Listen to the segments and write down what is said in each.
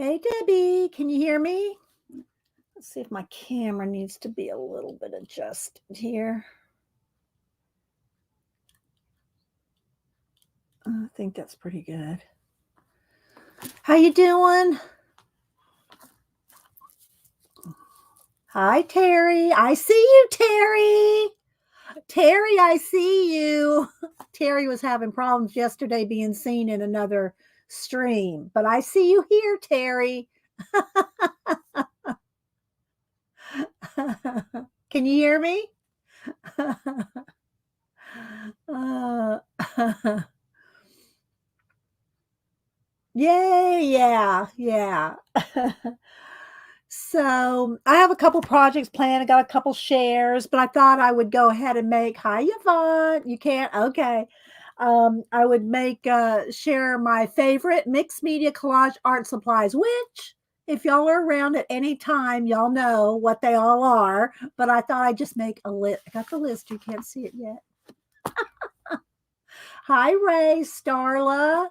Hey, Debbie, can you hear me? Let's see if my camera needs to be a little bit adjusted here. I think that's pretty good. How you doing? Hi, Terry. I see you, Terry. Terry, I see you. Terry was having problems yesterday being seen in another stream, but I see you here, Terry. Can you hear me? uh, Yay, yeah. So I have a couple projects planned. I got a couple shares, but I thought I would go ahead and make hi Yvonne. You can't? Okay. I would make share my favorite mixed media collage art supplies, which if y'all are around at any time, y'all know what they all are. But I thought I'd just make a list. I got the list. You can't see it yet. Hi, Ray, Starla.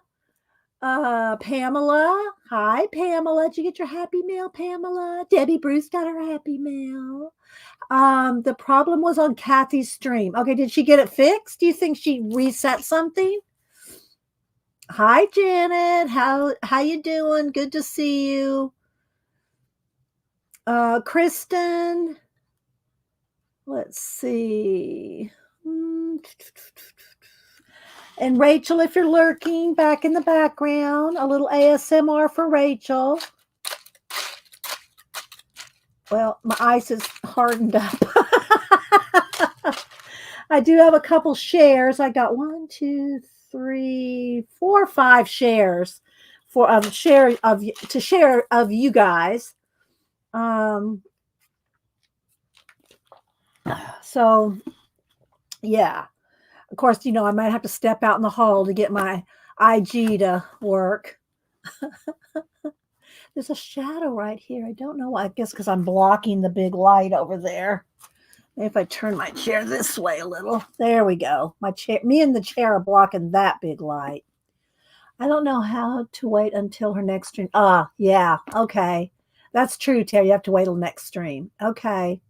Pamela. Hi, Pamela. Did you get your happy mail, Pamela? Debbie Bruce got her happy mail. The problem was on Kathy's stream. Okay, did she get it fixed? Do you think she reset something? Hi, Janet. How you doing? Good to see you. Kristen. Let's see. And Rachel, if you're lurking back in the background, a little ASMR for Rachel. Well, my ice is hardened up. I do have a couple shares. I got 1, 2, 3, 4, 5 shares for share of to share of you guys. So yeah. Of course, I might have to step out in the hall to get my IG to work. There's a shadow right here. I don't know why. I guess because I'm blocking the big light over there. If I turn my chair this way a little, there we go. Me and the chair are blocking that big light. I don't know how to wait until her next stream. Yeah, okay. That's true, Terry. You have to wait till next stream. Okay.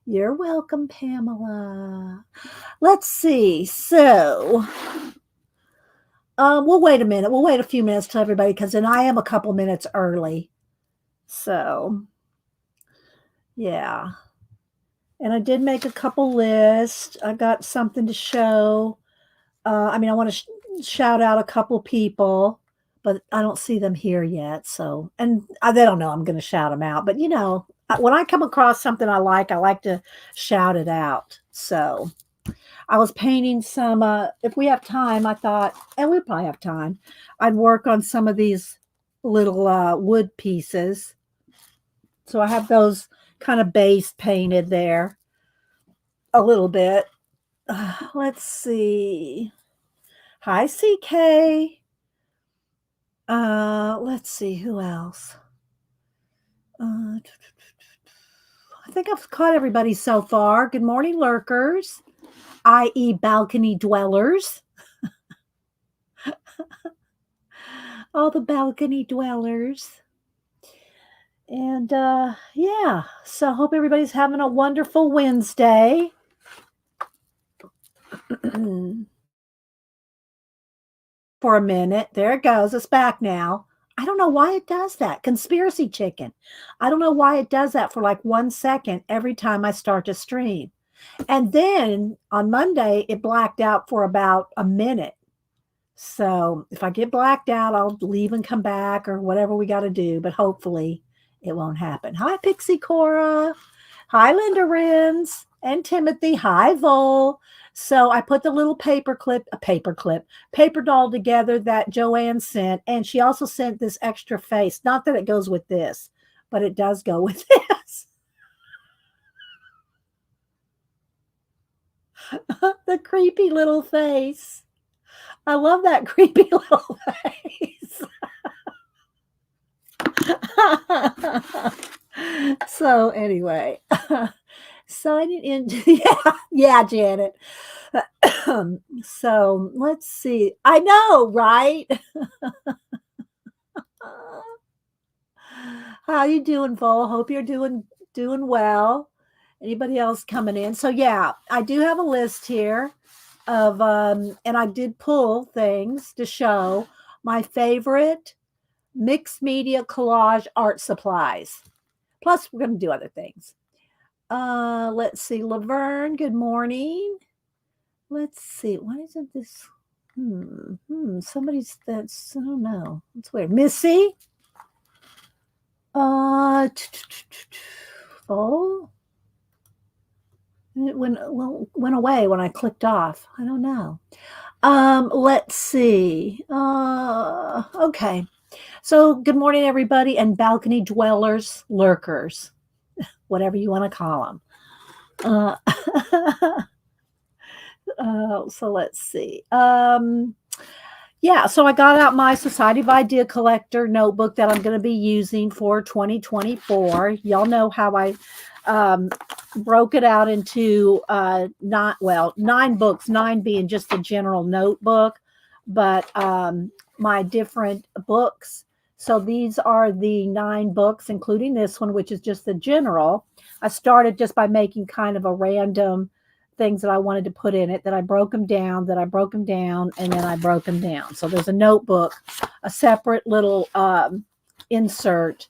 You're welcome, Pamela. Let's see. So, we'll wait a minute. We'll wait a few minutes till everybody, because then I am a couple minutes early. So, yeah. And I did make a couple lists. I got something to show. I want to shout out a couple people, but I don't see them here yet. So, and they don't know I'm going to shout them out. But when I come across something I like to shout it out. So, I was painting some. If we have time, I thought, and we probably have time, I'd work on some of these little wood pieces. So I have those kind of base painted there a little bit. Let's see. Hi, CK. Let's see who else. I think I've caught everybody so far. Good morning, lurkers, i.e., balcony dwellers. All the balcony dwellers. And yeah, so I hope everybody's having a wonderful Wednesday. For a minute. There it goes. It's back now. I don't know why it does that. Conspiracy chicken. I don't know why it does that for like 1 second every time I start to stream. And then on Monday, it blacked out for about a minute. So if I get blacked out, I'll leave and come back or whatever we got to do. But hopefully it won't happen. Hi, Pixie Cora. Hi, Linda Rins and Timothy. Hi, Vol. So I put the little paper doll together that Joanne sent. And she also sent this extra face. Not that it goes with this, but it does go with this. The creepy little face. I love that creepy little face. So anyway, signing into yeah, Janet. So let's see. I know, right? How you doing, Vol? Hope you're doing well. Anybody else coming in? So yeah, I do have a list here of and I did pull things to show my favorite mixed media collage art supplies. Plus, we're going to do other things. Let's see, Laverne. Good morning. Let's see. Why isn't this? Somebody's that's. I don't know. It's weird. Missy. Oh, it went away when I clicked off. I don't know. Let's see. Okay. So, good morning, everybody, and balcony dwellers, lurkers, whatever you want to call them. So let's see. Yeah, so I got out my Society of Idea Collector notebook that I'm going to be using for 2024. Y'all know how I broke it out into nine books, nine being just a general notebook, but my different books. So these are the 9 books, including this one, which is just the general. I started just by making kind of a random things that I wanted to put in it, that I broke them down, and then I broke them down. So there's a notebook, a separate little insert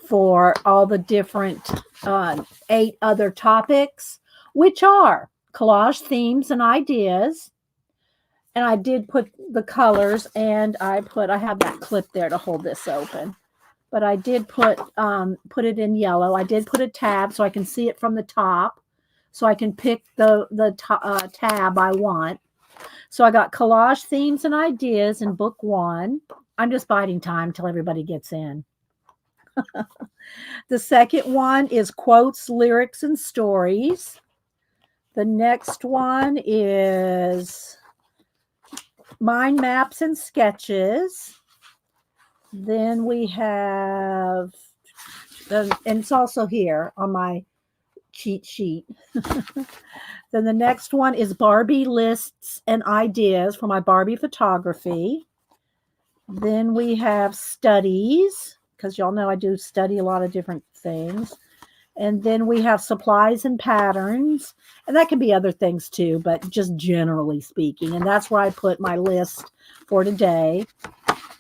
for all the different 8 other topics, which are collage themes and ideas. And I did put the colors, and I have that clip there to hold this open. But I did put it in yellow. I did put a tab so I can see it from the top, so I can pick the tab I want. So I got collage themes and ideas in book 1. I'm just biding time till everybody gets in. The second one is quotes, lyrics, and stories. The next one is mind maps and sketches. Then we have, and it's also here on my cheat sheet. Then the next one is Barbie lists and ideas for my Barbie photography. Then we have studies, because y'all know I do study a lot of different things. And then we have supplies and patterns, and that can be other things too, but just generally speaking. And that's where I put my list for today.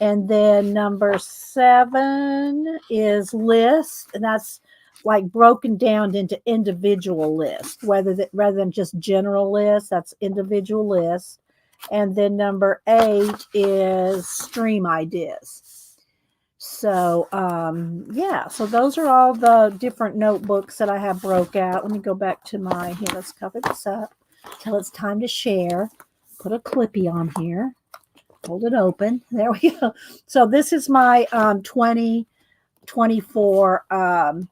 And then number 7 is list, and that's like broken down into individual lists, rather than just general lists. That's individual lists. And then number 8 is stream ideas. So yeah, so those are all the different notebooks that I have broke out. Let me go back to my here. Let's cover this up till it's time to share. Put a clippy on here. Hold it open. There we go. So this is my 2024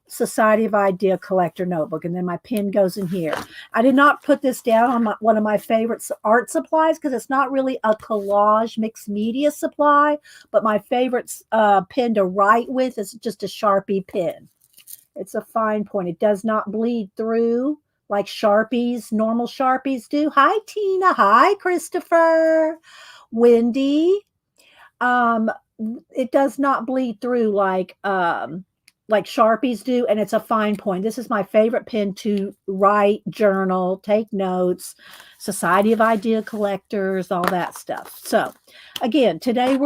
Society of Idea Collector notebook, and then my pen goes in here. I did not put this down on one of my favorite art supplies because it's not really a collage mixed media supply, but my favorite pen to write with is just a Sharpie pen. It's a fine point. It does not bleed through like Sharpies, normal Sharpies do. Hi, Tina. Hi, Christopher. Wendy. It does not bleed through like Sharpies do, and it's a fine point. This is my favorite pen to write, journal, take notes, Society of Idea Collectors, all that stuff. So again, today I'm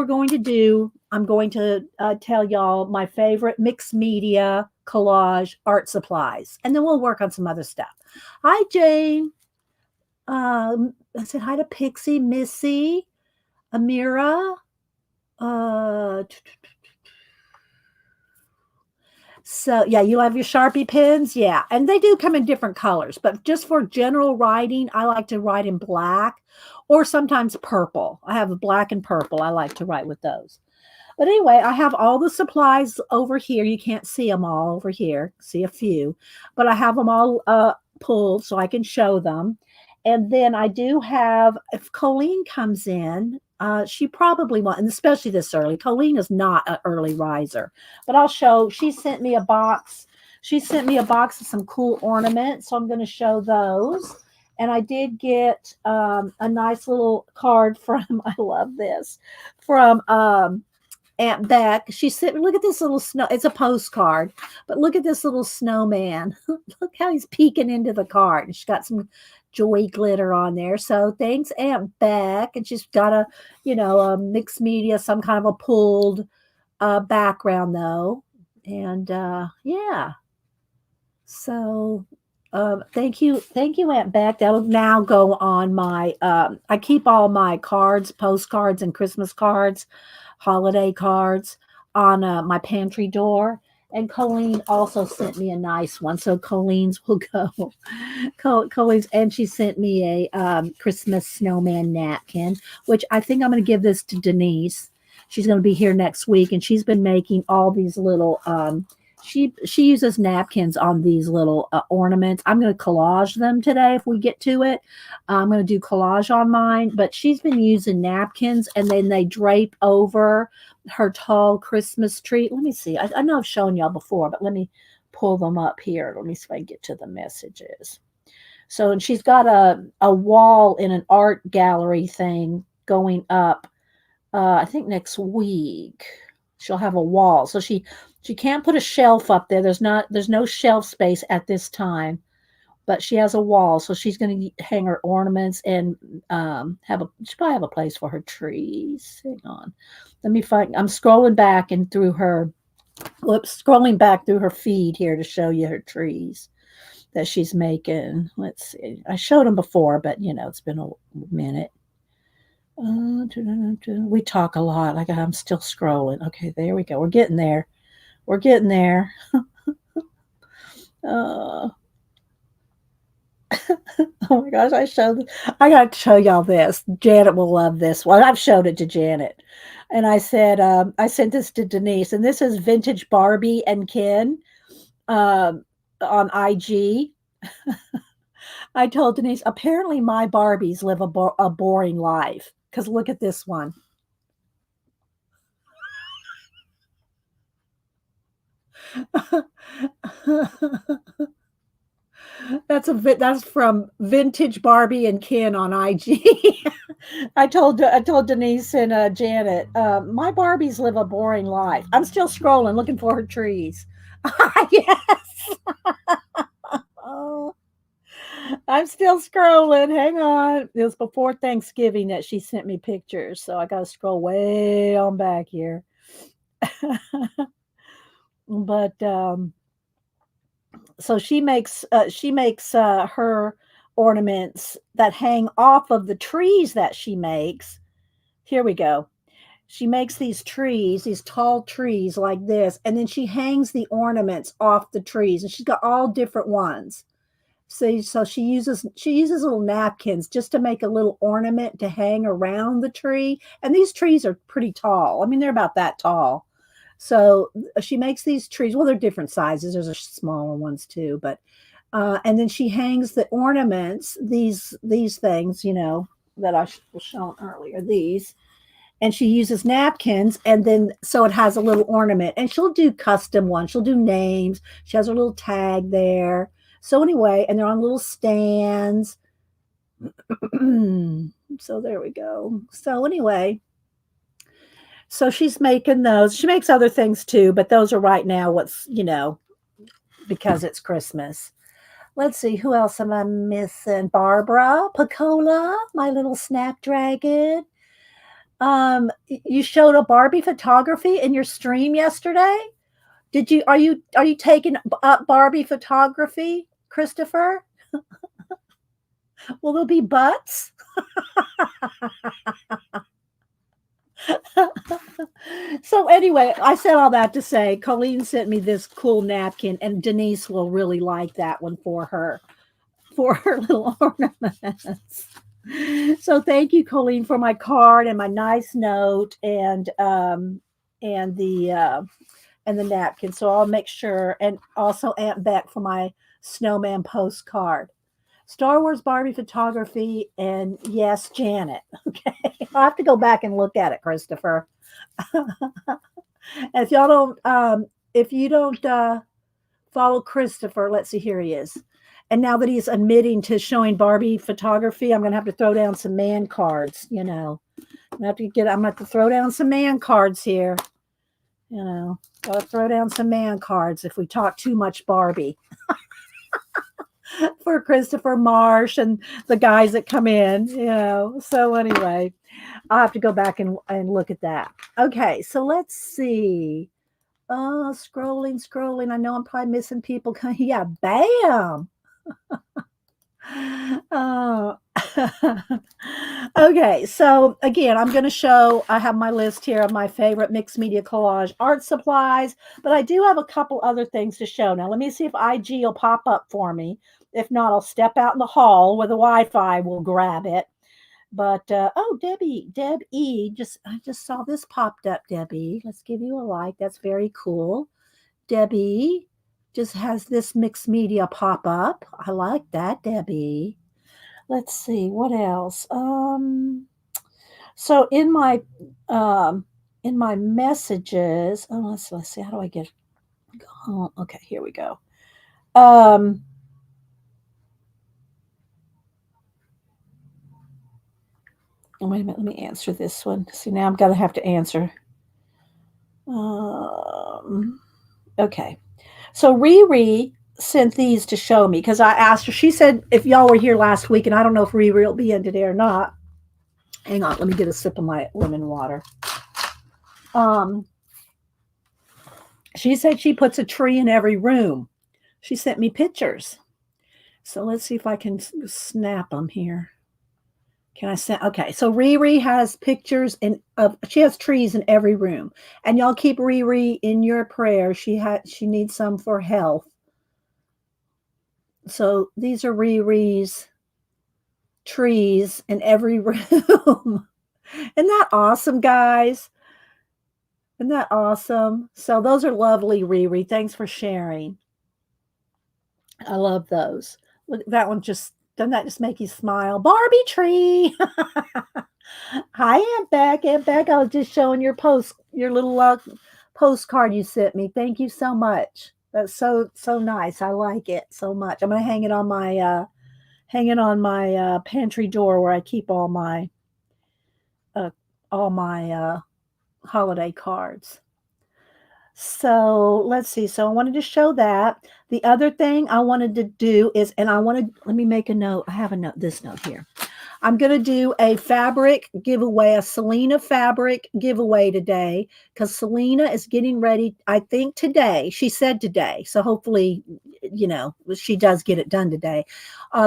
going to tell y'all my favorite mixed media collage art supplies, and then we'll work on some other stuff. Hi, Jane. I said hi to Pixie, Missy, Amira. So yeah, you have your Sharpie pens. Yeah. And they do come in different colors, but just for general writing, I like to write in black or sometimes purple. I have a black and purple. I like to write with those. But anyway, I have all the supplies over here. You can't see them all over here. See a few, but I have them all pulled so I can show them. And then I do have, if Colleen comes in, she probably won't, and especially this early. Colleen is not an early riser, but I'll show. She sent me a box. She sent me a box of some cool ornaments, so I'm going to show those. And I did get a nice little card from, I love this, from Aunt Beck, she said, look at this little snow. It's a postcard, but look at this little snowman. Look how he's peeking into the card. And she's got some joy glitter on there. So thanks, Aunt Beck. And she's got a mixed media, some kind of a pulled background though. And yeah. So thank you, Aunt Beck. That'll now go on my. I keep all my cards, postcards, and Christmas cards, holiday cards on my pantry door. And Colleen also sent me a nice one, so Colleen's will go. Colleen's, and she sent me a Christmas snowman napkin, which I think I'm going to give this to Denise. She's going to be here next week, and she's been making all these little she uses napkins on these little ornaments. I'm going to collage them today if we get to it. I'm going to do collage on mine, but she's been using napkins, and then they drape over her tall Christmas tree. Let me see. I know I've shown y'all before, but let me pull them up here. Let me see if I can get to the messages. So, and she's got a wall in an art gallery thing going up. I think next week she'll have a wall. So she can't put a shelf up there. There's no shelf space at this time, but she has a wall. So she's going to hang her ornaments and she probably have a place for her trees. Hang on. Let me find, I'm scrolling back and through her, scrolling back through her feed here to show you her trees that she's making. Let's see. I showed them before, but it's been a minute. We talk a lot. I'm still scrolling. Okay, there we go. We're getting there. We're getting there. Oh my gosh, I got to show y'all this. Janet will love this one. I've showed it to Janet. And I said, I sent this to Denise, and this is vintage Barbie and Ken on IG. I told Denise, apparently my Barbies live a boring life. Because look at this one. That's from Vintage Barbie and Ken on IG. I told Denise and Janet, my Barbies live a boring life. I'm still scrolling, looking for her trees. Yes. Oh, I'm still scrolling. Hang on. It was before Thanksgiving that she sent me pictures, so I got to scroll way on back here. But so she makes her ornaments that hang off of the trees that she makes. Here we go. She makes these trees, these tall trees like this, and then she hangs the ornaments off the trees, and she's got all different ones. So she uses little napkins just to make a little ornament to hang around the tree. And these trees are pretty tall. I mean, they're about that tall. So she makes these trees. Well, they're different sizes. There's smaller ones too, but and then she hangs the ornaments. These things, that I was shown earlier. These, and she uses napkins, and then so it has a little ornament. And she'll do custom ones. She'll do names. She has her little tag there. So anyway, and they're on little stands. So there we go. So anyway, so she's making those. She makes other things too, but those are right now what's, because it's Christmas. Let's see, who else am I missing? Barbara Picola, my little snapdragon. You showed a Barbie photography in your stream yesterday. Are you taking up Barbie photography, Christopher? Will there be butts? So anyway, I said all that to say Colleen sent me this cool napkin, and Denise will really like that one for her little ornaments. So thank you, Colleen, for my card and my nice note and the napkin. So I'll make sure, and also Aunt Beck for my snowman postcard. Star Wars Barbie photography, and yes, Janet. Okay, I'll have to go back and look at it, Christopher. And if you don't follow Christopher, let's see, here he is. And now that he's admitting to showing Barbie photography, I'm gonna have to throw down some man cards. I'm gonna have to throw down some man cards here. Gotta throw down some man cards if we talk too much Barbie for Christopher Marsh and the guys that come in. So anyway, I'll have to go back and look at that. Okay, so let's see. Scrolling. I know I'm probably missing people. Yeah, bam. Oh. Okay, so again, I'm going to show, I have my list here of my favorite mixed media collage art supplies, but I do have a couple other things to show. Now, let me see if IG will pop up for me. If not, I'll step out in the hall where the Wi-Fi will grab it. But oh, Deb E, I just saw this popped up, Debbie. Let's give you a like. That's very cool. Debbie just has this mixed media pop up. I like that, Debbie. Let's see what else. So in my messages, oh, let's see. How do I get? Oh, okay, here we go. Um, Wait a minute. Let me answer this one. See, now I'm gonna have to answer. Um, okay. So Riri sent these to show me because I asked her. She said if y'all were here last week, and I don't know if Riri will be in today or not. Hang on, let me get a sip of my lemon water. Um, she said she puts a tree in every room. She sent me pictures. So let's see if I can snap them here. Can I send? Okay, so Riri has pictures she has trees in every room, and y'all keep Riri in your prayers. She needs some for health. So these are Riri's trees in every room. Isn't that awesome, guys? Isn't that awesome? So those are lovely, Riri. Thanks for sharing. I love those. Look, that one doesn't that just make you smile? Barbie tree. Hi, Aunt Beck. Aunt Beck, I was just showing your little postcard you sent me. Thank you so much. That's so nice. I like it so much. I'm gonna hang it on my pantry door where I keep uh, all my holiday cards. So let's see. So I wanted to show that. The other thing I wanted to do is, and let me make a note. I have this note here. I'm going to do a fabric giveaway, a Selena fabric giveaway today because Selena is getting ready, I think today. She said today. So hopefully, she does get it done today.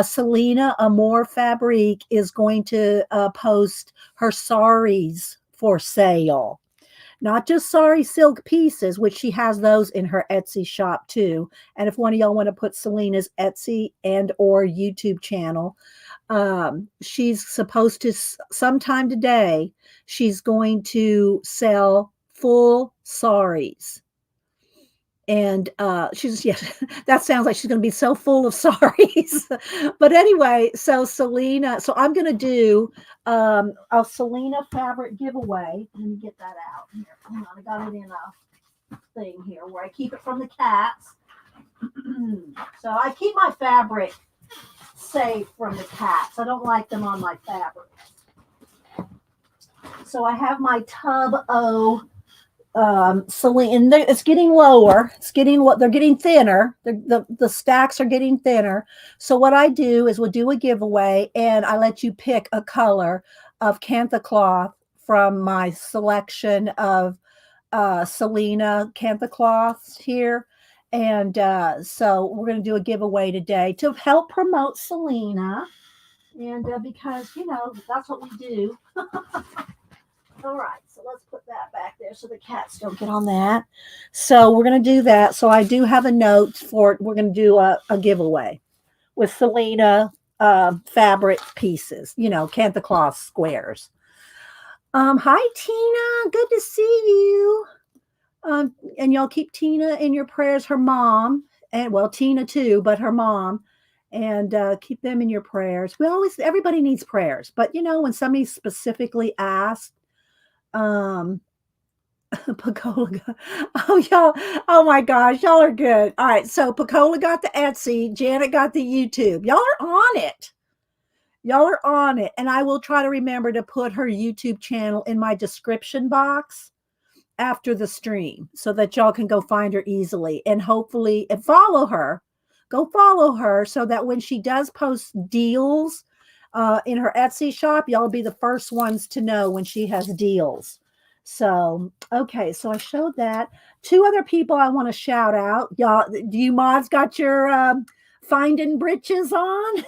Selena Amore Fabric is going to post her saris for sale. Not just sari silk pieces, which she has those in her Etsy shop too. And if one of y'all want to put Selena's Etsy and or YouTube channel, she's supposed to sometime today, she's going to sell full saris. And she's that sounds like she's going to be so full of saris. But anyway, so Selena, so I'm going to do a Selena fabric giveaway. Let me get that out here. Hang on, I got it in a thing here where I keep it from the cats. So I keep my fabric safe from the cats. I don't like them on my fabric. So I have my Tub O Selena. It's getting lower. They're getting thinner. The stacks are getting thinner. So what I do is we'll do a giveaway, and I let you pick a color of Cantha cloth from my selection of Selena Cantha cloths here. And so we're going to do a giveaway today to help promote Selena. And because, that's what we do. All right, so let's put that back there so the cats don't get on that. So we're going to do that. So I do have a note for it. We're going to do a giveaway with Selena fabric pieces, Cantha cloth squares. Hi, Tina. Good to see you. And y'all keep Tina in your prayers, her mom, and well, Tina too, but her mom, and keep them in your prayers. Everybody needs prayers, but when somebody specifically asks, Pacola y'all, oh my gosh, y'all are good. All right, so Pacola got the Etsy, Janet got the YouTube. Y'all are on it. And I will try to remember to put her YouTube channel in my description box. after the stream so that y'all can go find her easily and hopefully and follow her. Go follow her so that when she does post deals in her Etsy shop, y'all be the first ones to know when she has deals. So, okay, so I showed that. Two other people I want to shout out. Y'all, do you mods got your finding britches on?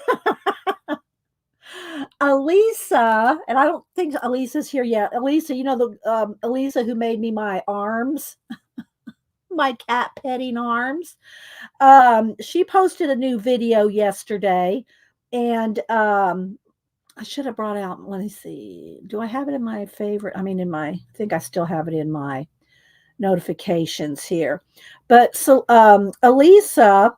Elisa, and I don't think Elisa's here yet. Elisa, you know the Elisa who made me my arms, my cat petting arms. She posted a new video yesterday, and I should have brought out. Let me see. Do I have it in my favorite? I mean, I think I still have it in my notifications here. But so Elisa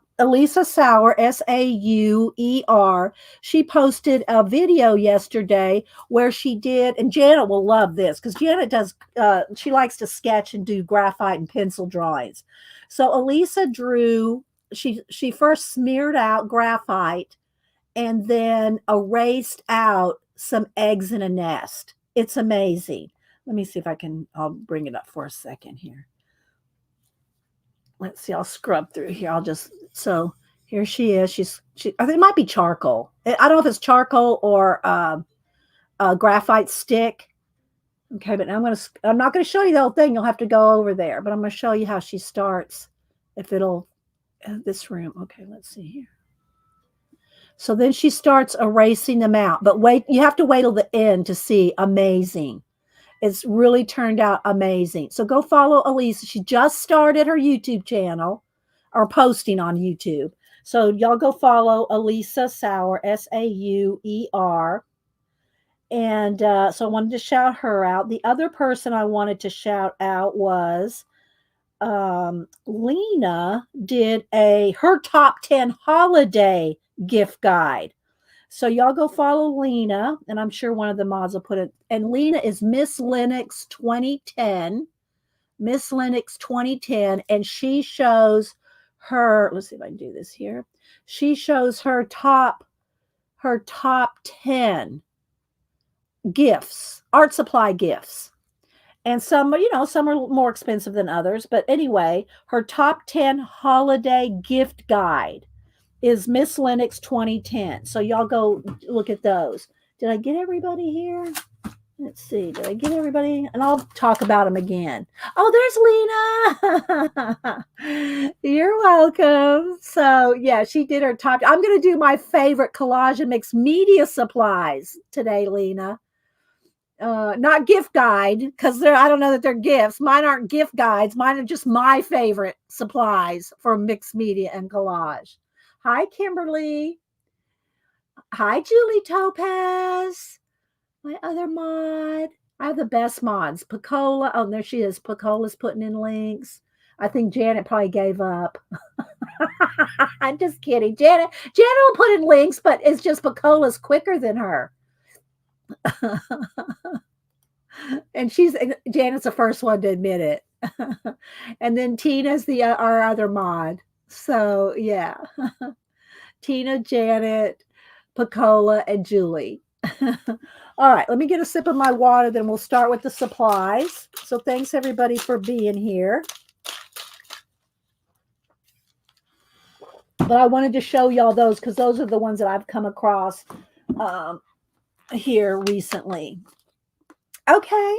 Sauer, Sauer, she posted a video yesterday where she did, and Janet will love this because Janet does she likes to sketch and do graphite and pencil drawings. So Elisa drew, she first smeared out graphite and then erased out some eggs in a nest. It's amazing. Let me see if I'll bring it up for a second here. Let's see, I'll scrub through here. So here she is. I think it might be charcoal. I don't know if it's charcoal or a graphite stick. Okay, but I'm not going to show you the whole thing. You'll have to go over there, but I'm going to show you how she starts. If it'll, this room. Okay, let's see here. So then she starts erasing them out, but wait, you have to wait till the end to see. Amazing. It's really turned out amazing. So go follow Elisa. She just started her YouTube channel or posting on YouTube. So y'all go follow Elisa Sauer, Sauer. And so I wanted to shout her out. The other person I wanted to shout out was Lena did her top 10 holiday gift guide. So y'all go follow Lena, and I'm sure one of the mods will put it. And Lena is Miss Linux 2010, Miss Linux 2010, and she shows her. Let's see if I can do this here. She shows her top 10 gifts, art supply gifts, and some are more expensive than others. But anyway, her top 10 holiday gift guide is Miss Linux 2010. So y'all go look at those. Did I get everybody here? Let's see. Did I get everybody? And I'll talk about them again. Oh, there's Lena. You're welcome. So yeah, she did her top. I'm going to do my favorite collage and mixed media supplies today, Lena. Not gift guide, because I don't know that they're gifts. Mine aren't gift guides. Mine are just my favorite supplies for mixed media and collage. Hi, Kimberly. Hi, Julie Topaz. My other mod. I have the best mods. Picola. Oh, there she is. Picola's putting in links. I think Janet probably gave up. I'm just kidding. Janet will put in links, but it's just Picola's quicker than her. And Janet's the first one to admit it. And then Tina's our other mod. So yeah. Tina, Janet, Picola, and Julie. All right, let me get a sip of my water, then we'll start with the supplies. So thanks everybody for being here. But I wanted to show y'all those because those are the ones that I've come across here recently. Okay.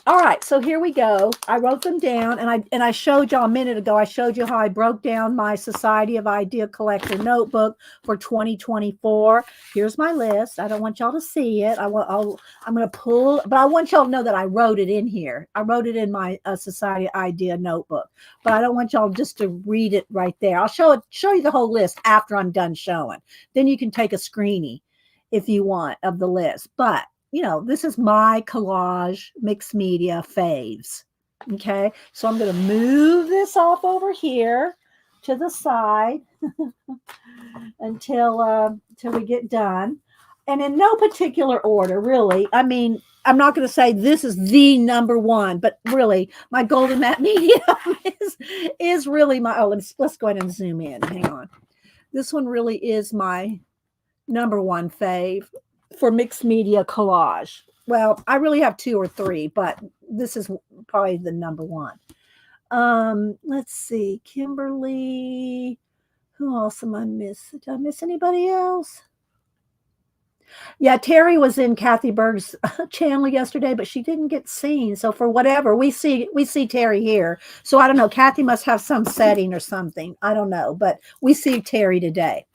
All right, so here we go. I wrote them down, and I showed y'all a minute ago. I showed you how I broke down my Society of Idea Collector notebook for 2024. Here's my list. I don't want y'all to see it. I'm going to pull, but I want y'all to know that I wrote it in here. I wrote it in my Society of Idea notebook, but I don't want y'all just to read it right there. I'll show you the whole list after I'm done showing. Then you can take a screenie if you want of the list, but this is my collage mixed media faves. Okay, so I'm going to move this off over here to the side until we get done, and in no particular order, really. I mean, I'm not going to say this is the number one, but really, my golden mat medium is really my. Oh, let's go ahead and zoom in. Hang on, this one really is my number one fave for mixed media collage. Well, I really have two or three, but this is probably the number one. Let's see, Kimberly. Who else am I miss? Did I miss anybody else? Yeah, Terry was in Kathy Berg's channel yesterday, but she didn't get seen. So for whatever, we see Terry here. So I don't know. Kathy must have some setting or something. I don't know, but we see Terry today.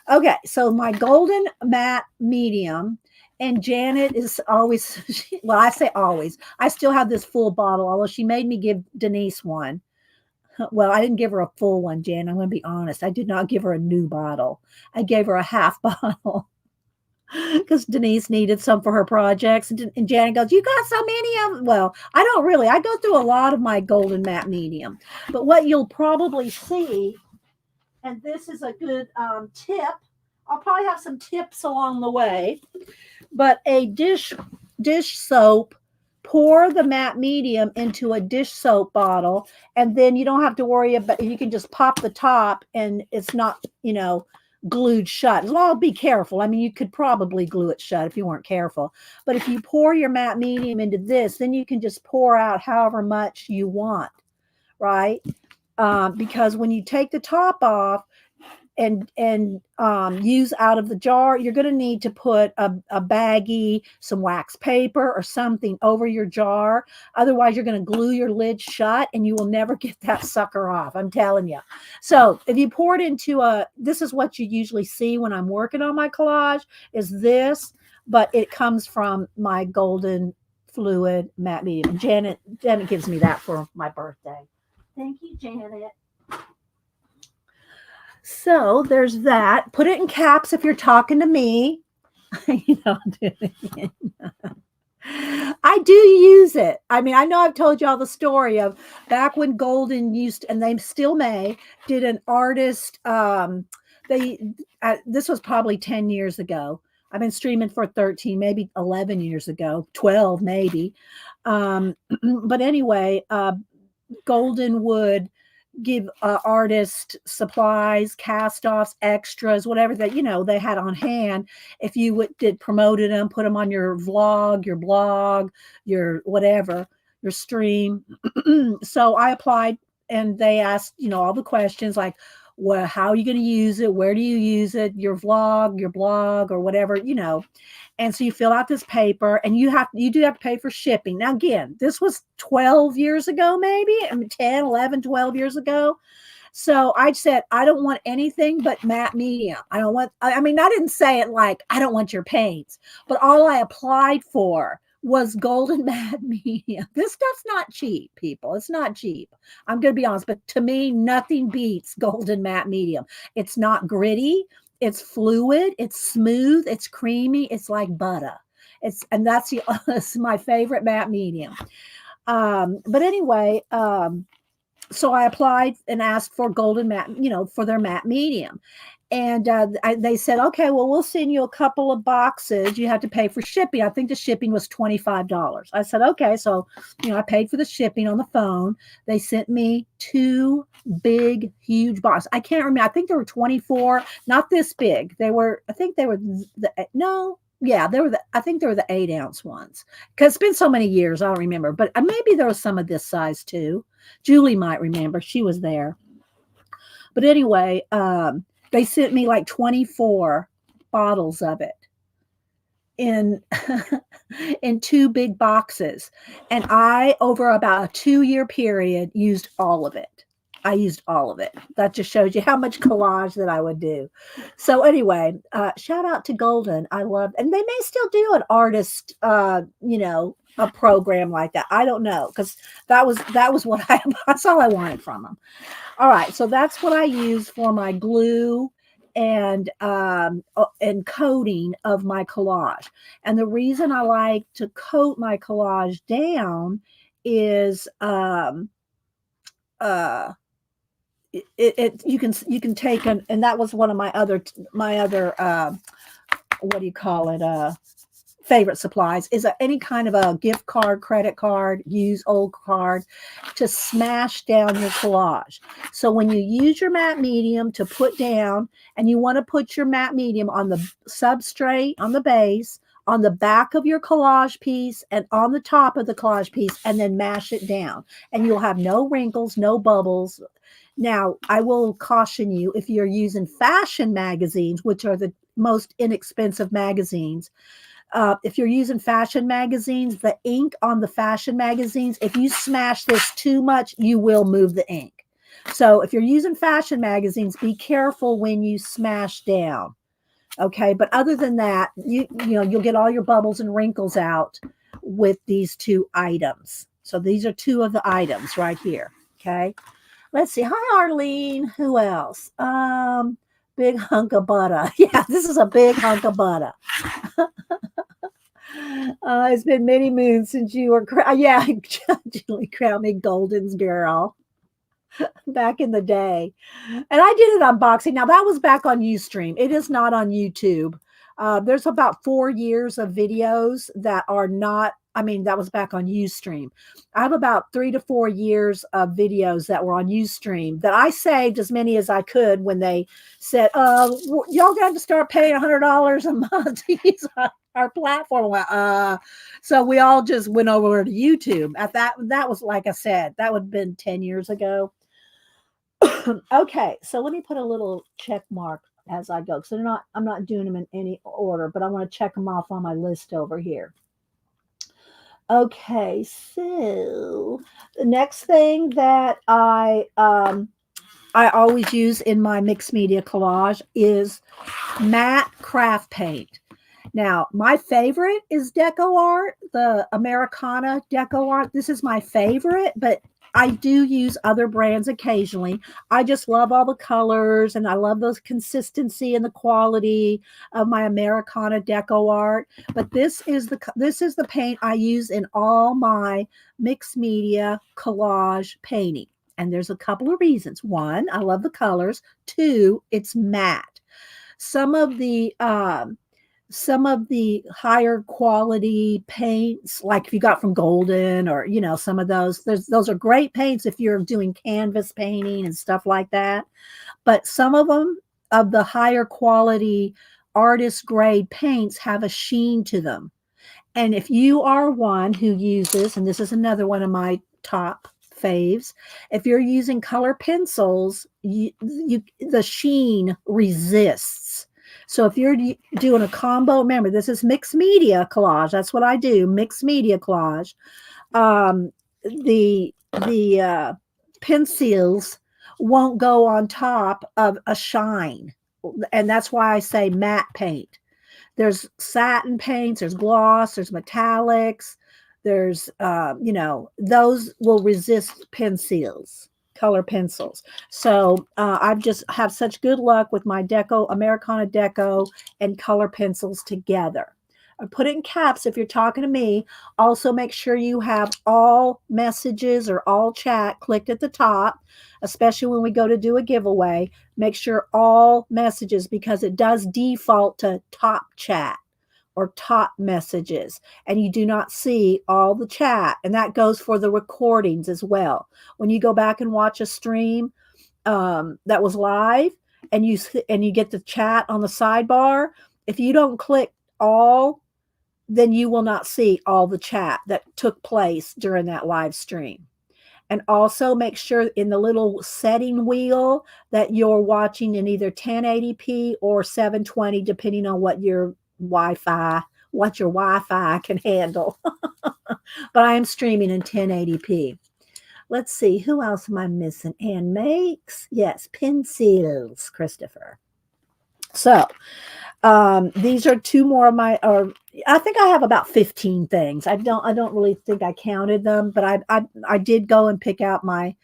Okay, so my golden matte medium, and Janet is always, well, I say always. I still have this full bottle, although she made me give Denise one. Well, I didn't give her a full one, Jan. I'm going to be honest. I did not give her a new bottle. I gave her a half bottle because Denise needed some for her projects. And Janet goes, "You got so many of them." Well, I don't really. I go through a lot of my golden matte medium. But what you'll probably see, and this is a good tip, I'll probably have some tips along the way, but a dish soap, pour the matte medium into a dish soap bottle, and then you don't have to worry about, you can just pop the top and it's not, glued shut. Well, be careful. I mean, you could probably glue it shut if you weren't careful. But if you pour your matte medium into this, then you can just pour out however much you want, right? Because when you take the top off and use out of the jar, you're going to need to put a baggie, some wax paper or something over your jar. Otherwise, you're going to glue your lid shut and you will never get that sucker off. I'm telling you. So if you pour it into this is what you usually see when I'm working on my collage, is this, but it comes from my golden fluid matte medium. Janet gives me that for my birthday. Thank you, Janet. So there's that. Put it in caps if you're talking to me. I do use it. I mean, I know I've told you all the story of back when Golden used, and they still may, did an artist. This was probably 10 years ago. I've been streaming for 13, maybe 11 years ago, 12 maybe. But anyway, Golden would give artists supplies, cast-offs, extras, whatever that they had on hand. If you did promoted them, put them on your vlog, your blog, your whatever, your stream. So I applied, and they asked all the questions like, well, how are you going to use it? Where do you use it? Your vlog, your blog, or whatever. And so you fill out this paper, and you do have to pay for shipping. Now, again, this was 12 years ago, maybe. I mean, 10, 11, 12 years ago. So I said, I don't want anything but matte medium. I didn't say it like, I don't want your paints, but all I applied for was golden matte medium. This stuff's not cheap, people. It's not cheap. I'm going to be honest, but to me, nothing beats golden matte medium. It's not gritty. It's fluid, it's smooth, it's creamy, it's like butter. It's my favorite matte medium. But anyway, so I applied and asked for golden matte, for their matte medium. And they said, okay, well, we'll send you a couple of boxes. You have to pay for shipping. I think the shipping was $25. I said, okay. So, I paid for the shipping on the phone. They sent me 2 big, huge boxes. I can't remember. I think there were 24, not this big. They were the 8-ounce ones. Because it's been so many years, I don't remember. But maybe there was some of this size too. Julie might remember. She was there. But anyway, they sent me like 24 bottles of it in 2 big boxes. And I, over about a 2-year period, used all of it. I used all of it. That just shows you how much collage that I would do. So anyway, shout out to Golden. I love, and they may still do an artist, a program like that. I don't know, because that was what that's all I wanted from them. All right, so that's what I use for my glue and coating of my collage. And the reason I like to coat my collage down is you can take and that was one of my other what do you call it, favorite supplies is any kind of a gift card, credit card, use old card to smash down your collage. So when you use your matte medium to put down, and you want to put your matte medium on the substrate, on the base, on the back of your collage piece and on the top of the collage piece, and then mash it down. And you'll have no wrinkles, no bubbles. Now, I will caution you, if you're using fashion magazines, which are the most inexpensive magazines, if you're using fashion magazines, the ink on the fashion magazines, if you smash this too much, you will move the ink. So if you're using fashion magazines, be careful when you smash down. Okay, but other than that, you'll get all your bubbles and wrinkles out with these two items. So these are two of the items right here. Okay. Let's see. Hi, Arlene. Who else? Big hunk of butter. Yeah, this is a big hunk of butter. It's been many moons since you were, yeah, Julie crowned me Golden's girl back in the day. And I did it unboxing. Now that was back on Ustream. It is not on YouTube. There's about 4 years of videos that are not, I mean, that was back on Ustream. I have about 3 to 4 years of videos that were on Ustream that I saved as many as I could when they said, y'all got to start paying $100 a month to use our platform. So we all just went over to YouTube. That was, like I said, that would have been 10 years ago. Okay, so let me put a little check mark as I go. So I'm not doing them in any order, but I want to check them off on my list over here. Okay, so the next thing that I always use in my mixed media collage is matte craft paint. Now, my favorite is Deco Art, the Americana Deco Art. This is my favorite, but I do use other brands occasionally. I just love all the colors, and I love the consistency and the quality of my Americana Deco Art. But this is the paint I use in all my mixed media collage painting. And there's a couple of reasons. One, I love the colors. Two, it's matte. Some of the higher quality paints, like if you got from Golden or, some of those are great paints if you're doing canvas painting and stuff like that. But some of them, of the higher quality artist grade paints, have a sheen to them. And if you are one who uses, and this is another one of my top faves, if you're using color pencils, the sheen resists. So if you're doing a combo, remember, this is mixed media collage. That's what I do, mixed media collage. The pencils won't go on top of a shine. And that's why I say matte paint. There's satin paints, there's gloss, there's metallics, there's, those will resist pencils. Color pencils. So I've just have such good luck with my Americana Deco and color pencils together. I put it in caps if you're talking to me. Also make sure you have all messages or all chat clicked at the top, especially when we go to do a giveaway. Make sure all messages, because it does default to top chat or top messages, and you do not see all the chat. And that goes for the recordings as well. When you go back and watch a stream that was live, and you get the chat on the sidebar, if you don't click all, then you will not see all the chat that took place during that live stream. And also make sure in the little setting wheel that you're watching in either 1080p or 720, depending on what your Wi-Fi can handle. But I am streaming in 1080p. Let's see, who else am I missing? Ann makes, yes, pencils, Christopher. So these are two more of my, or I think I have about 15 things. I don't really think I counted them, but I did go and pick out my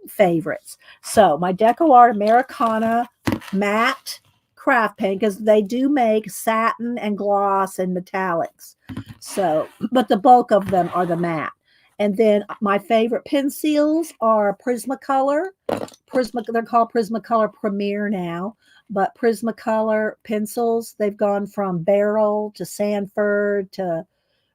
favorites. So my Deco Art Americana matte craft paint, because they do make satin and gloss and metallics. So, but the bulk of them are the matte. And then my favorite pencils are Prismacolor. They're called Prismacolor Premier now, but Prismacolor pencils, they've gone from Barrel to Sanford to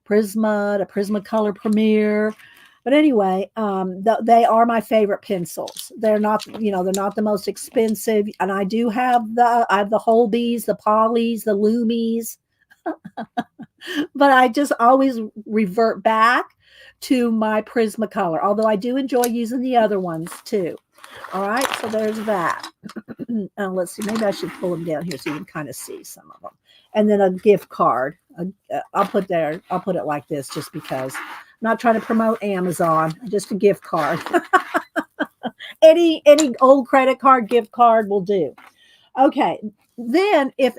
Prisma to Prismacolor Premier. But anyway, they are my favorite pencils. They're not, they're not the most expensive. And I have the Holbees, the Polys, the Loomies. But I just always revert back to my Prismacolor, although I do enjoy using the other ones too. All right, so there's that. Let's see, maybe I should pull them down here so you can kind of see some of them. And then a gift card. I'll put it like this just because. I'm not trying to promote Amazon, just a gift card. Any old credit card, gift card will do. Okay. Then if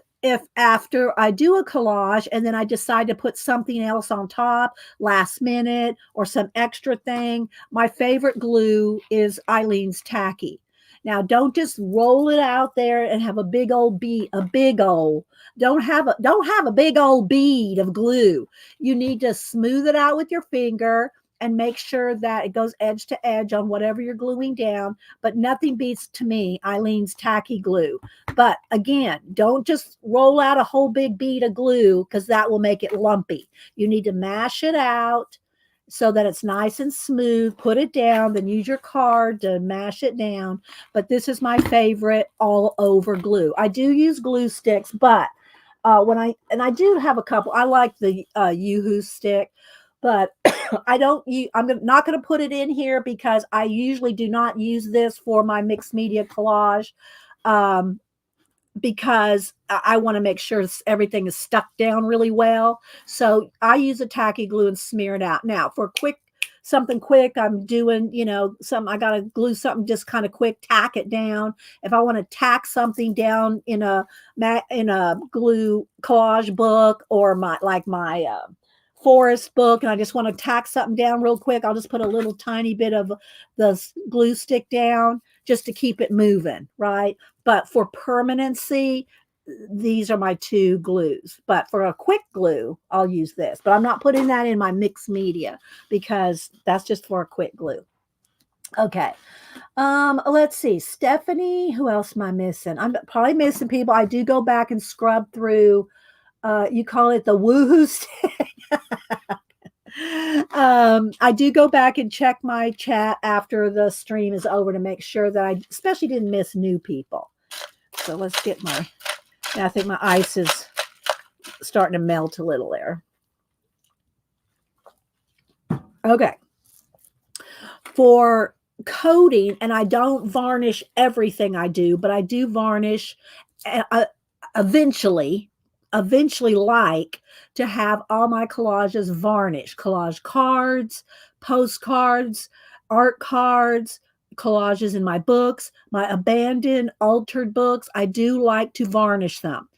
after I do a collage and then I decide to put something else on top last minute or some extra thing, my favorite glue is Eileen's Tacky. Now don't just roll it out there and have a big old bead, a big old don't have a big old bead of glue. You need to smooth it out with your finger and make sure that it goes edge to edge on whatever you're gluing down. But nothing beats to me Eileen's Tacky glue. But again, don't just roll out a whole big bead of glue because that will make it lumpy. You need to mash it out so that it's nice and smooth. Put it down, then use your card to mash it down. But this is my favorite all over glue. I do use glue sticks, but I do have a couple. I like the Yoo-hoo stick, but I'm not going to put it in here because I usually do not use this for my mixed media collage. Um, because I want to make sure everything is stuck down really well. So I use a tacky glue and smear it out. Now for something quick, I'm doing, I got to glue something just kind of quick, tack it down. If I want to tack something down in a glue collage book or my forest book, and I just want to tack something down real quick, I'll just put a little tiny bit of the glue stick down just to keep it moving, right? But for permanency, these are my two glues. But for a quick glue, I'll use this. But I'm not putting that in my mixed media because that's just for a quick glue. Okay. Let's see. Stephanie, who else am I missing? I'm probably missing people. I do go back and scrub through. You call it the woohoo stick. I do go back and check my chat after the stream is over to make sure that I especially didn't miss new people. So let's get I think my ice is starting to melt a little there. Okay. For coating, and I don't varnish everything I do, but I do varnish eventually like to have all my collages varnished. Collage cards, postcards, art cards, collages in my books, my abandoned, altered books. I do like to varnish them.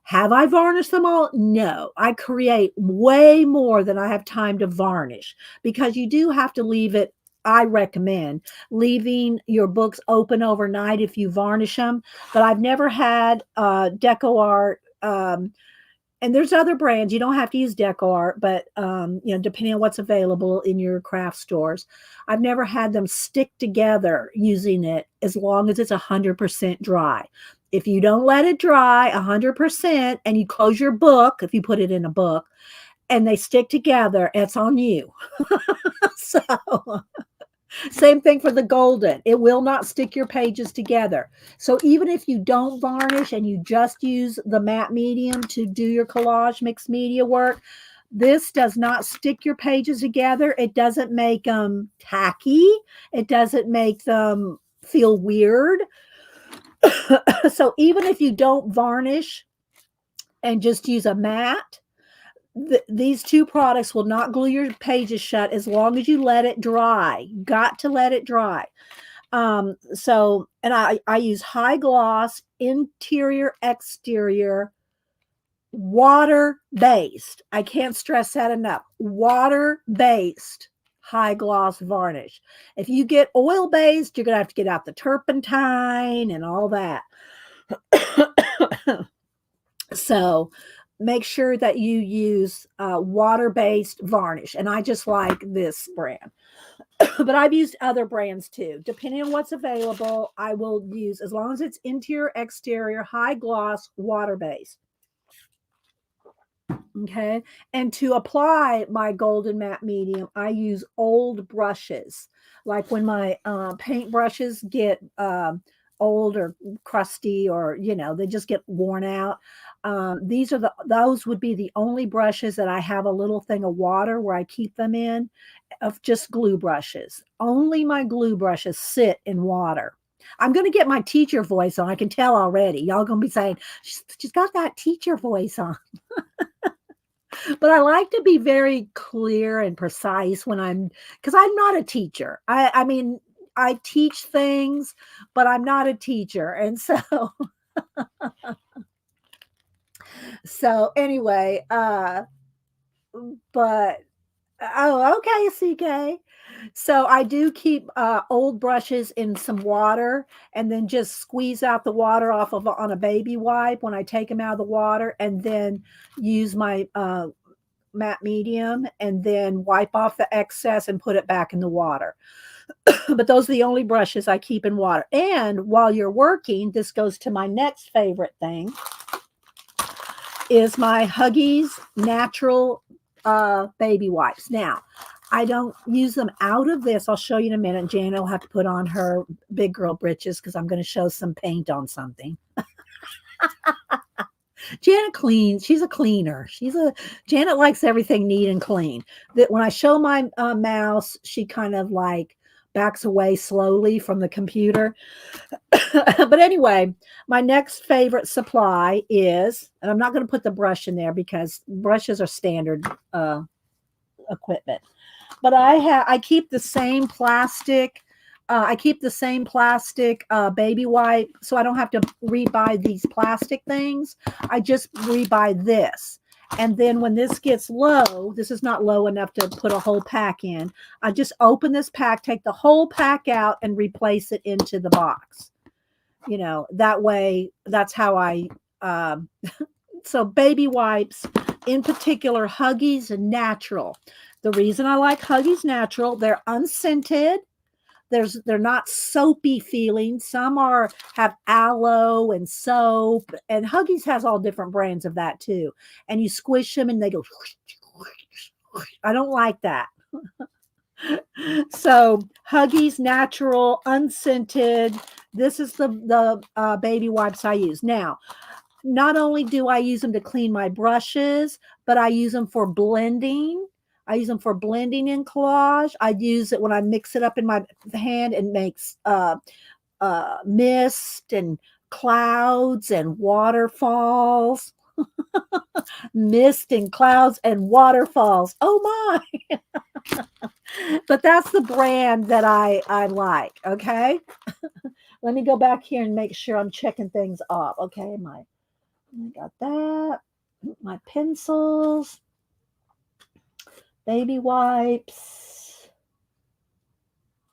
Have I varnished them all? No. I create way more than I have time to varnish because you do have to leave it. I recommend leaving your books open overnight if you varnish them. But I've never had Deco Art. And there's other brands. You don't have to use Deco Art, but depending on what's available in your craft stores, I've never had them stick together using it as long as it's 100% dry. If you don't let it dry 100% and you close your book, if you put it in a book, and they stick together, it's on you. So same thing for the golden. It will not stick your pages together. So even if you don't varnish and you just use the matte medium to do your collage mixed media work, this does not stick your pages together. It doesn't make them tacky. It doesn't make them feel weird. So even if you don't varnish and just use a matte, these two products will not glue your pages shut as long as you let it dry. You got to let it dry. And I use high gloss, interior, exterior, water based. I can't stress that enough. Water based high gloss varnish. If you get oil based, you're going to have to get out the turpentine and all that. So make sure that you use water-based varnish. And I just like this brand. But I've used other brands too. Depending on what's available, I will use, as long as it's interior, exterior, high gloss, water-based. Okay. And to apply my golden matte medium, I use old brushes. Like when my paint brushes get old or crusty, or they just get worn out. These are those would be the only brushes that I have a little thing of water where I keep them in, of just glue brushes. Only my glue brushes sit in water. I'm going to get my teacher voice on. I can tell already. Y'all going to be saying, she's got that teacher voice on. But I like to be very clear and precise because I'm not a teacher. I mean, I teach things, but I'm not a teacher. And so, so anyway, but oh, okay, CK. So I do keep old brushes in some water, and then just squeeze out the water off of on a baby wipe when I take them out of the water, and then use my matte medium, and then wipe off the excess and put it back in the water. But those are the only brushes I keep in water. And while you're working, this goes to my next favorite thing, is my Huggies natural baby wipes. Now, I don't use them out of this. I'll show you in a minute. Janet will have to put on her big girl britches because I'm going to show some paint on something. Janet cleans. She's a cleaner. Janet likes everything neat and clean. That when I show my mouse, she kind of like backs away slowly from the computer. But anyway, my next favorite supply is, and I'm not going to put the brush in there because brushes are standard equipment. But I keep the same plastic. I keep the same plastic baby wipe, so I don't have to rebuy these plastic things. I just rebuy this. And then when this gets low, this is not low enough to put a whole pack in. I just open this pack, take the whole pack out, and replace it into the box. That way, that's how I, so baby wipes, in particular, Huggies Natural. The reason I like Huggies Natural, they're unscented. They're not soapy feeling. Some have aloe and soap, and Huggies has all different brands of that too. And you squish them and they go. I don't like that. So Huggies Natural, unscented. This is the baby wipes I use. Now, not only do I use them to clean my brushes, but I use them for blending. I use them for blending in collage. I use it when I mix it up in my hand and makes mist and clouds and waterfalls. Mist and clouds and waterfalls. Oh my. But that's the brand that I like. Okay. Let me go back here and make sure I'm checking things off. Okay. I got that. My pencils, baby wipes,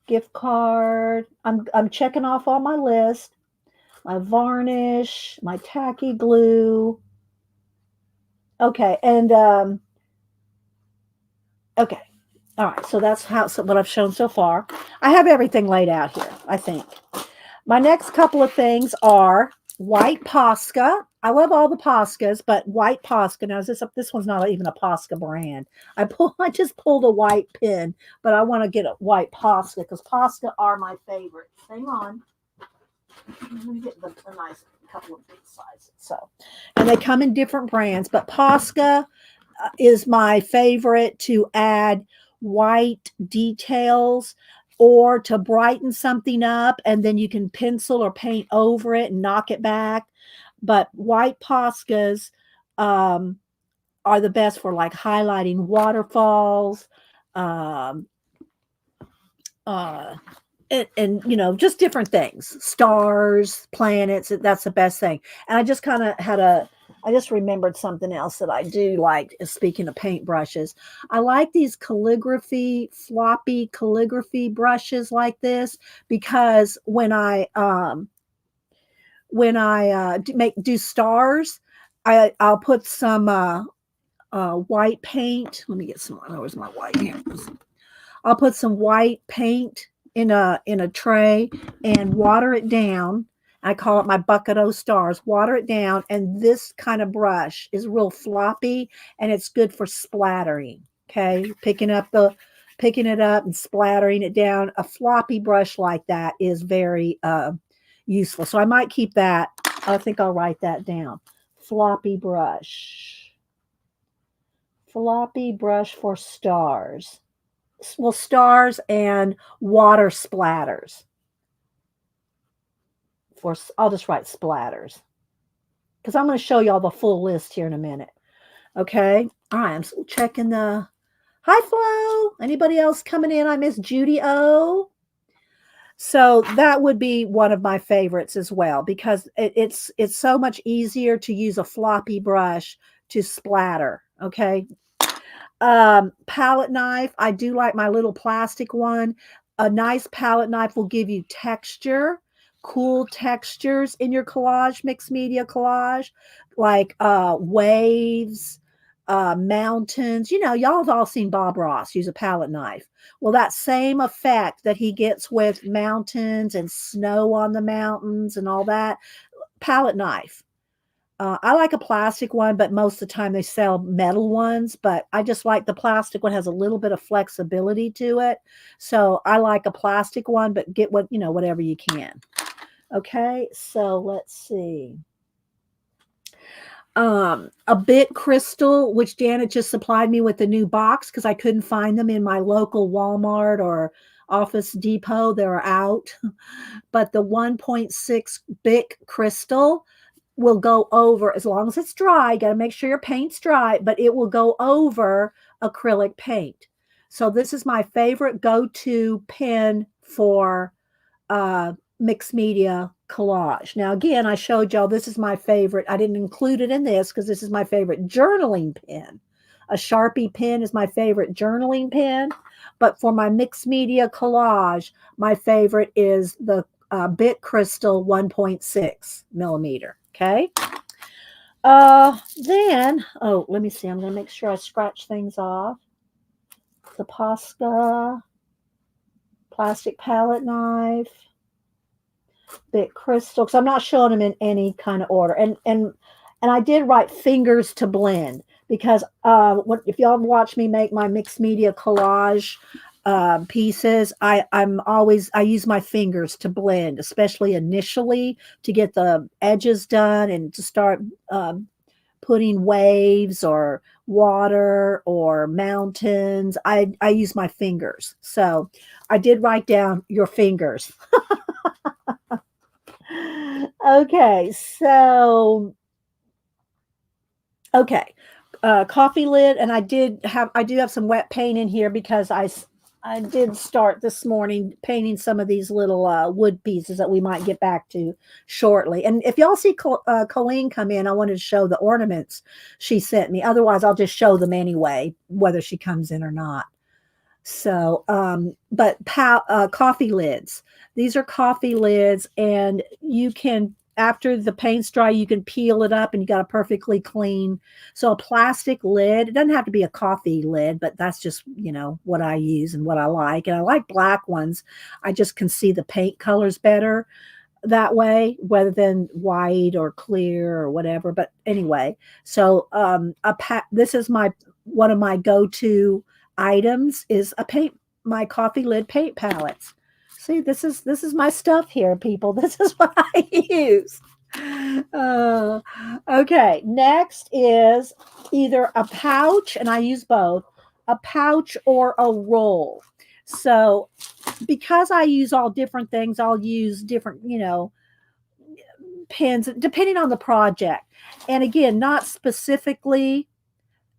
gift card. I'm checking off on my list. My varnish, my tacky glue. Okay, and okay. All right, so that's what I've shown so far. I have everything laid out here, I think. My next couple of things are white Posca. I love all the Poscas, but white Posca. Now, this one's not even a Posca brand. I just pulled a white pin, but I want to get a white Posca because Posca are my favorites. Hang on. Let me get a nice couple of big sizes. So, and they come in different brands, but Posca is my favorite to add white details or to brighten something up, and then you can pencil or paint over it and knock it back. But white Poscas are the best for like highlighting waterfalls, um, and just different things, stars, planets. That's the best thing. And I just kind of I just remembered something else that I do like. Speaking of paintbrushes, I like these floppy calligraphy brushes like this, because when I do stars, I'll put some white paint. Let me get some. Where's my white here? I'll put some white paint in a tray and water it down. I call it my bucket o' stars. Water it down, and this kind of brush is real floppy, and it's good for splattering. Okay, picking it up and splattering it down. A floppy brush like that is very useful. So I might keep that. I think I'll write that down. Floppy brush. Floppy brush for stars. Well, stars and water splatters. I'll just write splatters because I'm going to show y'all the full list here in a minute. Okay. All right. I'm still checking the. Hi, Flo. Anybody else coming in? I miss Judy O. So that would be one of my favorites as well because it's so much easier to use a floppy brush to splatter. Okay. Palette knife. I do like my little plastic one. A nice palette knife will give you texture, cool textures in your collage, mixed media collage, like waves, mountains. You know, y'all have all seen Bob Ross use a palette knife. Well, that same effect that he gets with mountains and snow on the mountains and all that, palette knife. I like a plastic one, but most of the time they sell metal ones. But I just like the plastic one has a little bit of flexibility to it. So I like a plastic one, but get whatever you can. Okay, so let's see. A bit crystal, which Janet just supplied me with a new box because I couldn't find them in my local Walmart or Office Depot. They're out. But the 1.6 Bic crystal will go over, as long as it's dry, got to make sure your paint's dry, but it will go over acrylic paint. So this is my favorite go-to pen for mixed media collage. Now, again, I showed y'all this is my favorite. I didn't include it in this because this is my favorite journaling pen. A Sharpie pen is my favorite journaling pen. But for my mixed media collage, my favorite is the Bic Crystal 1.6 millimeter. Okay. Then, let me see. I'm going to make sure I scratch things off. The Posca, plastic palette knife, Bic Crystal, because I'm not showing them in any kind of order. And I did write fingers to blend because if y'all watch me make my mixed media collage pieces, I use my fingers to blend, especially initially to get the edges done and to start putting waves or water or mountains. I use my fingers. So I did write down your fingers. Okay, so coffee lid, and I do have some wet paint in here because I did start this morning painting some of these little wood pieces that we might get back to shortly. And if y'all see Colleen come in, I wanted to show the ornaments she sent me. Otherwise, I'll just show them anyway, whether she comes in or not. So, but coffee lids. These are coffee lids, and you can, after the paint's dry, you can peel it up and you got a perfectly clean. So a plastic lid, it doesn't have to be a coffee lid, but that's just, what I use and what I like. And I like black ones. I just can see the paint colors better that way, rather than white or clear or whatever. But anyway, so this is one of my go-to items is my coffee lid paint palettes. See, this is my stuff here, people. This is what I use. Okay, next is either a pouch, and I use both, a pouch or a roll. So because I use all different things, I'll use different, pens depending on the project. And again, not specifically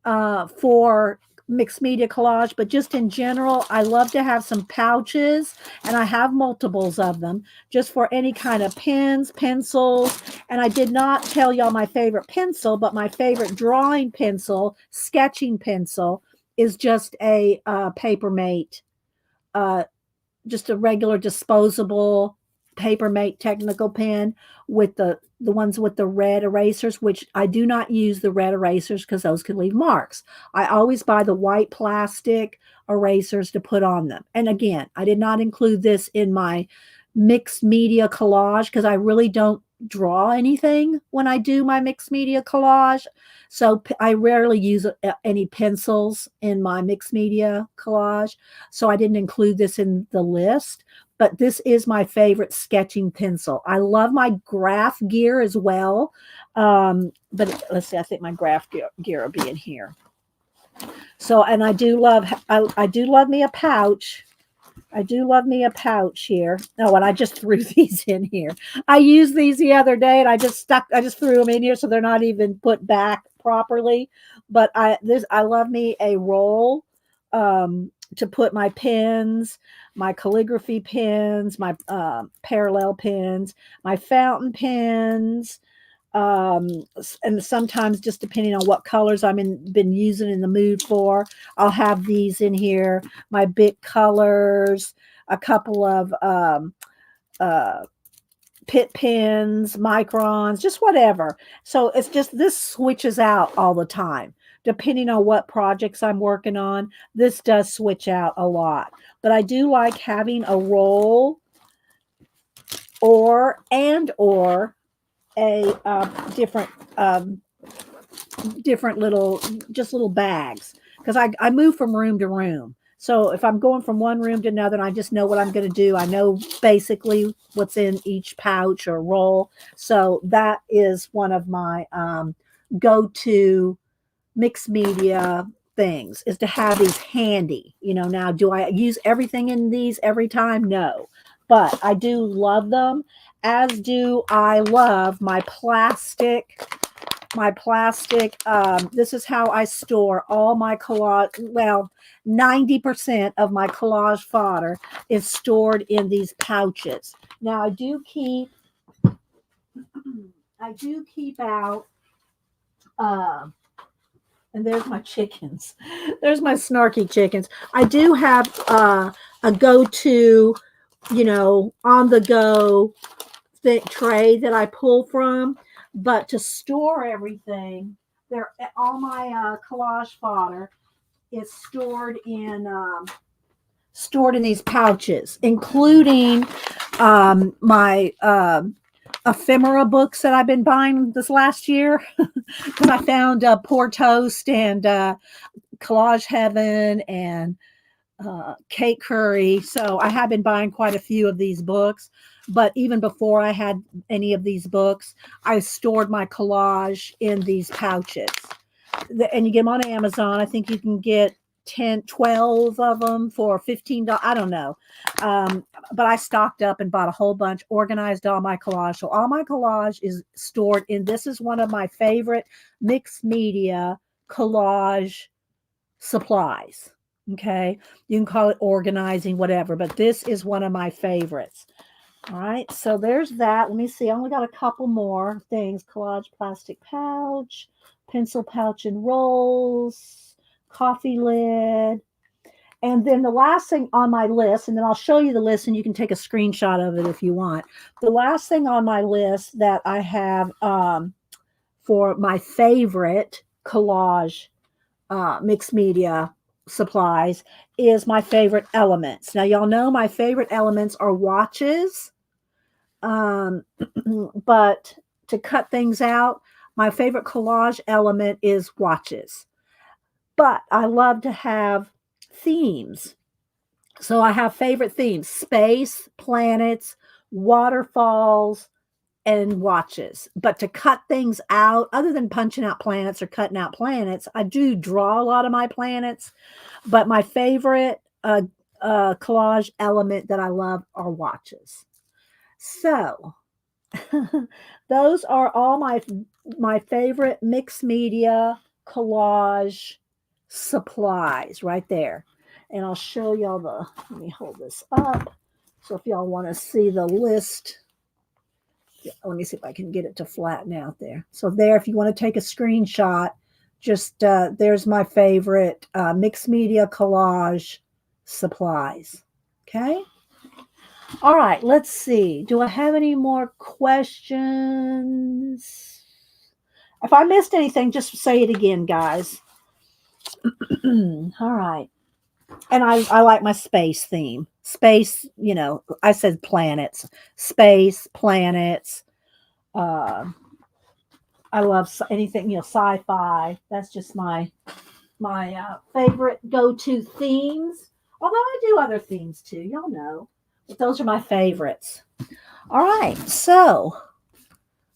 for mixed media collage, but just in general, I love to have some pouches, and I have multiples of them just for any kind of pens, pencils. And I did not tell y'all my favorite pencil, but my favorite drawing pencil, sketching pencil, is just a Papermate, just a regular disposable Papermate technical pen with the ones with the red erasers, which I do not use the red erasers because those can leave marks. I always buy the white plastic erasers to put on them. And again, I did not include this in my mixed media collage because I really don't draw anything when I do my mixed media collage. So I rarely use any pencils in my mixed media collage. So I didn't include this in the list, but this is my favorite sketching pencil. I love my graph gear as well. But let's see, I think my graph gear will be in here. So, and I do love me a pouch. I do love me a pouch here. Oh, and I just threw these in here. I used these the other day and I just threw them in here so they're not even put back properly. But I love me a roll to put my pens, my calligraphy pens, my parallel pens, my fountain pens, and sometimes just depending on what colors been using in the mood for, I'll have these in here. My big colors, a couple of uh, pit pens, microns, just whatever. So it's just this switches out all the time. Depending on what projects I'm working on, this does switch out a lot. But I do like having a roll or a different different little just little bags because I move from room to room. So if I'm going from one room to another and I just know what I'm going to do, I know basically what's in each pouch or roll. So that is one of my go-to mixed media things, is to have these handy. Now, do I use everything in these every time? No, but I do love them, as do I love my plastic. This is how I store all my collage. Well, 90% of my collage fodder is stored in these pouches. Now I do keep out uh and there's my chickens. There's my snarky chickens. I do have a go-to, on the go thick tray that I pull from, but to store everything, there all my collage fodder is stored in these pouches, including my ephemera books that I've been buying this last year because I found Poor Toast and Collage Heaven and Kate Curry. So I have been buying quite a few of these books. But even before I had any of these books, I stored my collage in these pouches. And you get them on Amazon. I think you can get 10, 12 of them for $15. I don't know. But I stocked up and bought a whole bunch, organized all my collage. So all my collage is stored in. This is one of my favorite mixed media collage supplies. Okay. You can call it organizing, whatever, but this is one of my favorites. All right. So there's that. Let me see. I only got a couple more things: collage plastic pouch, pencil pouch and rolls, coffee lid. And then the last thing on my list, and then I'll show you the list and you can take a screenshot of it if you want. The last thing on my list that I have for my favorite collage mixed media supplies is my favorite elements. Now, y'all know my favorite elements are watches, but to cut things out, my favorite collage element is watches. But I love to have themes. So I have favorite themes: space, planets, waterfalls, and watches. But to cut things out, other than punching out planets or cutting out planets, I do draw a lot of my planets. But my favorite collage element that I love are watches. So those are all my favorite mixed media collage supplies right there. And I'll show y'all let me hold this up. So if y'all want to see the list, let me see if I can get it to flatten out there. So there, if you want to take a screenshot, just there's my favorite mixed media collage supplies. Okay. All right. Let's see. Do I have any more questions? If I missed anything, just say it again, guys. All right. And I like my space theme. Space, I said planets, space, planets, Uh, I love anything, sci-fi. That's just my favorite go-to themes. Although I do other themes too, y'all know. But those are my favorites. All right, so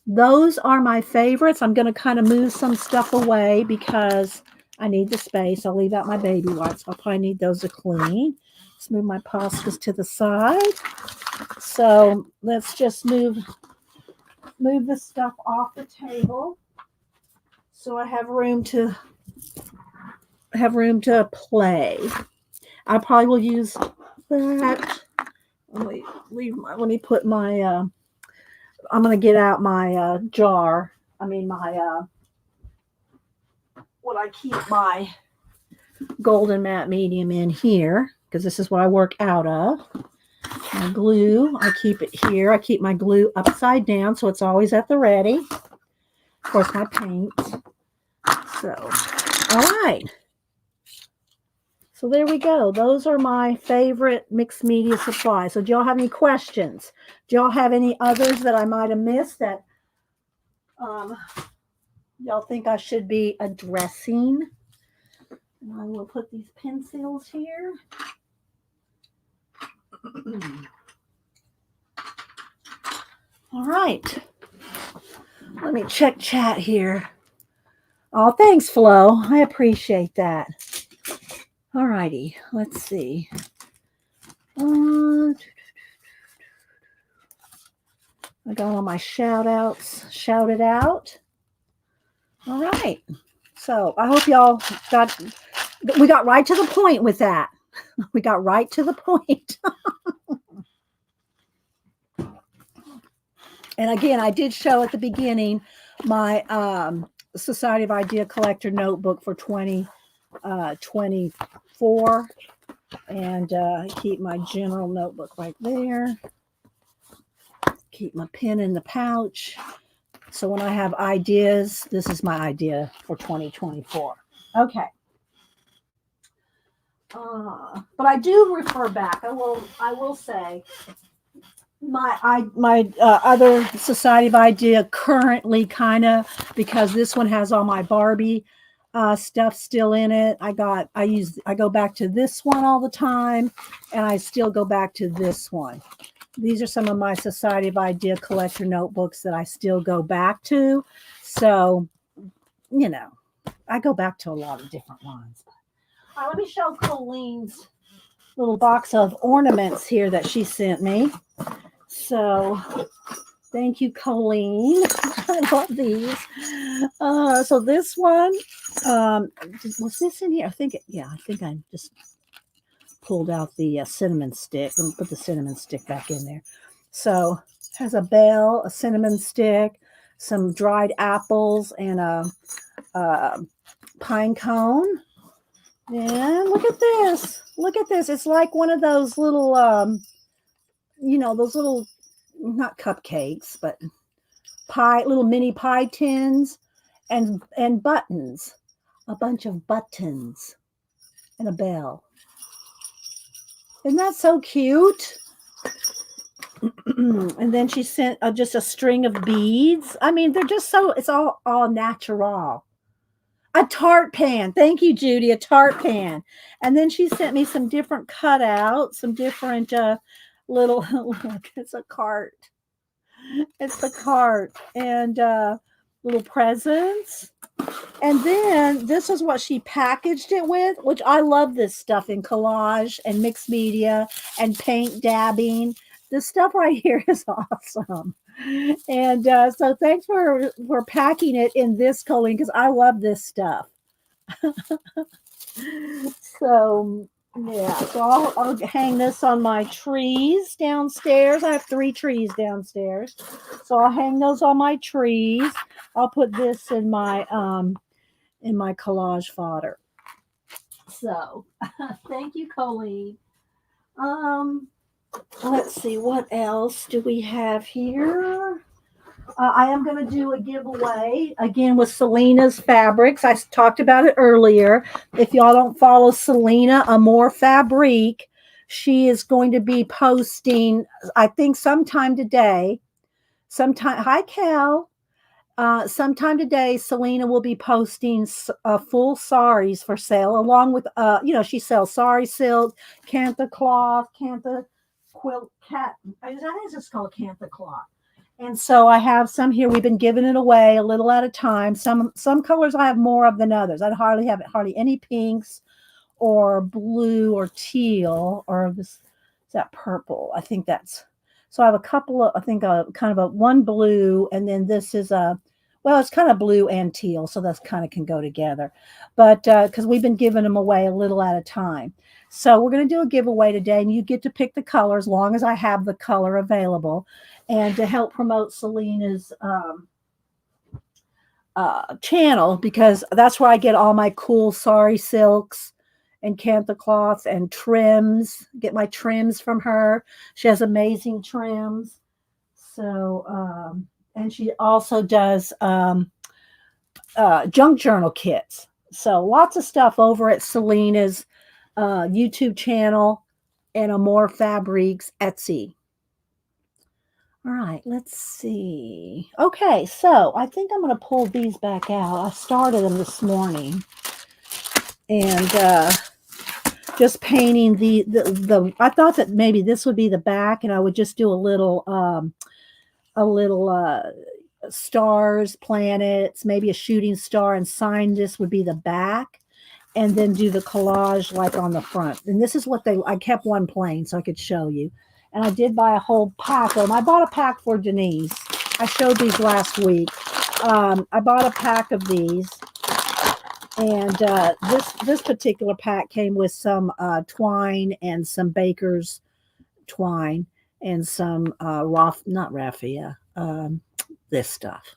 those are my favorites. I'm going to kind of move some stuff away because I need the space. I'll leave out my baby wipes. I'll probably need those to clean. Let's move my pastas to the side. So let's just move this stuff off the table so I have room to play. I probably will use that. Let me put my I'm going to get out my jar. I mean my what I keep my golden matte medium in here, because this is what I work out of. My glue, I keep it here. I keep my glue upside down so it's always at the ready. Of course, my paint. So, all right. So there we go. Those are my favorite mixed media supplies. So do y'all have any questions? Do y'all have any others that I might have missed that y'all think I should be addressing? And I will put these pencils here. All right. Let me check chat here. Oh, thanks, Flo. I appreciate that. All righty. Let's see. I got all my shout outs shouted out. All right. So I hope y'all we got right to the point with that. We got right to the point. And again, I did show at the beginning my Society of Idea Collector notebook for 2024. And keep my general notebook right there. Keep my pen in the pouch. So when I have ideas, this is my idea for 2024. Okay. But I do refer back. I will say my other Society of Idea currently kind of, because this one has all my Barbie stuff still in it. I go back to this one all the time, and I still go back to this one. These are some of my Society of Idea Collector notebooks that I still go back to. So, I go back to a lot of different ones. Let me show Colleen's little box of ornaments here that she sent me. So, thank you, Colleen. I love these. So this one, was this in here? I think I just pulled out the cinnamon stick and put the cinnamon stick back in there. So it has a bell, a cinnamon stick, some dried apples, and a pine cone. And look at this. Look at this. It's like one of those little, those little, not cupcakes, but little mini pie tins, and buttons. A bunch of buttons and a bell. Isn't that so cute? And then she sent just a string of beads. I mean, they're just it's all natural. A tart pan. Thank you, Judy. A tart pan. And then she sent me some different cutouts, some different little, look, it's a cart. It's the cart. And little presents. And then this is what she packaged it with, which I love this stuff in collage and mixed media and paint dabbing. This stuff right here is awesome. And so thanks for packing it in this, Colleen, because I love this stuff. So yeah, so I'll hang this on my trees downstairs. I have 3 trees downstairs, so I'll hang those on my trees. I'll put this in my collage fodder. So thank you, Colleen. Let's see, what else do we have here? I am going to do a giveaway again with Selena's Fabrics. I talked about it earlier. If y'all don't follow Selena Amore Fabrique, she is going to be posting, I think sometime today, Sometime, hi, Cal. Sometime today, Selena will be posting full saris for sale, along with, she sells sari silk, cantha cloth, cantha quilt, I think it's just called cantha cloth. And so I have some here. We've been giving it away a little at a time. Some colors I have more of than others. I hardly any pinks or blue or teal or this is that purple. I think that's so I have a couple of I think a kind of a one blue and then this is a well, it's kind of blue and teal, so that's kind of can go together. But because we've been giving them away a little at a time. So we're going to do a giveaway today, and you get to pick the color as long as I have the color available. And to help promote Selena's channel, because that's where I get all my cool sari silks and cantha cloths and trims. Get my trims from her. She has amazing trims. So, and she also does junk journal kits. So lots of stuff over at Selena's YouTube channel and Amore Fabrics Etsy. All right, let's see. Okay, so I think I'm going to pull these back out. I started them this morning, and just painting the. I thought that maybe this would be the back, and I would just do a little stars, planets, maybe a shooting star, and sign this would be the back, and then do the collage like on the front. And this is what I kept one plain so I could show you. And I did buy a whole pack of them. I bought a pack for Denise. I showed these last week. I bought a pack of these. And this particular pack came with some twine and some baker's twine and some not raffia, this stuff,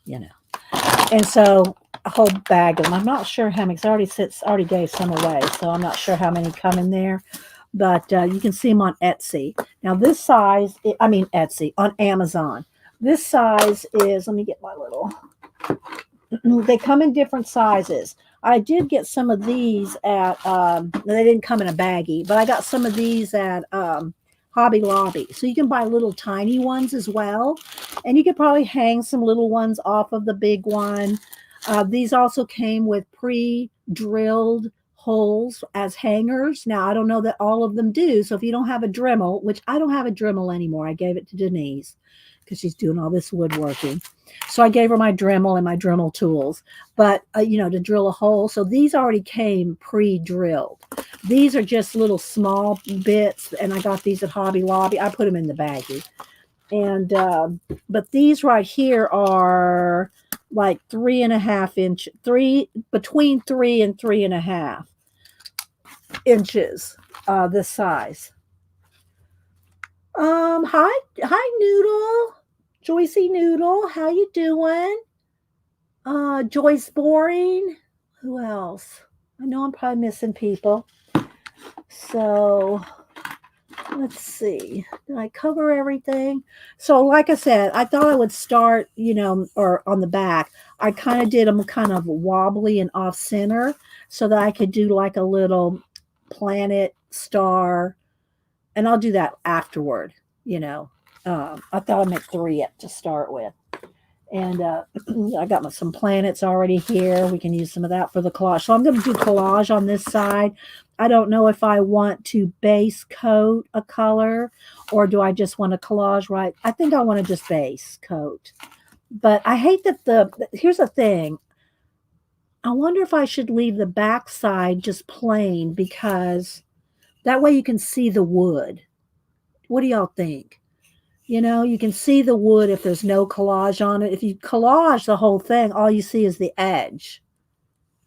And so a whole bag of them. I'm not sure how many. Cause I already gave some away, so I'm not sure how many come in there. But you can see them on Etsy. Now this size, Etsy on Amazon. This size is. Let me get my little. They come in different sizes. I did get some of these at. They didn't come in a baggie, but I got some of these at Hobby Lobby. So you can buy little tiny ones as well, and you could probably hang some little ones off of the big one. These also came with pre-drilled holes as hangers. Now, I don't know that all of them do. So if you don't have a Dremel, which I don't have a Dremel anymore, I gave it to Denise because she's doing all this woodworking. So I gave her my Dremel and my Dremel tools, but to drill a hole. So these already came pre-drilled. These are just little small bits, and I got these at Hobby Lobby. I put them in the baggie. And but these right here are like 3.5 inch, between 3 and 3.5 inches, this size. Hi Noodle, Joycey Noodle, how you doing? Joyce Boring. Who else? I know I'm probably missing people. So let's see. Did I cover everything? So like I said, I thought I would start, or on the back. I kind of did them kind of wobbly and off center so that I could do like a little planet, star, and I'll do that afterward, I thought I'd make 3 to start with. And I got some planets already here. We can use some of that for the collage. So I'm going to do collage on this side. I don't know if I want to base coat a color or do I just want to collage right. I think I want to just base coat. But I hate that here's the thing. I wonder if I should leave the back side just plain because that way you can see the wood. What do y'all think? You can see the wood if there's no collage on it. If you collage the whole thing, all you see is the edge,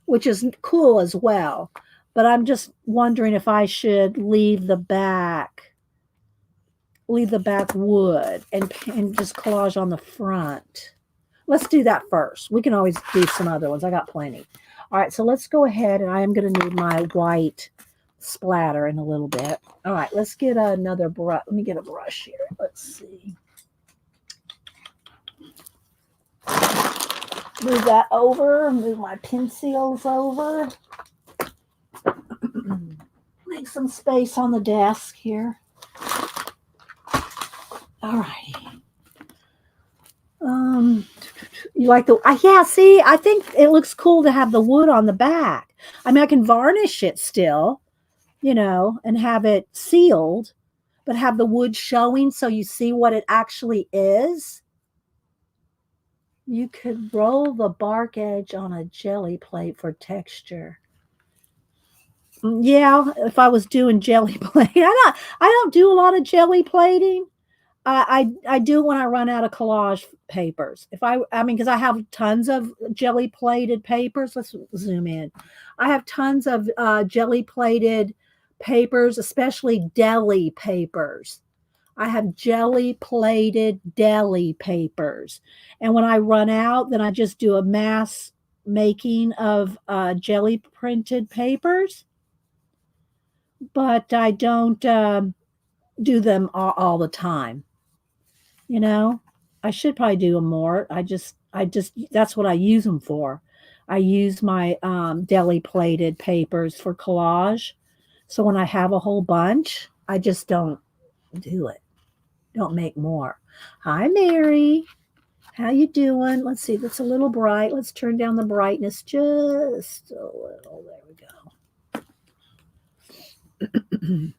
which is cool as well. But I'm just wondering if I should leave the back wood and just collage on the front. Let's do that first. We can always do some other ones. I got plenty. All right, so let's go ahead, and I am going to need my white splatter in a little bit. All right, let's get another brush. Let me get a brush here. Let's see. Move that over. Move my pencils over. Make some space on the desk here. All righty. You like the yeah, see, I think it looks cool to have the wood on the back. I mean, I can varnish it still, and have it sealed, but have the wood showing so you see what it actually is. You could roll the bark edge on a jelly plate for texture. Yeah, if I was doing jelly plating. I don't do a lot of jelly plating. I do it when I run out of collage papers. I mean, because I have tons of jelly plated papers. Let's zoom in. I have tons of jelly plated papers, especially deli papers. I have jelly plated deli papers. And when I run out, then I just do a mass making of jelly printed papers, but I don't do them all the time. You know, I should probably do them more. I just that's what I use them for. I use my deli plated papers for collage. So when I have a whole bunch, I just don't do it. Don't make more. Hi, Mary. How you doing? Let's see. That's a little bright. Let's turn down the brightness just a little. There we go.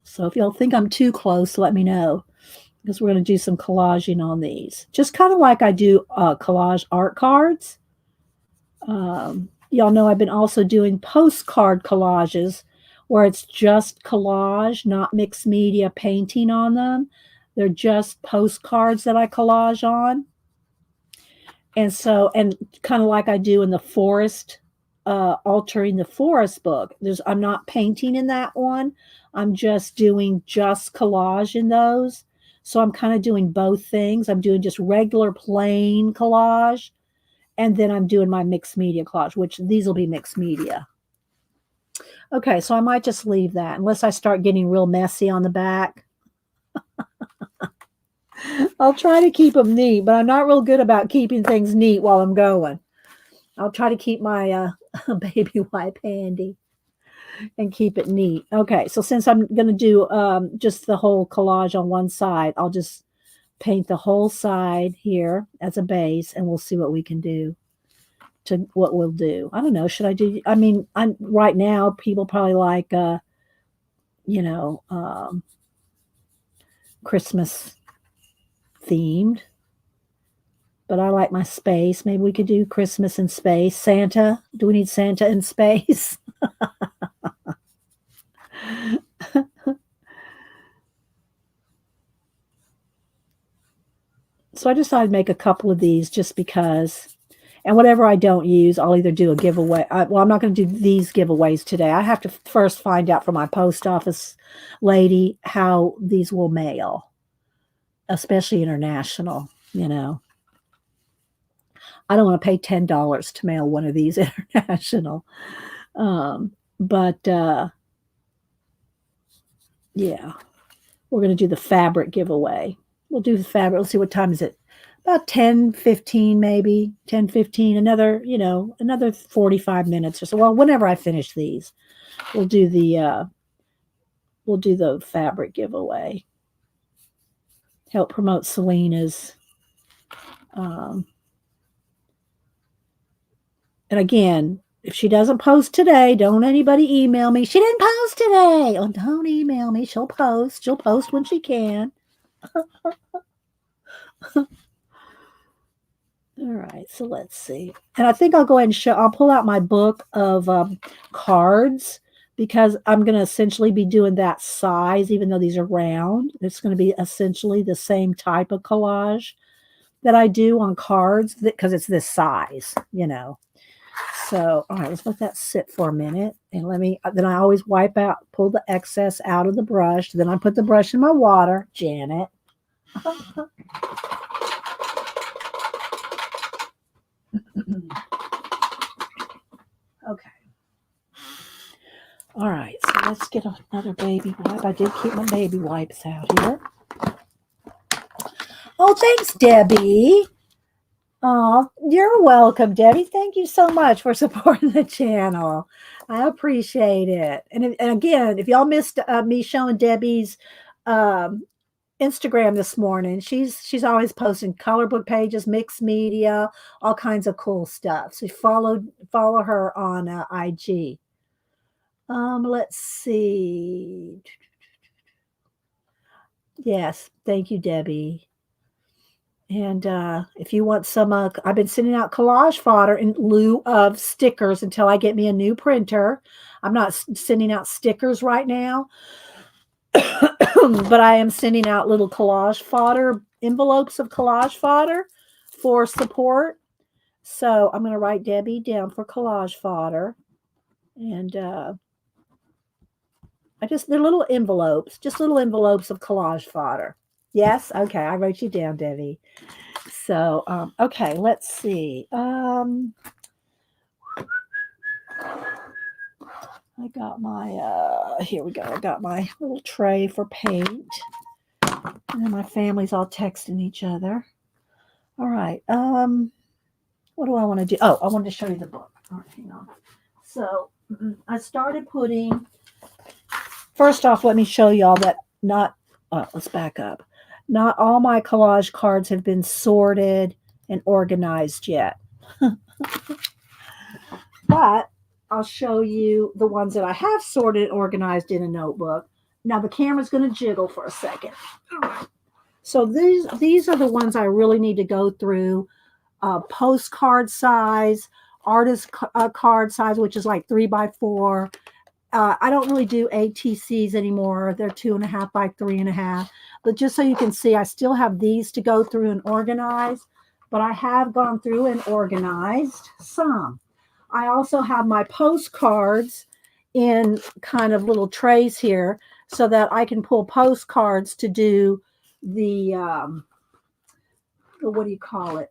So if y'all think I'm too close, let me know, because we're going to do some collaging on these. Just kind of like I do collage art cards. Y'all know I've been also doing postcard collages where it's just collage, not mixed media painting on them. They're just postcards that I collage on. And kind of like I do in the forest, altering the forest book. I'm not painting in that one. I'm just doing just collage in those. So I'm kind of doing both things. I'm doing just regular plain collage, and then I'm doing my mixed media collage, which these will be mixed media. Okay, so I might just leave that unless I start getting real messy on the back. I'll try to keep them neat, but I'm not real good about keeping things neat while I'm going. I'll try to keep my baby wipe handy and keep it neat. Okay, so since I'm going to do just the whole collage on one side, I'll just paint the whole side here as a base, and we'll see what we can do to what we'll do. I don't know. Should I do? I mean, right now people probably like, you know, Christmas themed, but I like my space. Maybe we could do Christmas in space. Santa. Do we need Santa in space? So I decided to make a couple of these just because. And whatever I don't use, I'll either do a giveaway. Well, I'm not going to do these giveaways today. I have to first find out from my post office lady how these will mail, especially international, I don't want to pay $10 to mail one of these international. But yeah, we're going to do the fabric giveaway. We'll do the fabric. Let's see, what time is it? About 10:15, maybe 10:15. Another 45 minutes or so. Well, whenever I finish these, we'll do the fabric giveaway. Help promote Selena's. And again, if she doesn't post today, don't anybody email me. She didn't post today. Oh, don't email me. She'll post. She'll post when she can. All right, so let's see. And I think I'll go ahead and I'll pull out my book of cards, because I'm going to essentially be doing that size, even though these are round. It's going to be essentially the same type of collage that I do on cards, because it's this size, So, all right, let's let that sit for a minute. And then I always pull the excess out of the brush. Then I put the brush in my water. Janet. Okay. All right, so let's get another baby wipe. I did keep my baby wipes out here. Oh, thanks, Debbie. Oh, you're welcome, Debbie. Thank you so much for supporting the channel. I appreciate it. And again, if y'all missed me showing Debbie's Instagram this morning. She's always posting color book pages, mixed media, all kinds of cool stuff. So follow her on IG. Let's see. Yes, thank you, Debbie. And if you want some, I've been sending out collage fodder in lieu of stickers until I get me a new printer. I'm not sending out stickers right now, but I am sending out little collage fodder envelopes of collage fodder for support. So I'm going to write Debbie down for collage fodder. And they're little envelopes, just little envelopes of collage fodder. Yes? Okay, I wrote you down, Debbie. So, okay, let's see. I got my, here we go. I got my little tray for paint. And then my family's all texting each other. All right. What do I want to do? Oh, I wanted to show you the book. All right, hang on. So I started putting, first off, let me show y'all that let's back up. Not all my collage cards have been sorted and organized yet. But I'll show you the ones that I have sorted and organized in a notebook. Now the camera's going to jiggle for a second. So these are the ones I really need to go through. Postcard size, artist card size, which is like 3x4. I don't really do ATCs anymore. They're 2.5 by 3.5. But just so you can see, I still have these to go through and organize. But I have gone through and organized some. I also have my postcards in kind of little trays here so that I can pull postcards to do the what do you call it?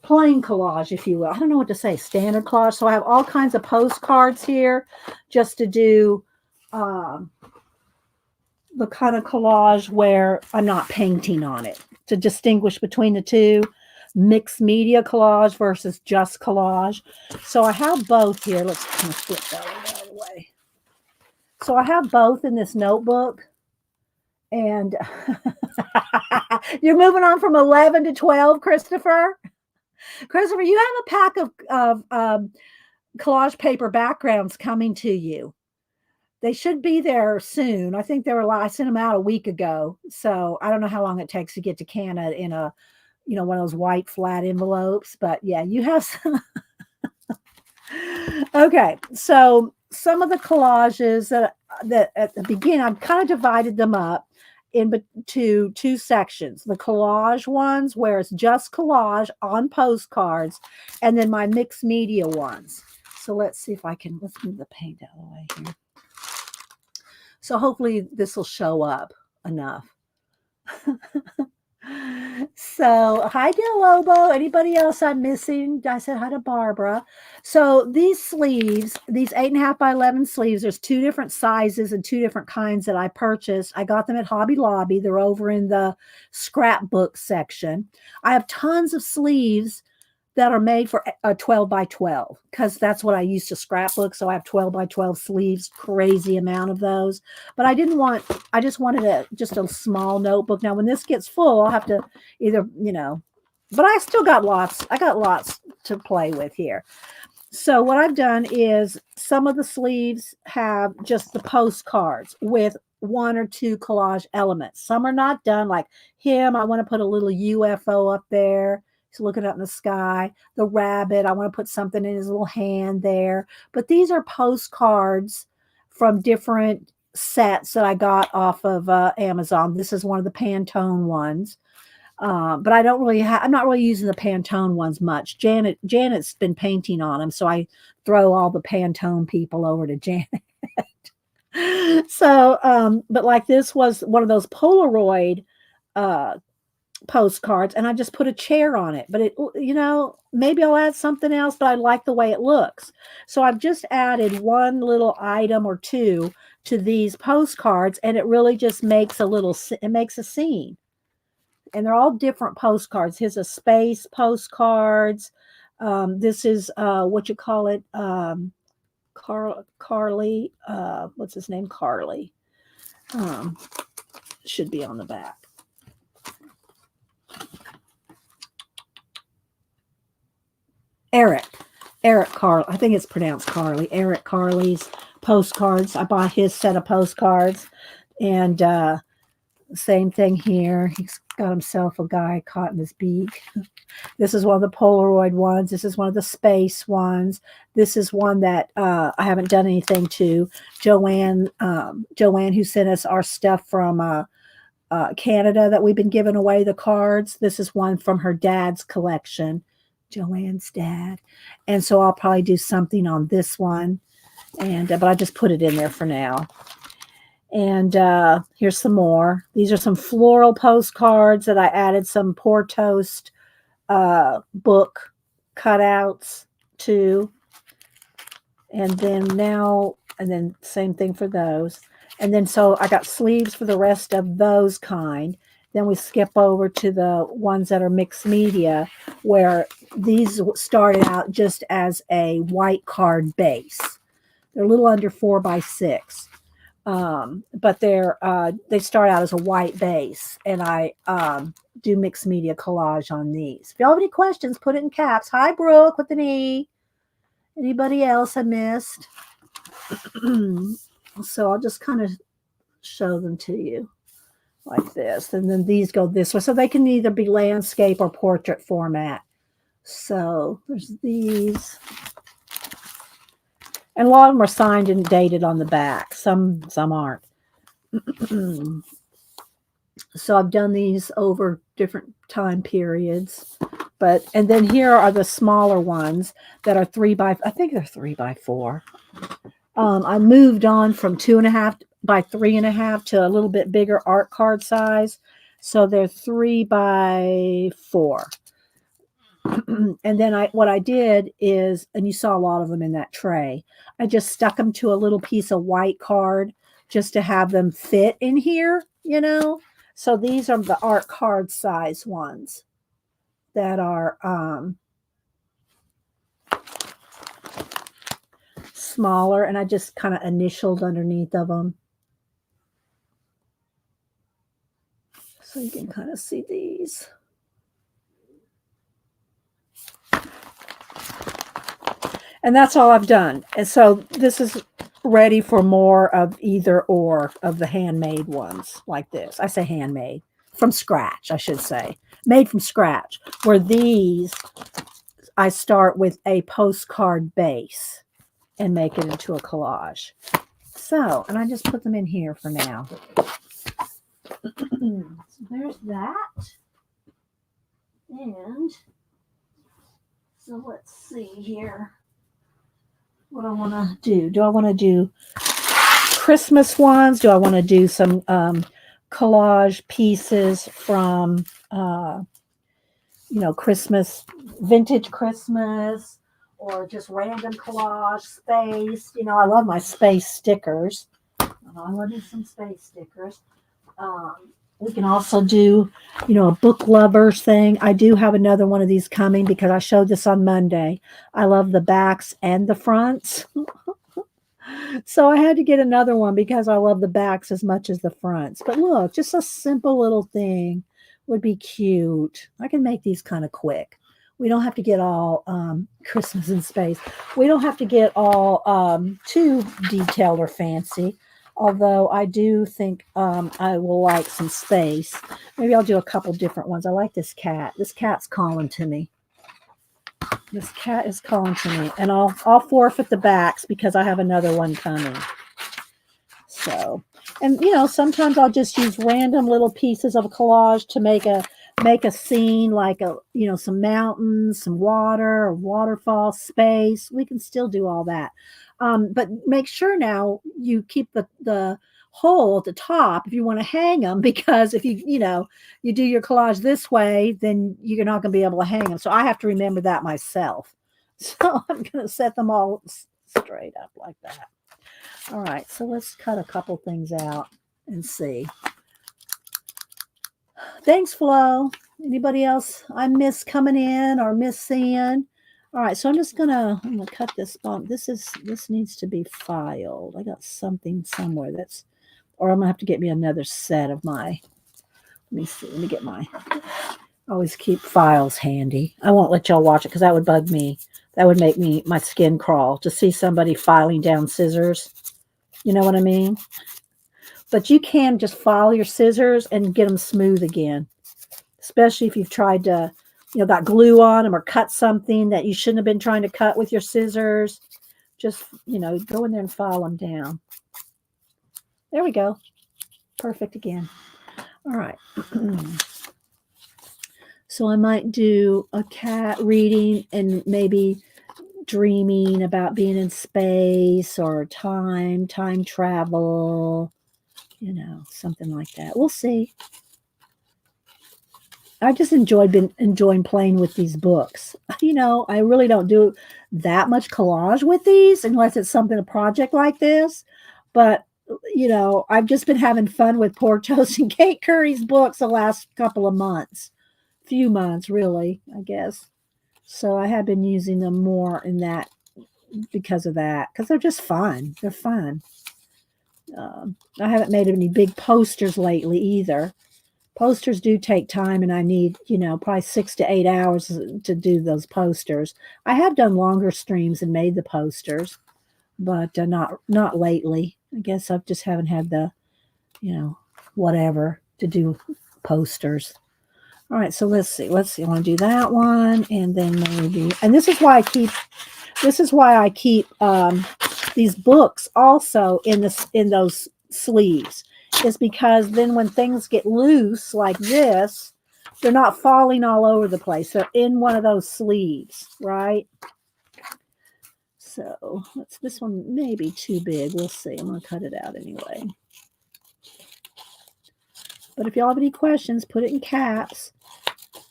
Plain collage, if you will. I don't know what to say, standard collage. So I have all kinds of postcards here just to do the kind of collage where I'm not painting on it, to distinguish between the two. Mixed media collage versus just collage. So I have both here. Let's kind of flip that out of the way. So I have both in this notebook. And you're moving on from 11 to 12, Christopher? Christopher, you have a pack of collage paper backgrounds coming to you. They should be there soon. I think I sent them out a week ago. So I don't know how long it takes to get to Canada in a, one of those white flat envelopes. But yeah, you have some. Okay, so some of the collages that at the beginning, I've kind of divided them up into two sections. The collage ones where it's just collage on postcards, and then my mixed media ones. So let's see if let's move the paint out of the way here. So hopefully this will show up enough. So hi, Del Lobo. Anybody else I'm missing? I said hi to Barbara. So these sleeves, these 8.5 by 11 sleeves, there's two different sizes and two different kinds that I purchased. I got them at Hobby Lobby. They're over in the scrapbook section. I have tons of sleeves that are made for a 12 by 12 because that's what I used to scrapbook. So I have 12 by 12 sleeves, crazy amount of those. But I just wanted just a small notebook. Now, when this gets full, I'll have to either, but I still got lots. I got lots to play with here. So what I've done is some of the sleeves have just the postcards with one or two collage elements. Some are not done, like him. I want to put a little UFO up there. He's looking up in the sky. The rabbit, I want to put something in his little hand there. But these are postcards from different sets that I got off of Amazon. This is one of the Pantone ones. But I don't really I'm not really using the Pantone ones much. Janet's been painting on them, so I throw all the Pantone people over to Janet. So, but like this was one of those Polaroid postcards, and I just put a chair on it. But it, maybe I'll add something else, but I like the way it looks. So I've just added one little item or two to these postcards, and it really just makes it makes a scene. And they're all different postcards. Here's a space postcards. This is what you call it, Carly. What's his name? Carly. should be on the back. Eric. Eric Carl. I think it's pronounced Carly. Eric Carly's postcards. I bought his set of postcards. And same thing here. He's got himself a guy caught in his beak. This is one of the Polaroid ones. This is one of the space ones. This is one that I haven't done anything to. Joanne, who sent us our stuff from Canada that we've been giving away, the cards. This is one from her dad's collection, Joanne's dad. And so I'll probably do something on this one. And but I just put it in there for now. And here's some more. These are some floral postcards that I added some Poor Toast book cutouts to. And then same thing for those. And then so I got sleeves for the rest of those kind. Then we skip over to the ones that are mixed media, where these started out just as a white card base. They're a little under 4x6. But they start out as a white base, and I do mixed media collage on these. If y'all have any questions, put it in caps. Hi, Brooke with an E. Anybody else I missed? So I'll just kind of show them to you like this, and then these go this way, so they can either be landscape or portrait format. So there's these. And a lot of them are signed and dated on the back. Some aren't. So I've done these over different time periods. And then here are the smaller ones that are I think they're 3x4. I moved on from 2.5 by 3.5 to a little bit bigger art card size. So they're 3x4. And then what I did is, and you saw a lot of them in that tray, I just stuck them to a little piece of white card just to have them fit in here, So these are the art card size ones that are smaller, and I just kind of initialed underneath of them. So you can kind of see these. And that's all I've done. And so this is ready for more of either or of the handmade ones like this. I say handmade, from scratch, I should say. Made from scratch. Where these, I start with a postcard base and make it into a collage. So, and I just put them in here for now. So there's that. And so let's see here what I want to do. Do I want to do Christmas ones? Do I want to do some collage pieces from, Christmas, vintage Christmas, or just random collage, space? I love my space stickers. I want to do some space stickers. We can also do, a book lovers thing. I do have another one of these coming because I showed this on Monday. I love the backs and the fronts. So I had to get another one because I love the backs as much as the fronts. But look, just a simple little thing would be cute. I can make these kind of quick. We don't have to get all Christmas in space. We don't have to get all too detailed or fancy. Although I do think I will like some space. Maybe I'll do a couple different ones. I like this cat. This cat's calling to me. This cat is calling to me. And I'll forfeit the backs because I have another one coming. So, and sometimes I'll just use random little pieces of collage to make a scene, like some mountains, some water, or waterfall, space. We can still do all that. But make sure now you keep the hole at the top if you want to hang them, because if you do your collage this way, then you're not going to be able to hang them. So I have to remember that myself. So I'm going to set them all straight up like that. All right, so let's cut a couple things out and see. Thanks, Flo. Anybody else I miss coming in or miss seeing? All right, so I'm gonna cut this bump. This needs to be filed. I got something somewhere that's or I'm going to have to get me another set of my, let me see, let me get my, I always keep files handy. I won't let y'all watch it because that would bug me. That would make my skin crawl to see somebody filing down scissors. You know what I mean? But you can just file your scissors and get them smooth again, especially if you've tried to, got glue on them or cut something that you shouldn't have been trying to cut with your scissors. Just, go in there and file them down. There we go. Perfect again. All right. So I might do a cat reading and maybe dreaming about being in space or time travel, something like that. We'll see. I just enjoying playing with these books. I really don't do that much collage with these unless it's a project like this. But, I've just been having fun with Pork Toast and Kate Curry's books the last couple of months. Few months, really, I guess. So I have been using them more in that because of that, because they're just fun. They're fun. I haven't made any big posters lately either. Posters do take time, and I need, probably 6 to 8 hours to do those posters. I have done longer streams and made the posters, but not lately. I guess I just haven't had the, whatever to do posters. All right, so let's see. I want to do that one, and then maybe, and this is why I keep these books also in those sleeves. Is because then when things get loose like this, they're not falling all over the place. They're in one of those sleeves, right? So this one may be too big. We'll see. I'm going to cut it out anyway. But if y'all have any questions, put it in caps.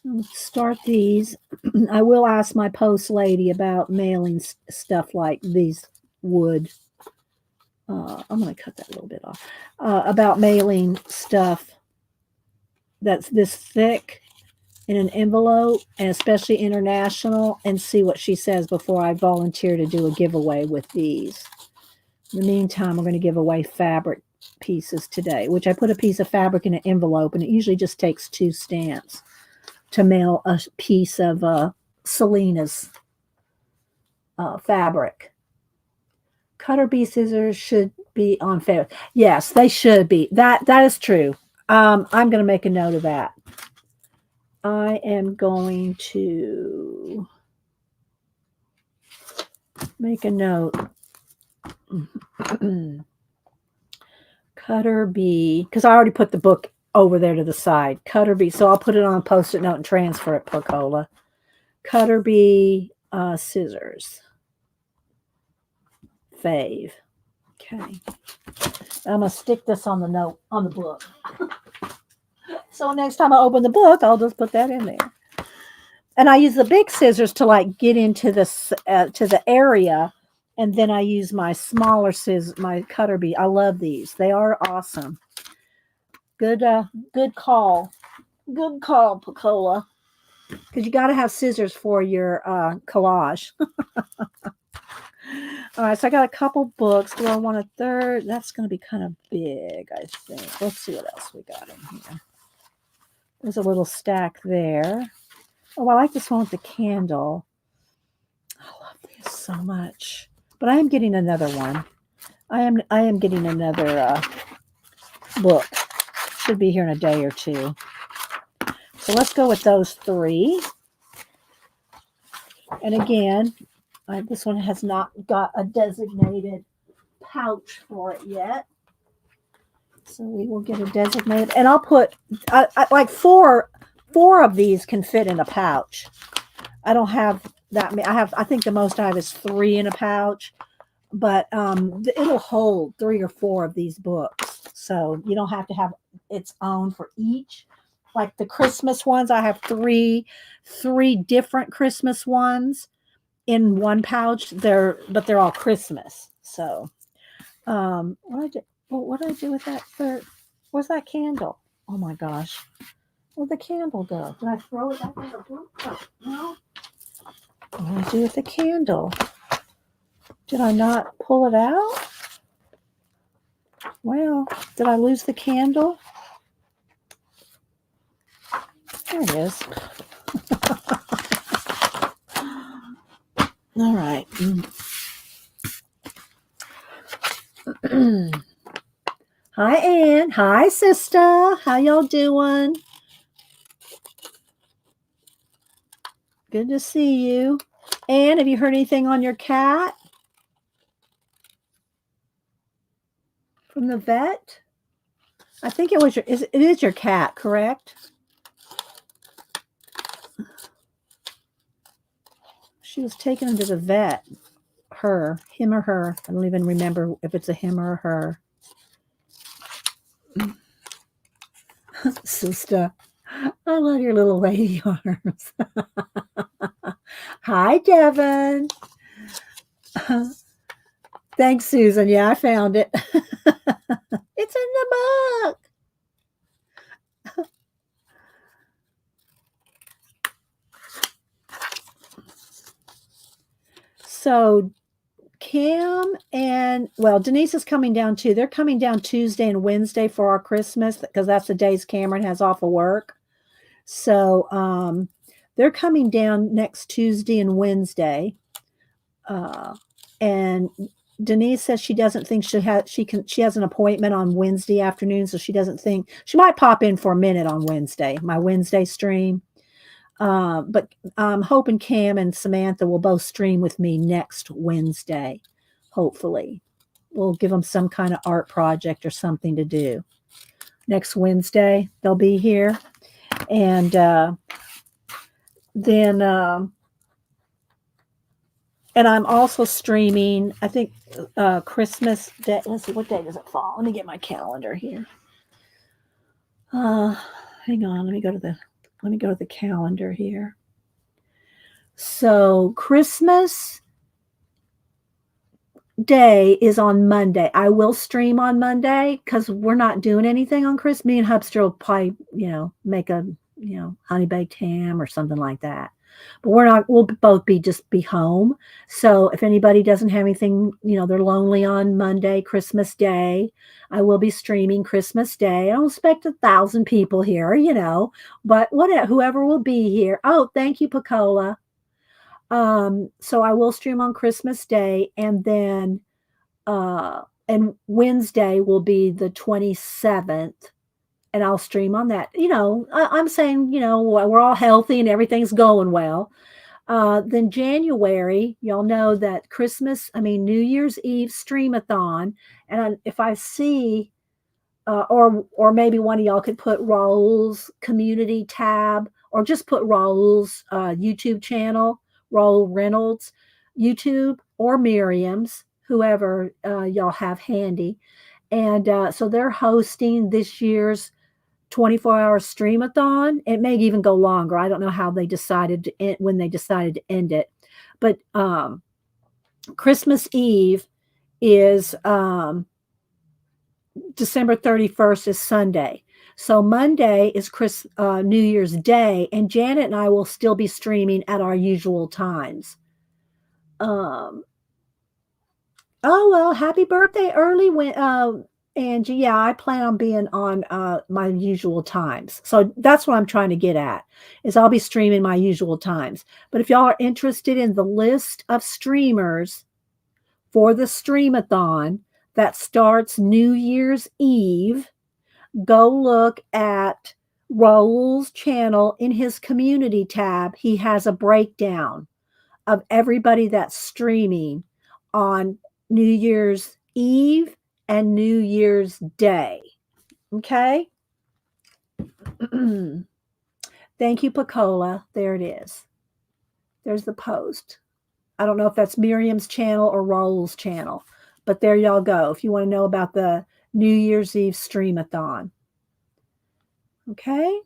Let's start these. I will ask my post lady about mailing stuff like these wood. I'm going to cut that a little bit off. About mailing stuff that's this thick in an envelope, and especially international, and see what she says before I volunteer to do a giveaway with these. In the meantime, we're going to give away fabric pieces today, which I put a piece of fabric in an envelope, and it usually just takes 2 stamps to mail a piece of Selena's fabric. Cutter bee scissors should be on fabric. Yes, they should be. That is true. I'm going to make a note of that. I am going to make a note. Cutter bee, because I already put the book over there to the side. Cutter bee, so I'll put it on a Post-it note and transfer it, Pocola. Cutter bee scissors. Fave. Okay. I'm going to stick this on the note, on the book. So next time I open the book, I'll just put that in there. And I use the big scissors to like get into this to the area, and then I use my smaller scissors, my cutter bee. I love these; they are awesome. Good call, Pocola, because you got to have scissors for your collage. All right, so I got a couple books. Do I want a third? That's going to be kind of big, I think. Let's see what else we got in here. There's a little stack there. Oh, I like this one with the candle. I love this so much. But I am getting another one. I am getting another book. Should be here in a day or two. So let's go with those 3. And again, this one has not got a designated pouch for it yet. So we will get a designated, and I'll put like four of these can fit in a pouch. I don't have that many. I think the most I have is 3 in a pouch, but it'll hold 3 or 4 of these books. So you don't have to have its own for each. Like the Christmas ones, I have three different Christmas ones in one pouch. They're all Christmas. So what did I do with that third? Where's that candle? Oh my gosh. Where'd the candle go? Did I throw it back in the book? Oh, no. What did I do with the candle? Did I not pull it out? Well, did I lose the candle? There it is. All right. Hi, Ann. Hi, sister. How y'all doing? Good to see you. Ann, have you heard anything on your cat from the vet? I think it was it is your cat, correct? She was taken to the vet. Him or her. I don't even remember if it's a him or a her. Sister, I love your little lady arms. Hi, Devin. Thanks, Susan. Yeah, I found it. It's in the book. So Cam and Denise is coming down too. They're coming down Tuesday and Wednesday for our Christmas because that's the days Cameron has off of work. So they're coming down next Tuesday and Wednesday. And Denise says she doesn't think she has an appointment on Wednesday afternoon, so she doesn't think she might pop in for a minute on Wednesday, my Wednesday stream. But I'm hoping Cam and Samantha will both stream with me next Wednesday. Hopefully, we'll give them some kind of art project or something to do. Next Wednesday, they'll be here, and then and I'm also streaming. I think Christmas Day. Let's see, what day does it fall? Let me get my calendar here. Hang on. Let me go to the calendar here. So Christmas Day is on Monday. I will stream on Monday because we're not doing anything on Christmas. Me and Hubster will probably, make a, honey baked ham or something like that. But we'll both be home. So if anybody doesn't have anything, they're lonely on Monday, Christmas Day, I will be streaming Christmas Day. I don't expect 1,000 people here, but whoever will be here. Oh, thank you, Pacola. So I will stream on Christmas Day, and then and Wednesday will be the 27th, and I'll stream on that. I'm saying, we're all healthy and everything's going well. Then January, y'all know that New Year's Eve streamathon, and if I see, or maybe one of y'all could put Raul's community tab, or just put Raul's YouTube channel, Raul Reynolds YouTube, or Miriam's, whoever y'all have handy. And so they're hosting this year's 24-hour streamathon. It may even go longer. I don't know how they decided when they decided to end it. But Christmas Eve is December 31st is Sunday. So Monday is New Year's Day, and Janet and I will still be streaming at our usual times. Oh, well, happy birthday early, Angie. Yeah, I plan on being on my usual times. So that's what I'm trying to get at, is I'll be streaming my usual times. But if y'all are interested in the list of streamers for the streamathon that starts New Year's Eve, go look at Raul's channel. In his community tab, he has a breakdown of everybody that's streaming on New Year's Eve and New Year's Day. Okay? Thank you, Pacola. There it is. There's the post. I don't know if that's Miriam's channel or Raul's channel, but there y'all go if you want to know about the New Year's Eve streamathon. Okay?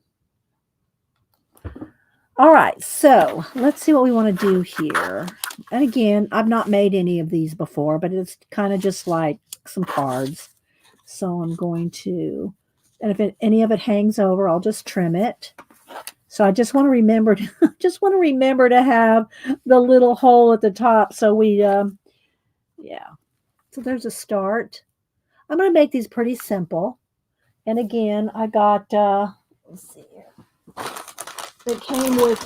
All right, so let's see what we want to do here. And again, I've not made any of these before, but it's kind of just like some cards. So I'm going to, and if any of it hangs over, I'll just trim it. So I just want to remember to have the little hole at the top. So we, yeah. So there's a start. I'm going to make these pretty simple. And again, I got, let's see here. It came with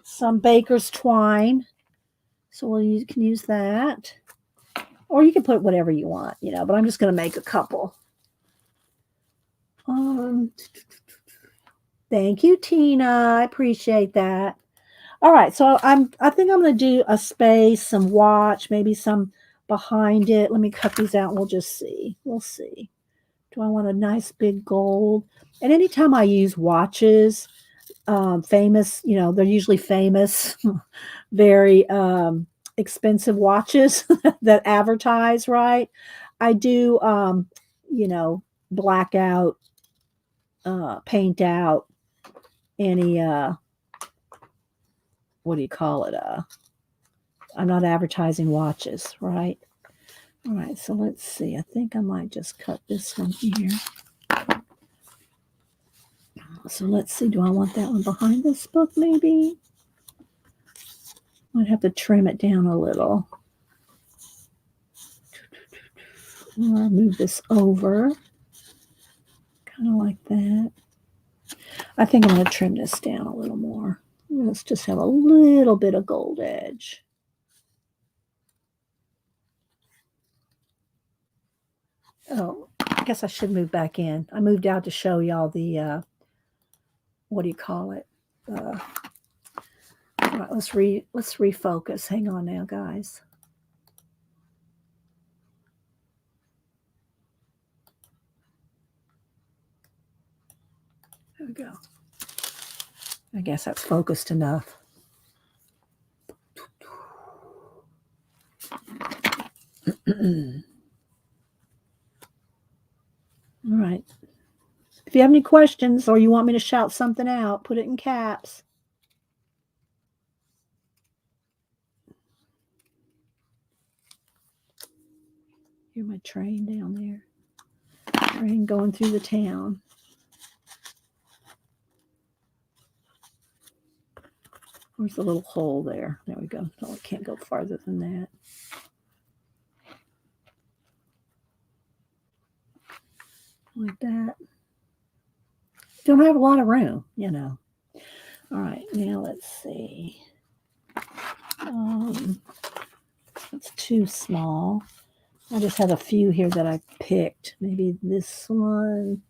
some baker's twine. So you can use that. Or you can put whatever you want, but I'm just going to make a couple. Thank you, Tina. I appreciate that. All right, so I think I'm going to do a space, some watch, maybe some behind it. Let me cut these out and we'll just see. We'll see. Do I want a nice big gold? And anytime I use watches, famous, they're usually famous, very expensive watches that advertise, right? I do, black out, paint out any, what do you call it? I'm not advertising watches, right? All right, so let's see. I think I might just cut this one here. So let's see. Do I want that one behind this book, maybe? Might have to trim it down a little. Or move this over. Kind of like that. I think I'm going to trim this down a little more. Let's just have a little bit of gold edge. Oh, I guess I should move back in. I moved out to show y'all the, what do you call it? All right, let's refocus. Hang on now, guys. There we go. I guess that's focused enough. All right. If you have any questions or you want me to shout something out, put it in caps. Hear my train down there. Train going through the town. Where's the little hole there? There we go. Oh, it can't go farther than that. Like that. Don't have a lot of room, All right, now let's see. It's too small. I just have a few here that I picked. Maybe this one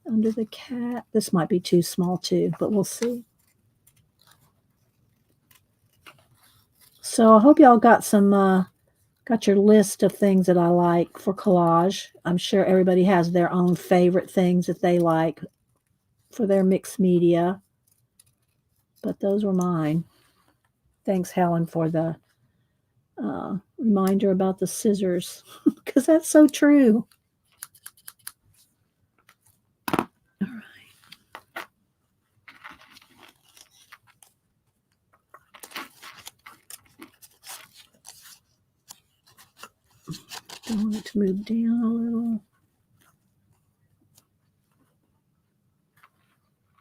under the cat. This might be too small too, but we'll see. So I hope y'all got got your list of things that I like for collage. I'm sure everybody has their own favorite things that they like for their mixed media, but those were mine. Thanks, Helen, for the reminder about the scissors, because that's so true. All right. I want it to move down a little.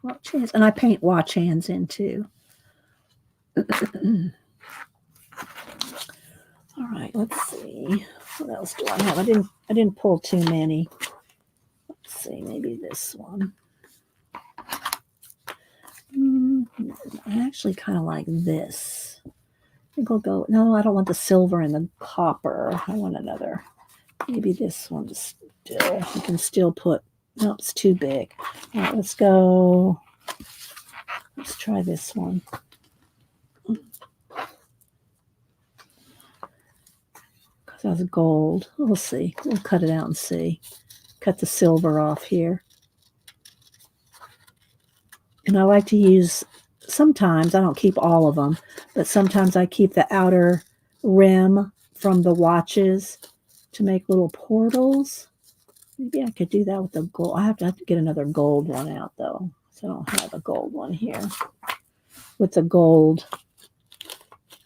Watch hands, and I paint watch hands in too. All right, let's see. What else do I have? I didn't pull too many. Let's see, maybe this one. I actually kind of like this. I think I'll go. No, I don't want the silver and the copper. I want another. Maybe this one still. You can still put. No, it's too big. All right, let's go. Let's try this one. Because that's gold. We'll see. We'll cut it out and see. Cut the silver off here. And I like to use, sometimes, I don't keep all of them, but sometimes I keep the outer rim from the watches to make little portals. Maybe I could do that with the gold. I have to get another gold one out, though. So I don't have a gold one here. With the gold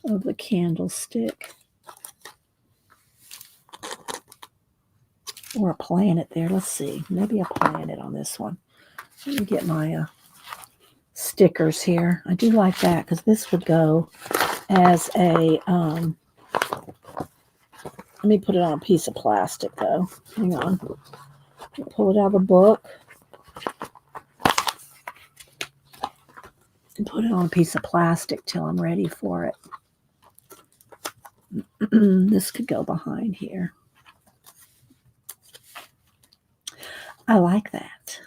of the candlestick. Or a planet there. Let's see. Maybe a planet on this one. Let me get my stickers here. I do like that because this would go as a Let me put it on a piece of plastic, though. Hang on. Pull it out of the book. And put it on a piece of plastic till I'm ready for it. This could go behind here. I like that.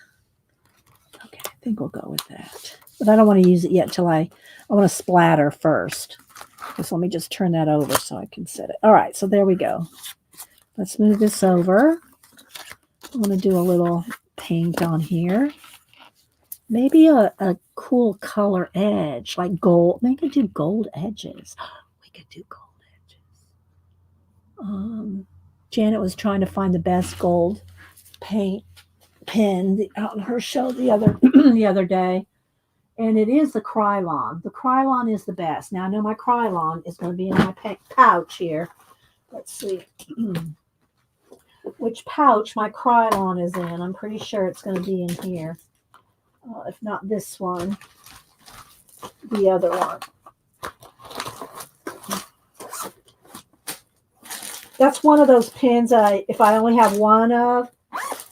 Okay, I think we'll go with that. But I don't want to use it yet till I want to splatter first. So let me just turn that over so I can set it. All right, so there we go. Let's move this over. I want to do a little paint on here. Maybe a cool color edge, like gold. Maybe do gold edges. We could do gold edges. Janet was trying to find the best gold paint pen out in her show the other the other day, and it is the Krylon. The Krylon is the best. Now I know my Krylon is going to be in my pouch here. Let's see which pouch my Krylon is in. I'm pretty sure it's going to be in here. If not this one, the other one. That's one of those pens if I only have one of,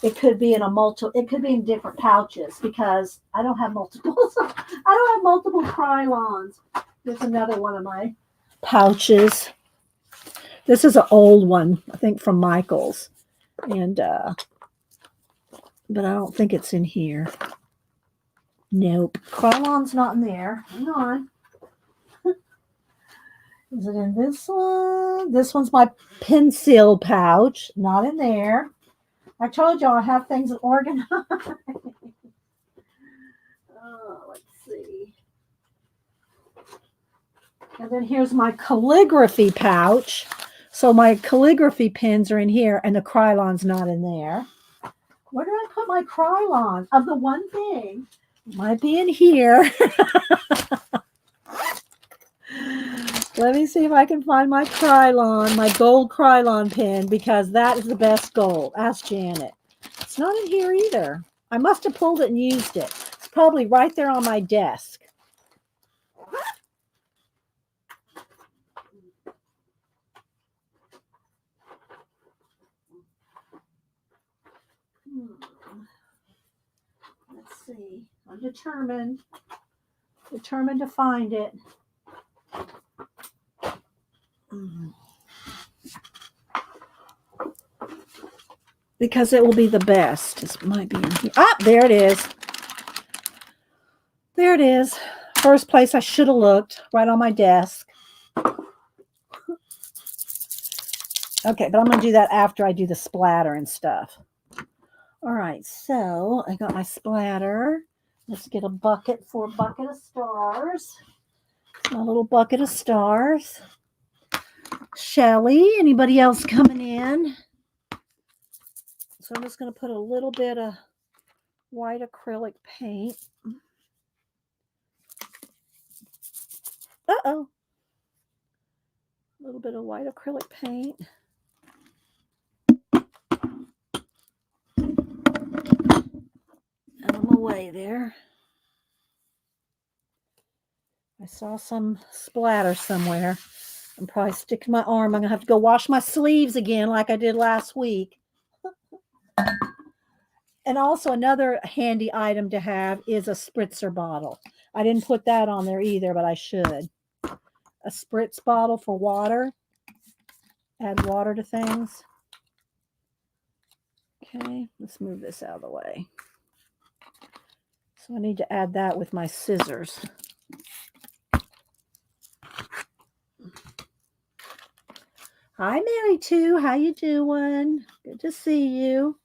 it could be in it could be in different pouches because I don't have multiples. I don't have multiple Krylons. There's another one of my pouches. This is an old one, I think from Michael's. And but I don't think it's in here. Nope. Krylon's not in there. Hang on. Is it in this one? This one's my pencil pouch. Not in there. I told y'all I have things organized. Let's see. And then here's my calligraphy pouch. So my calligraphy pens are in here, and the Krylon's not in there. Where did I put my Krylon? Of the one thing, it might be in here. Let me see if I can find my Krylon, my gold Krylon pen, because that is the best gold. Ask Janet. It's not in here either. I must have pulled it and used it. It's probably right there on my desk. Let's see. I'm determined to find it. Because it will be the best. This might be in here. Ah, there it is. There it is. First place I should have looked, right on my desk. Okay, but I'm going to do that after I do the splatter and stuff. All right, so I got my splatter. Let's get a bucket for a bucket of stars. My little bucket of stars. Shelly, anybody else coming in? So I'm just going to put a little bit of white acrylic paint. Uh-oh. A little bit of white acrylic paint. Out of my way there. I saw some splatter somewhere. I'm probably sticking my arm. I'm going to have to go wash my sleeves again like I did last week. And also another handy item to have is a spritzer bottle. I didn't put that on there either, but I should. A spritz bottle for water. Add water to things. Okay, let's move this out of the way. So I need to add that with my scissors. Hi, Mary Two. How you doing? Good to see you.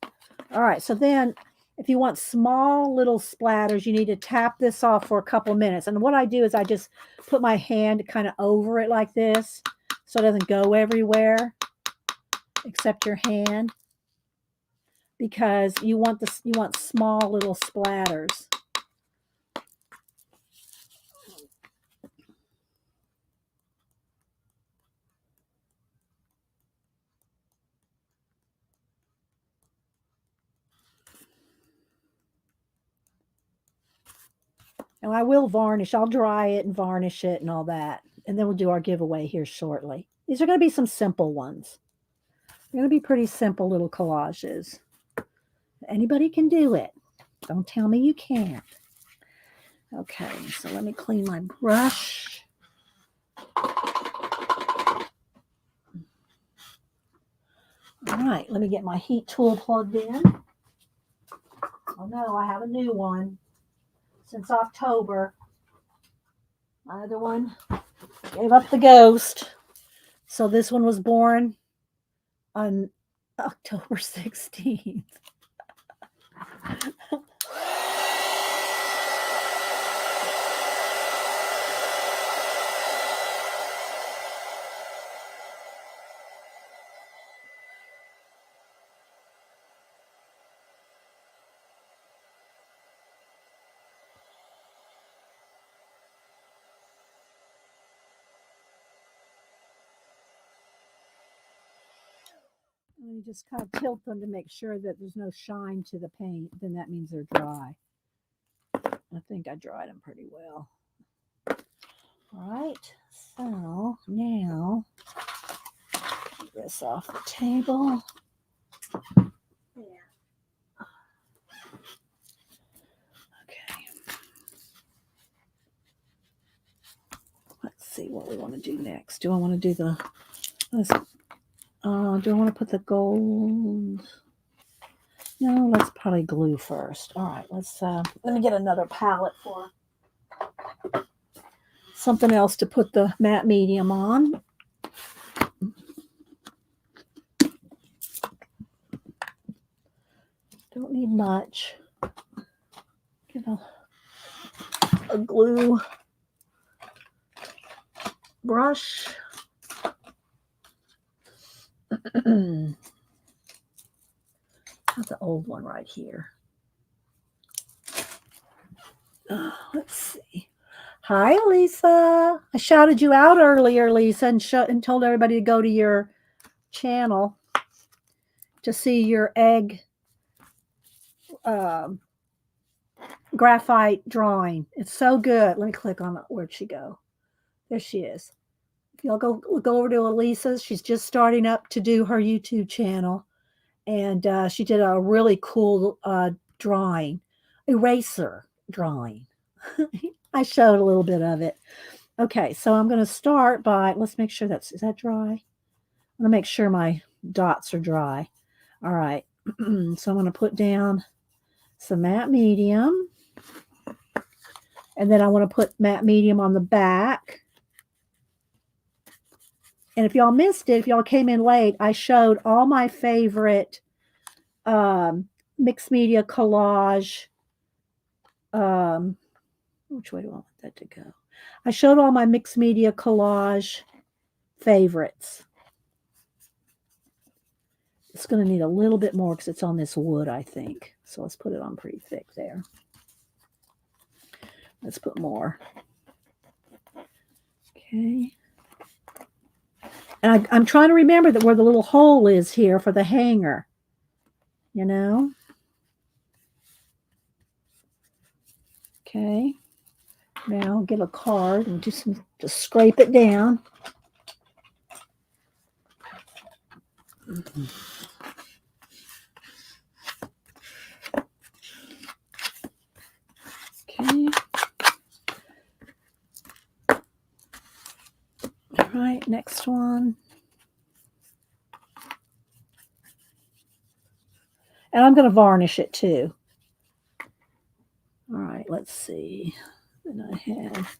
All right, so then if you want small little splatters, you need to tap this off for a couple minutes. And what I do is I just put my hand kind of over it like this so it doesn't go everywhere except your hand, because you want small little splatters. And I will varnish. I'll dry it and varnish it and all that. And then we'll do our giveaway here shortly. These are going to be some simple ones. They're going to be pretty simple little collages. Anybody can do it. Don't tell me you can't. Okay, so let me clean my brush. All right, let me get my heat tool plugged in. Oh no, I have a new one since October. My other one gave up the ghost. So this one was born on October 16th. And you just kind of tilt them to make sure that there's no shine to the paint. Then that means they're dry. I think I dried them pretty well. All right, so now get this off the table. Okay. Let's see what we want to do next. Do I want to do the do I want to put the gold? No, let's probably glue first. All right, let me get another palette for something else to put the matte medium on. Don't need much. Get a glue brush. Got the old one right here. Let's see. Hi, Lisa. I shouted you out earlier, Lisa, and told everybody to go to your channel to see your egg graphite drawing. It's so good. Let me click on it. Where'd she go? There she is. If y'all go over to Elisa's, she's just starting up to do her YouTube channel. And she did a really cool drawing, eraser drawing. I showed a little bit of it. Okay, so I'm going to start by, let's make sure is that dry? I'm going to make sure my dots are dry. All right, so I'm going to put down some matte medium. And then I want to put matte medium on the back. And if y'all missed it, if y'all came in late, I showed all my favorite mixed media collage. Which way do I want that to go? I showed all my mixed media collage favorites. It's going to need a little bit more because it's on this wood, I think. So let's put it on pretty thick there. Let's put more. Okay. And I'm trying to remember that where the little hole is here for the hanger. You know? Okay. Now get a card and just scrape it down. Okay. All right, next one. And I'm going to varnish it too. All right, let's see. Then I have,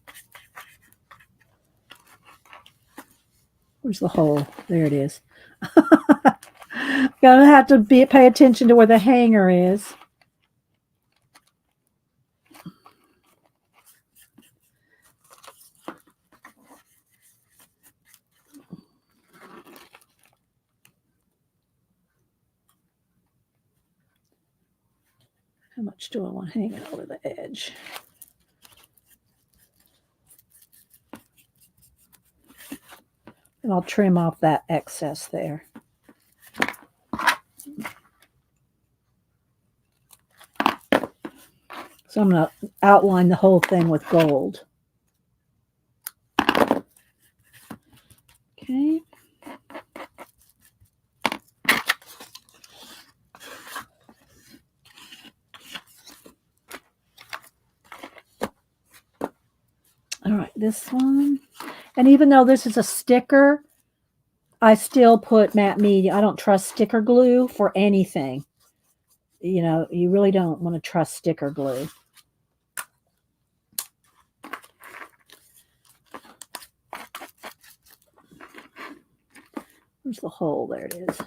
where's the hole? There it is. Gonna have to pay attention to where the hanger is. How much do I want hanging over the edge? And I'll trim off that excess there. So I'm going to outline the whole thing with gold. Okay. this one. And even though this is a sticker, I still put matte medium. I don't trust sticker glue for anything. You know, you really don't want to trust sticker glue. Where's the hole? There it is.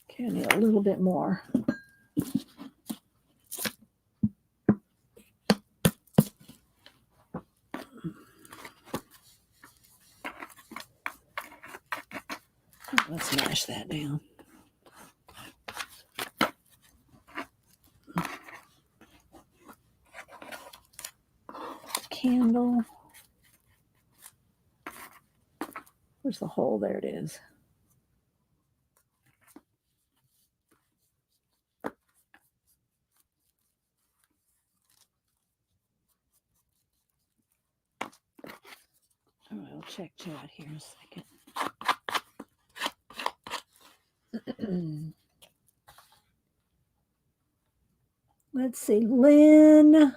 Okay, I need a little bit more. Let's mash that down. Candle. Where's the hole? There it is. All right, I'll check Chad here in a second. Let's see, Lynn. I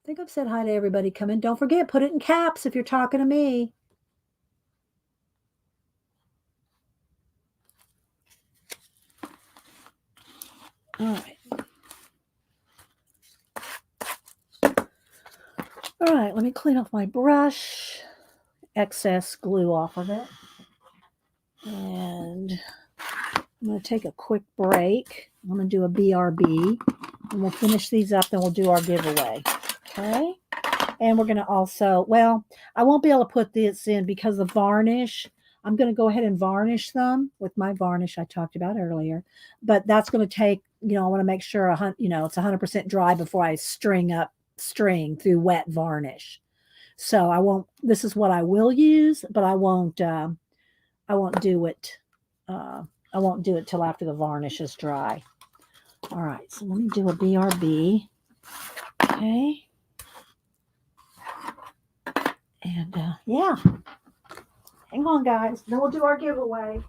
think I've said hi to everybody coming. Don't forget, put it in caps if you're talking to me. All right. All right, let me clean off my brush. Excess glue off of it. And I'm going to take a quick break. I'm going to do a BRB. And we'll finish these up, then we'll do our giveaway. Okay? And we're going to also, well, I won't be able to put this in because the varnish, I'm going to go ahead and varnish them with my varnish I talked about earlier. But that's going to take, you know, I want to make sure, you know, it's 100% dry before I string through wet varnish. So I won't, this is what I will use, but I won't do it. I won't do it till after the varnish is dry. All right, so let me do a BRB. Okay. And yeah, hang on, guys. Then we'll do our giveaway.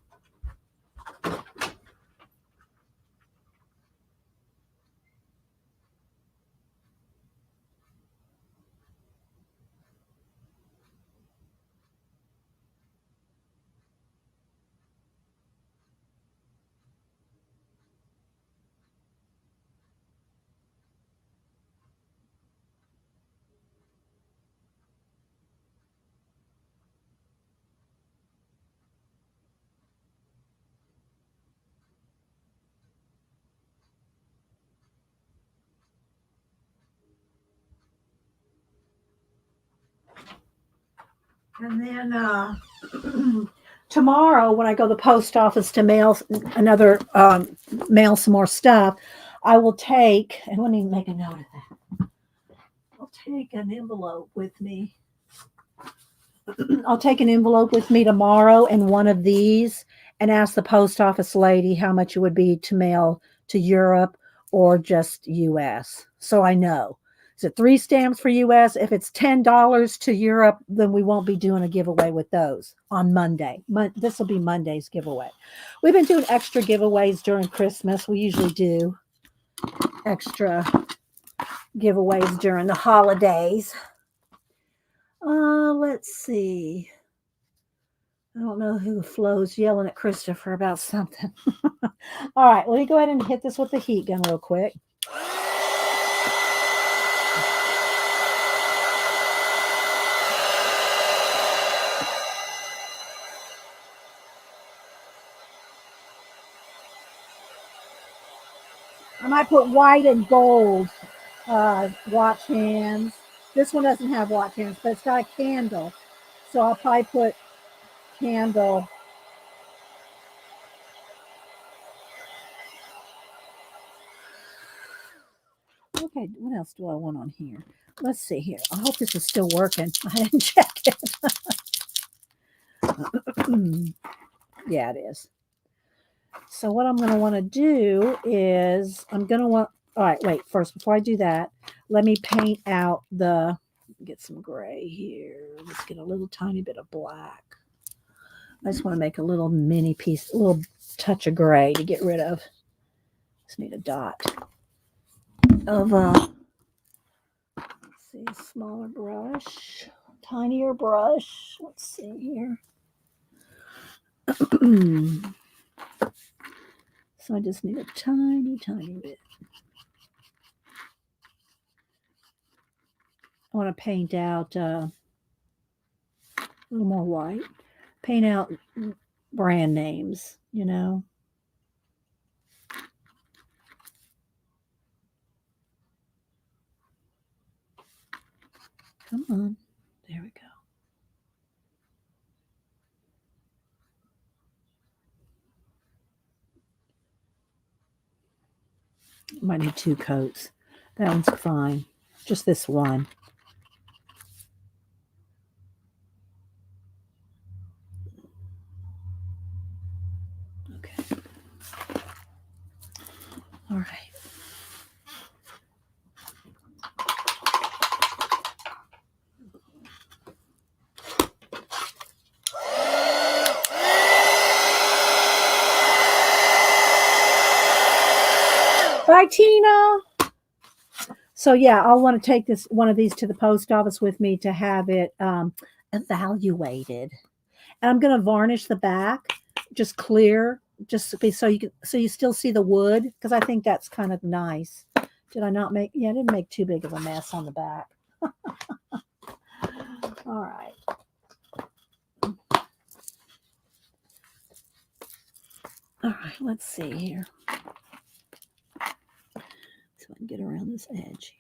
And then tomorrow, when I go to the post office to mail mail some more stuff, I will take, and let me make a note of that. I'll take an envelope with me. I'll take an envelope with me tomorrow and one of these and ask the post office lady how much it would be to mail to Europe or just US. So I know. Is it 3 stamps for US? If it's $10 to Europe, then we won't be doing a giveaway with those on Monday. This will be Monday's giveaway. We've been doing extra giveaways during Christmas. We usually do extra giveaways during the holidays. Let's see. I don't know who Flo's yelling at Christopher about something. All right, let me go ahead and hit this with the heat gun real quick. I might put white and gold watch hands. This one doesn't have watch hands, but it's got a candle. So I'll probably put candle. Okay, what else do I want on here? Let's see here. I hope this is still working. I didn't check it. Yeah, it is. So what I'm going to want to do is all right, wait, first, before I do that, let me paint out get some gray here. Let's get a little tiny bit of black. I just want to make a little mini piece, a little touch of gray to get rid of. Just need a dot. of let's see, a smaller brush, tinier brush. Let's see here. So I just need a tiny, tiny bit. I want to paint out a little more white. Paint out brand names, you know. Come on. There we go. Might need 2 coats. That one's fine. Just this one. Okay. All right. Bye, Tina. So yeah, I'll want to take one of these to the post office with me to have it evaluated. And I'm going to varnish the back, just clear, so you still see the wood, because I think that's kind of nice. Did I not make? Yeah, I didn't make too big of a mess on the back. All right. All right, let's see here. So I can get around this edge here.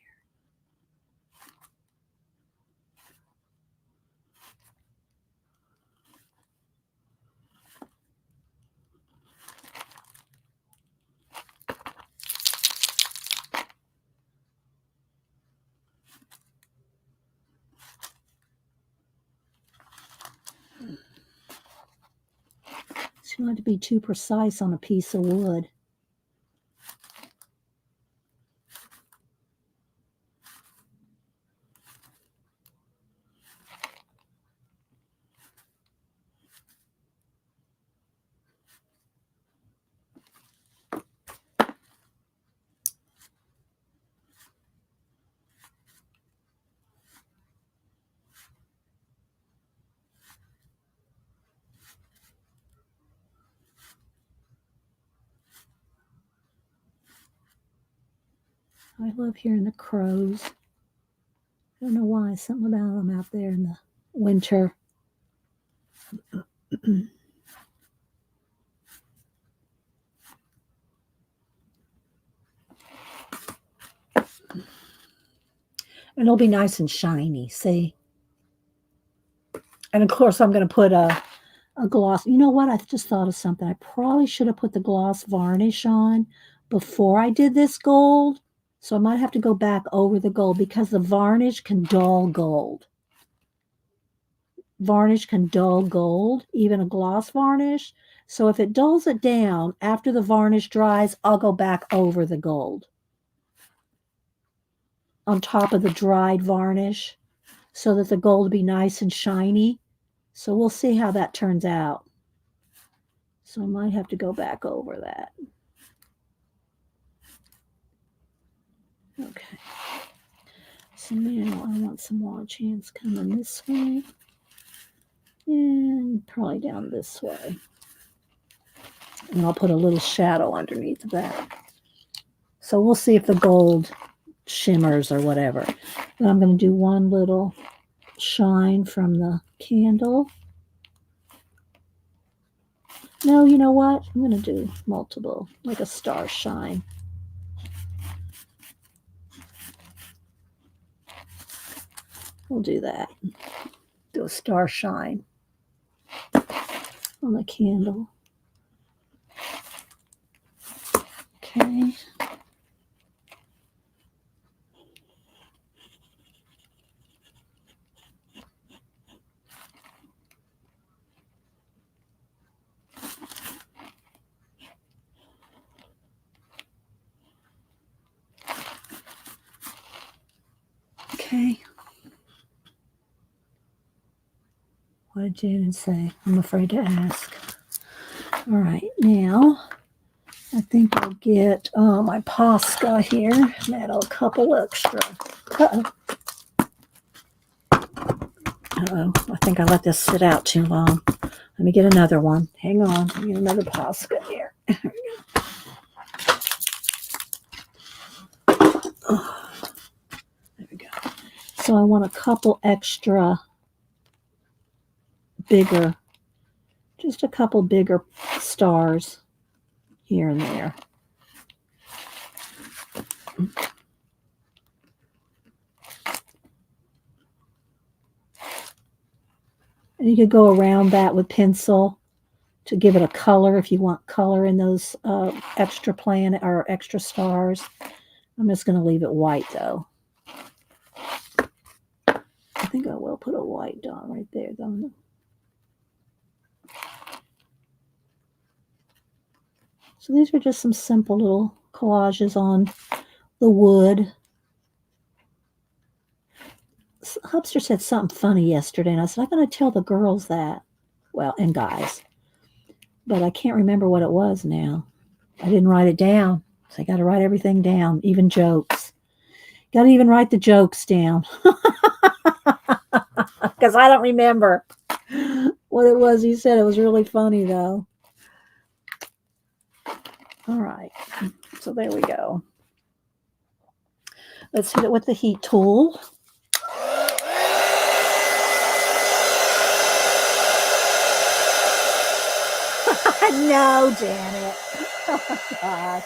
So you don't have to be too precise on a piece of wood. I love hearing the crows. I don't know why, something about them out there in the winter. And it'll be nice and shiny, see? And of course, I'm going to put a gloss. You know what? I just thought of something. I probably should have put the gloss varnish on before I did this gold. So I might have to go back over the gold because the varnish can dull gold. Varnish can dull gold, even a gloss varnish. So if it dulls it down after the varnish dries, I'll go back over the gold on top of the dried varnish so that the gold will be nice and shiny. So we'll see how that turns out. So I might have to go back over that. Okay. So now I want some large hands coming this way and probably down this way. And I'll put a little shadow underneath that. So we'll see if the gold shimmers or whatever. Then I'm going to do one little shine from the candle. No, you know what? I'm going to do multiple, like a star shine. We'll do that. Do a star shine on the candle. Okay. Okay. What did Janet say? I'm afraid to ask. All right, now I think I'll get my Posca here. Add a couple extra. Uh-oh. Uh-oh. I think I let this sit out too long. Let me get another one. Hang on. Let me get another Posca here. Oh, there we go. So I want a couple extra bigger, just a couple bigger stars here and there. And you could go around that with pencil to give it a color if you want color in those extra planet or extra stars. I'm just going to leave it white though. I think I will put a white dot right there though. So these were just some simple little collages on the wood. Hubster said something funny yesterday, and I said, I'm going to tell the girls that. Well, and guys. But I can't remember what it was now. I didn't write it down. So I got to write everything down, even jokes. Got to even write the jokes down. Because I don't remember what it was he said. It was really funny, though. All right. So there we go. Let's hit it with the heat tool. No, Janet. Oh, my gosh.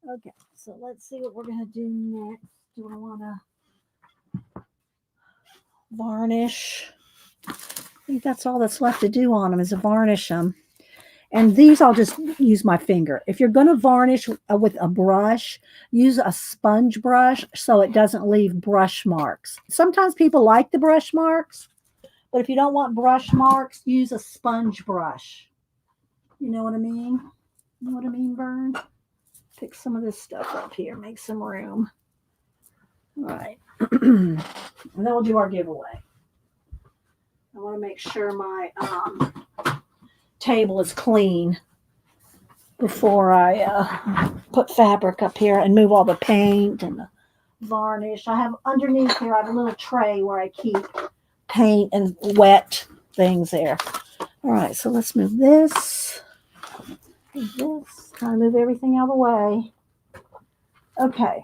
Okay, so let's see what we're going to do next. Do I want to varnish? I think that's all that's left to do on them is to varnish them. And these I'll just use my finger. If you're going to varnish with a brush, use a sponge brush so it doesn't leave brush marks. Sometimes people like the brush marks, but if you don't want brush marks, use a sponge brush. You know what I mean? You know what I mean, Vern? Pick some of this stuff up here. Make some room. All right. And then we'll do our giveaway. I want to make sure my table is clean before I put fabric up here and move all the paint and the varnish. I have underneath here, I have a little tray where I keep paint and wet things there. All right, so let's move this. Try to move everything out of the way. Okay.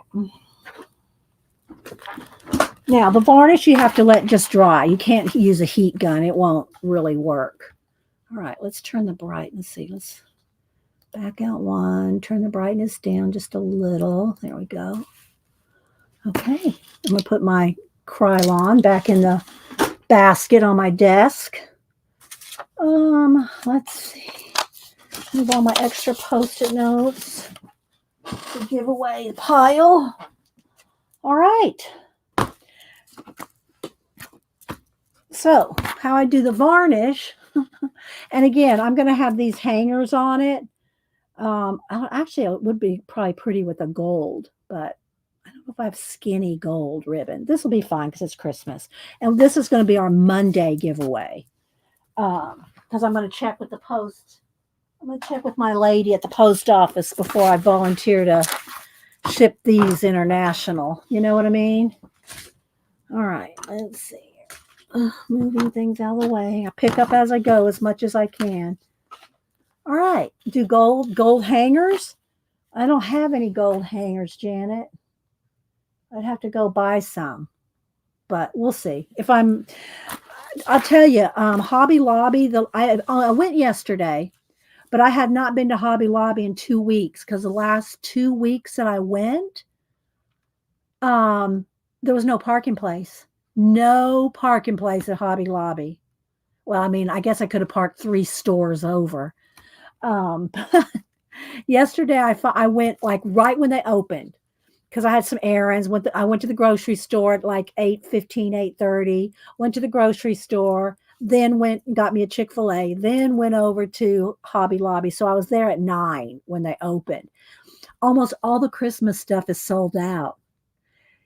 Now, the varnish you have to let just dry. You can't use a heat gun. It won't really work. All right, let's turn the brightness. See, let's back out one. Turn the brightness down just a little. There we go. Okay, I'm going to put my Krylon back in the basket on my desk. Let's see. Move all my extra Post-it notes to give away the pile. All right. So, how I do the varnish, and again, I'm going to have these hangers on it. Actually, it would be probably pretty with a gold, but I don't know if I have skinny gold ribbon. This will be fine because it's Christmas. And this is going to be our Monday giveaway because I'm going to check with the post. I'm going to check with my lady at the post office before I volunteer to ship these international. You know what I mean? All right, let's see. Moving things out of the way. I pick up as I go as much as I can. All right, do gold hangers? I don't have any gold hangers, Janet. I'd have to go buy some, but we'll see. I'll tell you, Hobby Lobby. I went yesterday, but I had not been to Hobby Lobby in 2 weeks because the last 2 weeks that I went, there was no parking place. No parking place at Hobby Lobby. Well, I mean, I guess I could have parked 3 stores over. Yesterday I went like right when they opened because I had some errands. I went to the grocery store at like 8:15, 8:30. Went to the grocery store. then went and got me a Chick-fil-A, then went over to Hobby Lobby. So I was there at 9 when they opened. Almost all the Christmas stuff is sold out.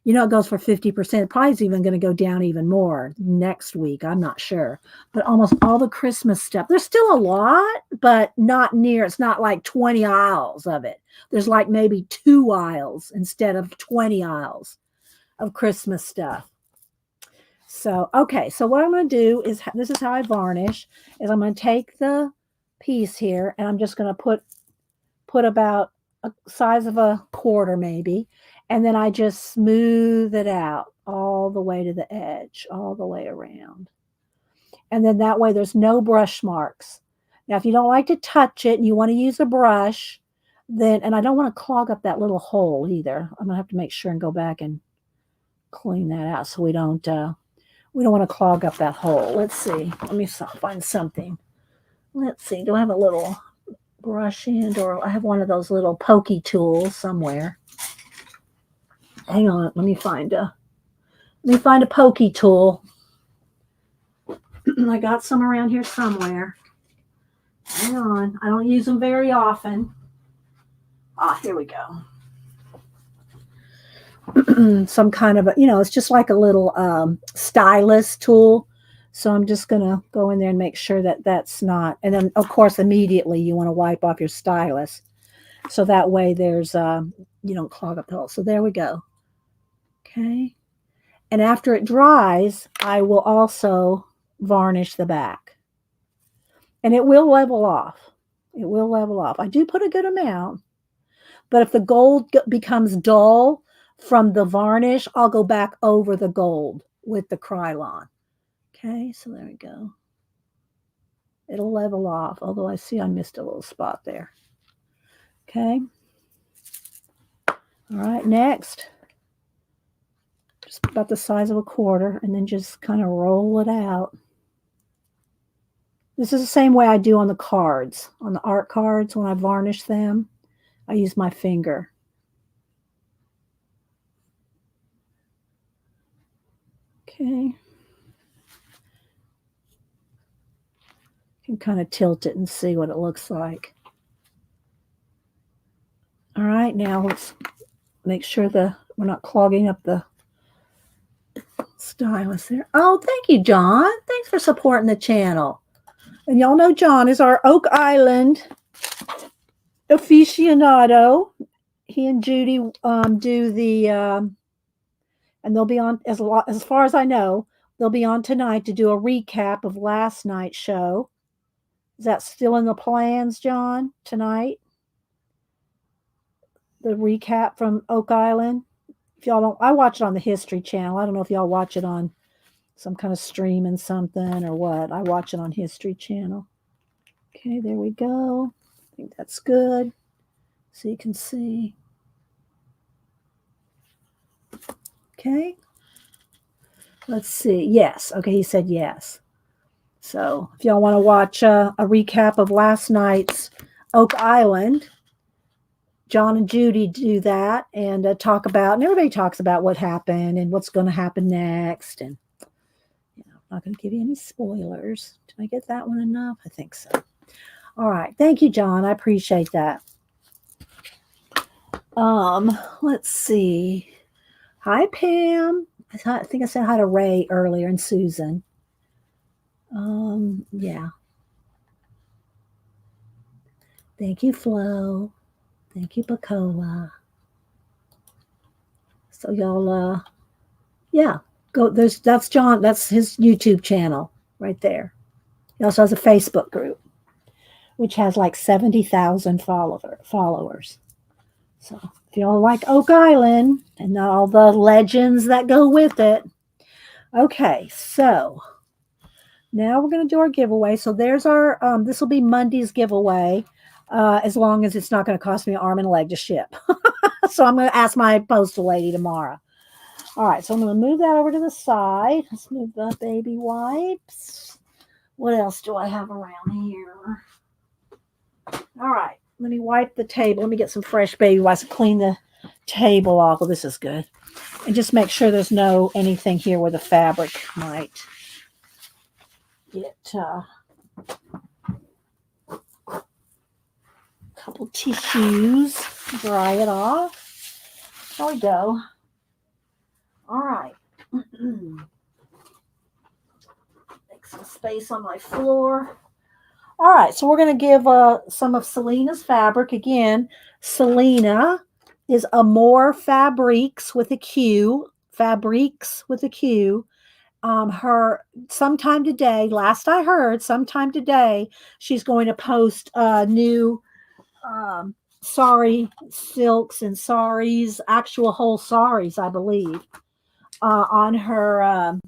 It goes for 50%. Probably is even going to go down even more next week. I'm not sure. But almost all the Christmas stuff, there's still a lot, but not near. It's not like 20 aisles of it. There's like maybe 2 aisles instead of 20 aisles of Christmas stuff. So, okay. So what I'm going to do is, this is how I varnish, is I'm going to take the piece here and I'm just going to put about a size of a quarter maybe. And then I just smooth it out all the way to the edge, all the way around. And then that way there's no brush marks. Now, if you don't like to touch it and you want to use a brush, then, and I don't want to clog up that little hole either. I'm going to have to make sure and go back and clean that out so we don't want to clog up that hole. Let's see. Let me find something. Let's see. Do I have a little brush end, or I have one of those little pokey tools somewhere? Hang on, let me find a pokey tool. I got some around here somewhere. Hang on, I don't use them very often. Here we go. Some kind of it's just like a little stylus tool. So I'm just gonna go in there and make sure that that's not. And then of course immediately you want to wipe off your stylus, so that way there's you don't clog up the hole. So there we go. Okay. And after it dries, I will also varnish the back. And it will level off. It will level off. I do put a good amount. But if the gold becomes dull from the varnish, I'll go back over the gold with the Krylon. Okay, so there we go. It'll level off, although I see I missed a little spot there. Okay. All right, next. Just about the size of a quarter, and then just kind of roll it out. This is the same way I do on the cards, on the art cards. When I varnish them, I use my finger. Okay. You can kind of tilt it and see what it looks like. All right, now let's make sure we're not clogging up the stylus there. Oh, thank you, John. Thanks for supporting the channel. And y'all know John is our Oak Island aficionado. He and Judy do the and they'll be on, as far as I know, they'll be on tonight to do a recap of last night's show. Is that still in the plans, John, tonight? The recap from Oak Island? If y'all don't, I watch it on the History Channel. I don't know if y'all watch it on some kind of streaming something or what. I watch it on History Channel. Okay, there we go. I think that's good. So you can see. Okay. Let's see. Yes. Okay, he said yes. So if y'all want to watch a recap of last night's Oak Island, John and Judy do that and talk about, and everybody talks about what happened and what's going to happen next. And I'm not going to give you any spoilers. Did I get that one enough? I think so. All right. Thank you, John. I appreciate that. Let's see. Hi, Pam. I think I said hi to Ray earlier and Susan. Yeah. Thank you, Flo. Thank you, Bacola. So y'all, yeah, go. That's John. That's his YouTube channel right there. He also has a Facebook group, which has like 70,000 followers. So if y'all like Oak Island and all the legends that go with it. Okay, so now we're going to do our giveaway. So there's our, this will be Monday's giveaway, as long as it's not going to cost me an arm and a leg to ship. So I'm going to ask my postal lady tomorrow. All right, so I'm going to move that over to the side. Let's move the baby wipes. What else do I have around here? All right, let me wipe the table. Let me get some fresh baby wipes to clean the table off. Well, this is good. And just make sure there's anything here where the fabric might get a couple tissues, dry it off. There we go. All right. Make some space on my floor. All right, so we're going to give some of Selena's fabric. Again, Selena is Amore Fabriques with a Q. Fabriques with a Q. Her sometime today, last I heard, sometime today, she's going to post new sari silks and saris, actual whole saris, I believe, on her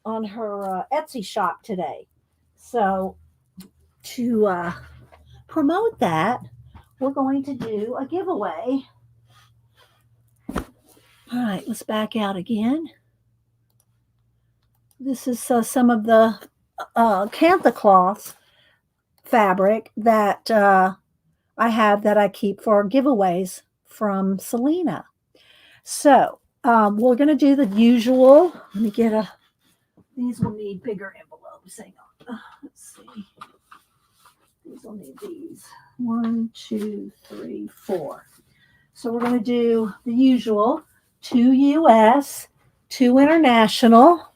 Etsy shop today. So to promote that, we're going to do a giveaway. All right, let's back out again. This is some of the Cantha cloth fabric that I have that I keep for giveaways from Selena. So we're going to do the usual. Let me get these will need bigger envelopes. Hang on. Let's see. These will need these. 1, 2, 3, 4. So we're going to do the usual 2 US, 2 international.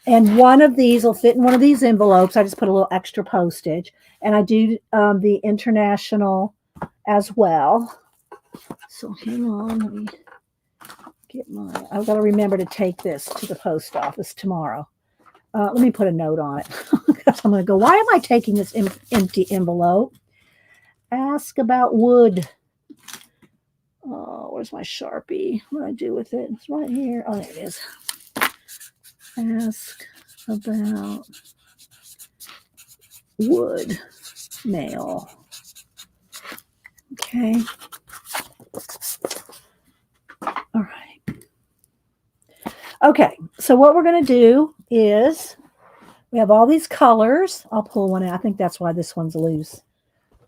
And one of these will fit in one of these envelopes. I just put a little extra postage. And I do the international as well. So hang on. Let me get I've got to remember to take this to the post office tomorrow. Let me put a note on it. Because I'm going to go, why am I taking this empty envelope? Ask about wood. Oh, where's my Sharpie? What do I do with it? It's right here. Oh, there it is. Ask about wood mail. Okay. All right. Okay, so what we're going to do is we have all these colors. I'll pull one out. I think that's why this one's loose.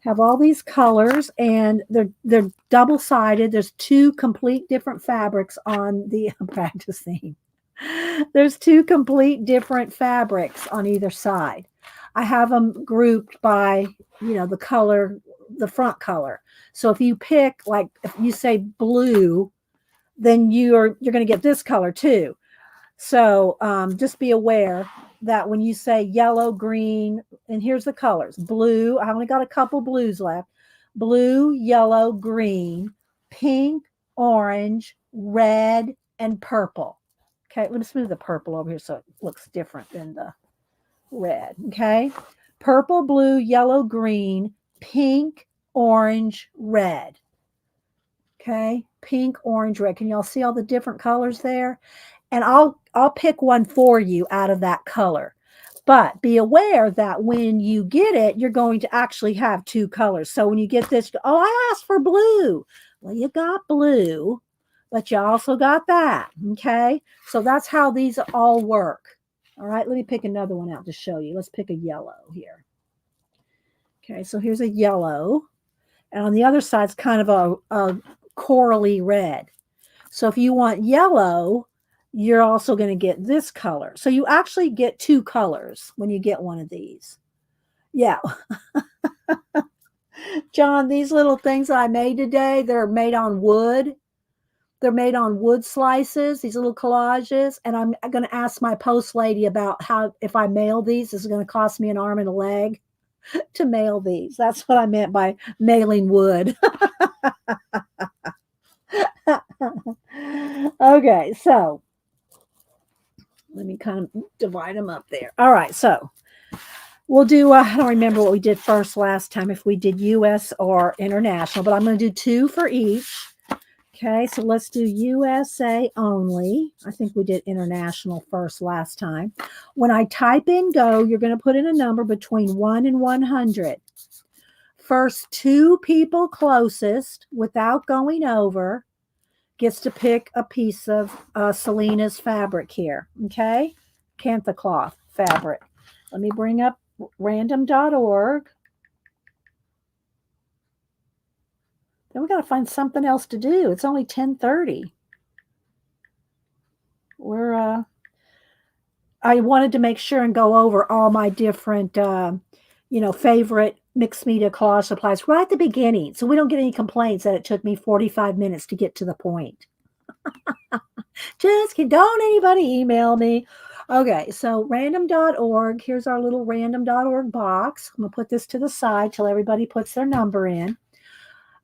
Have all these colors, and they're double-sided. There's 2 complete different fabrics on the practicing. There's 2 complete different fabrics on either side. I have them grouped by, the color, the front color. So if you pick, like, if you say blue, then you're going to get this color too. So just be aware that when you say yellow, green, and here's the colors, blue, I only got a couple blues left, blue, yellow, green, pink, orange, red, and purple. Okay, let me smooth the purple over here so it looks different than the red. Okay, purple, blue, yellow, green, pink, orange, red. Okay, pink, orange, red. Can y'all see all the different colors there? And I'll pick one for you out of that color. But be aware that when you get it, you're going to actually have 2 colors. So when you get this, oh, I asked for blue. Well, you got blue, but you also got that. Okay, so that's how these all work. All right, let me pick another one out to show you. Let's pick a yellow here. Okay, so here's a yellow. And on the other side, it's kind of a corally red. So if you want yellow, you're also going to get this color. So you actually get 2 colors when you get one of these. Yeah. John, these little things that I made today, they're made on wood. They're made on wood slices, these little collages. And I'm going to ask my post lady about how, if I mail these, this is going to cost me an arm and a leg to mail these. That's what I meant by mailing wood. Okay, so let me kind of divide them up there. All right, so we'll do, I don't remember what we did first last time, if we did US or international, but I'm going to do 2 for each. Okay, so let's do USA only. I think we did international first last time. When I type in go, you're going to put in a number between 1 and 100. First 2 people closest without going over gets to pick a piece of Selena's fabric here. Okay, Cantha cloth fabric. Let me bring up random.org. Then we got to find something else to do. It's only 10:30. I wanted to make sure and go over all my different, favorite mixed media collage supplies right at the beginning, so we don't get any complaints that it took me 45 minutes to get to the point. Don't anybody email me. Okay, so random.org. Here's our little random.org box. I'm gonna put this to the side till everybody puts their number in.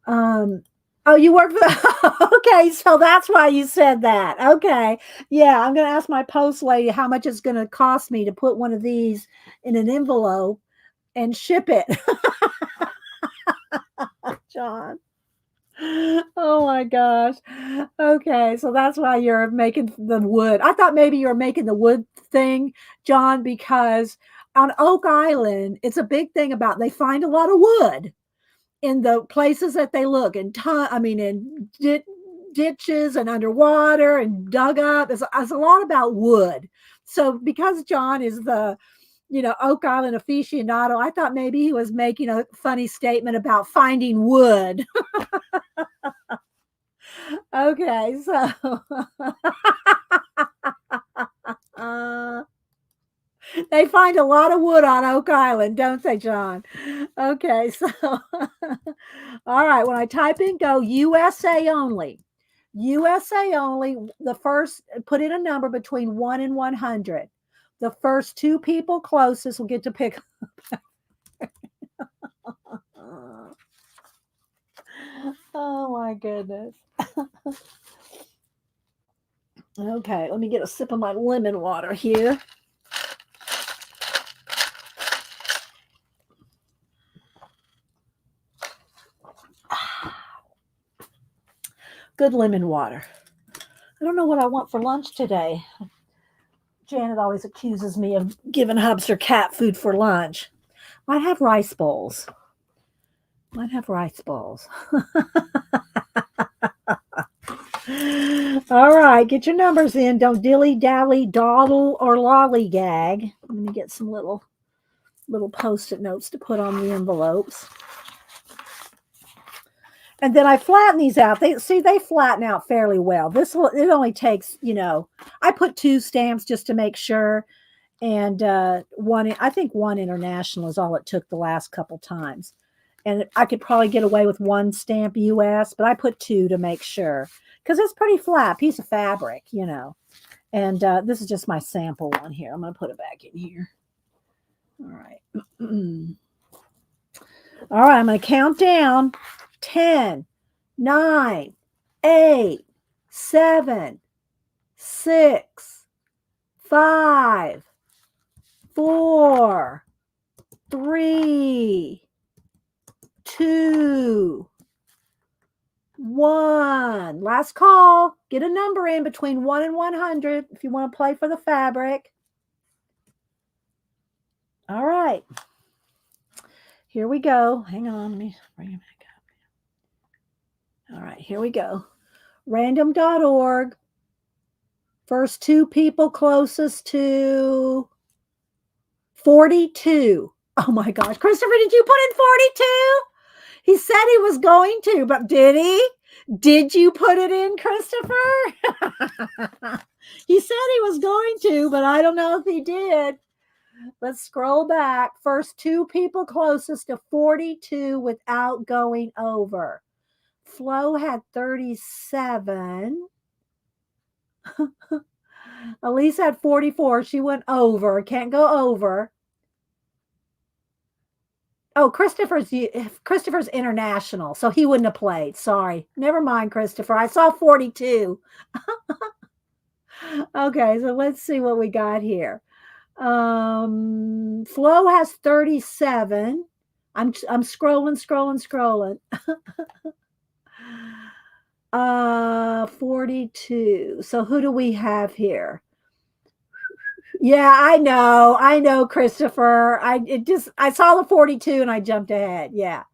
Oh, you work for the okay, so that's why you said that. Okay. Yeah, I'm gonna ask my post lady how much it's gonna cost me to put one of these in an envelope and ship it. John. Oh my gosh. Okay, so that's why you're making the wood. I thought maybe you were making the wood thing, John, because on Oak Island, it's a big thing about they find a lot of wood in the places that they look in ditches and underwater and dug up. It's a lot about wood. So because John is the Oak Island aficionado, I thought maybe he was making a funny statement about finding wood. Okay, so uh, they find a lot of wood on Oak Island, don't they, John? Okay, so all right, when I type in go USA only, USA only, the first, put in a number between 1 and 100. The first two people closest will get to pick. Oh my goodness. Okay, let me get a sip of my lemon water here. Good lemon water. I don't know what I want for lunch today. Janet always accuses me of giving Hubster cat food for lunch. Might have rice bowls. Might have rice bowls. All right, get your numbers in. Don't dilly dally, dawdle, or lollygag. Let me get some little post-it notes to put on the envelopes. And then I flatten these out. They flatten out fairly well. It only takes, I put 2 stamps just to make sure. And I think 1 international is all it took the last couple times. And I could probably get away with 1 stamp US, but I put 2 to make sure because it's pretty flat piece of fabric, And this is just my sample one here. I'm going to put it back in here. All right. All right, I'm going to count down 10, 9, 8, 7, 6, 5, 4, 3, 2, 1. Last call. Get a number in between 1 and 100 if you want to play for the fabric. All right. Here we go. Hang on. Let me bring it back up. All right. Here we go. Random.org. First 2 people closest to 42. Oh my gosh. Christopher, did you put in 42? He said he was going to, but did he? Did you put it in, Christopher? He said he was going to, but I don't know if he did. Let's scroll back. First 2 people closest to 42 without going over. Flo had 37. Elise had 44. She went over. Can't go over. Oh, Christopher's international, so he wouldn't have played. Sorry. Never mind, Christopher. I saw 42. Okay, so let's see what we got here. Flo has 37. I'm scrolling. 42. So who do we have here? Yeah, I know, Christopher. I saw the 42 and I jumped ahead. Yeah.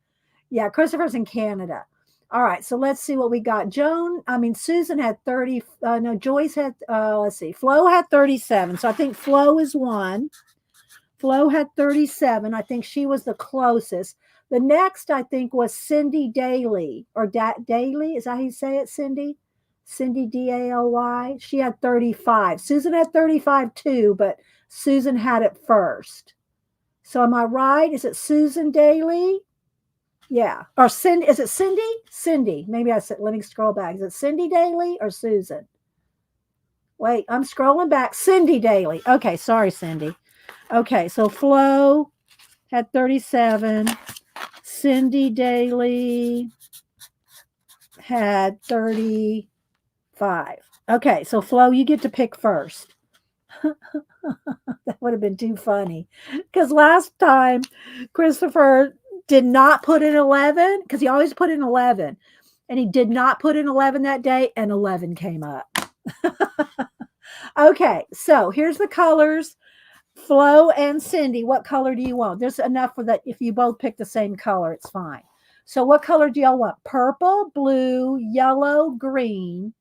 Christopher's in Canada. All right, so let's see what we got. Susan had 30. No, Joyce had. Let's see. Flo had 37. So I think Flo is 1. Flo had 37. I think she was the closest. The next, I think, was Cindy Daly or Daly. Is that how you say it, Cindy? Cindy Daly. She had 35. Susan had 35 too, but Susan had it first. So am I right? Is it Susan Daly? Yeah. Or Cindy? Is it Cindy? Cindy. Maybe I said. Let me scroll back. Is it Cindy Daly or Susan? Wait, I'm scrolling back. Cindy Daly. Okay, sorry, Cindy. Okay, so Flo had 37. Cindy Daly had 35. Okay, so Flo, you get to pick first. That would have been too funny. Because last time Christopher did not put in 11, because he always put in 11. And he did not put in 11 that day, and 11 came up. Okay, so here's the colors. Flo and Cindy, what color do you want? There's enough for that. If you both pick the same color, it's fine. So what color do y'all want? Purple, blue, yellow, green,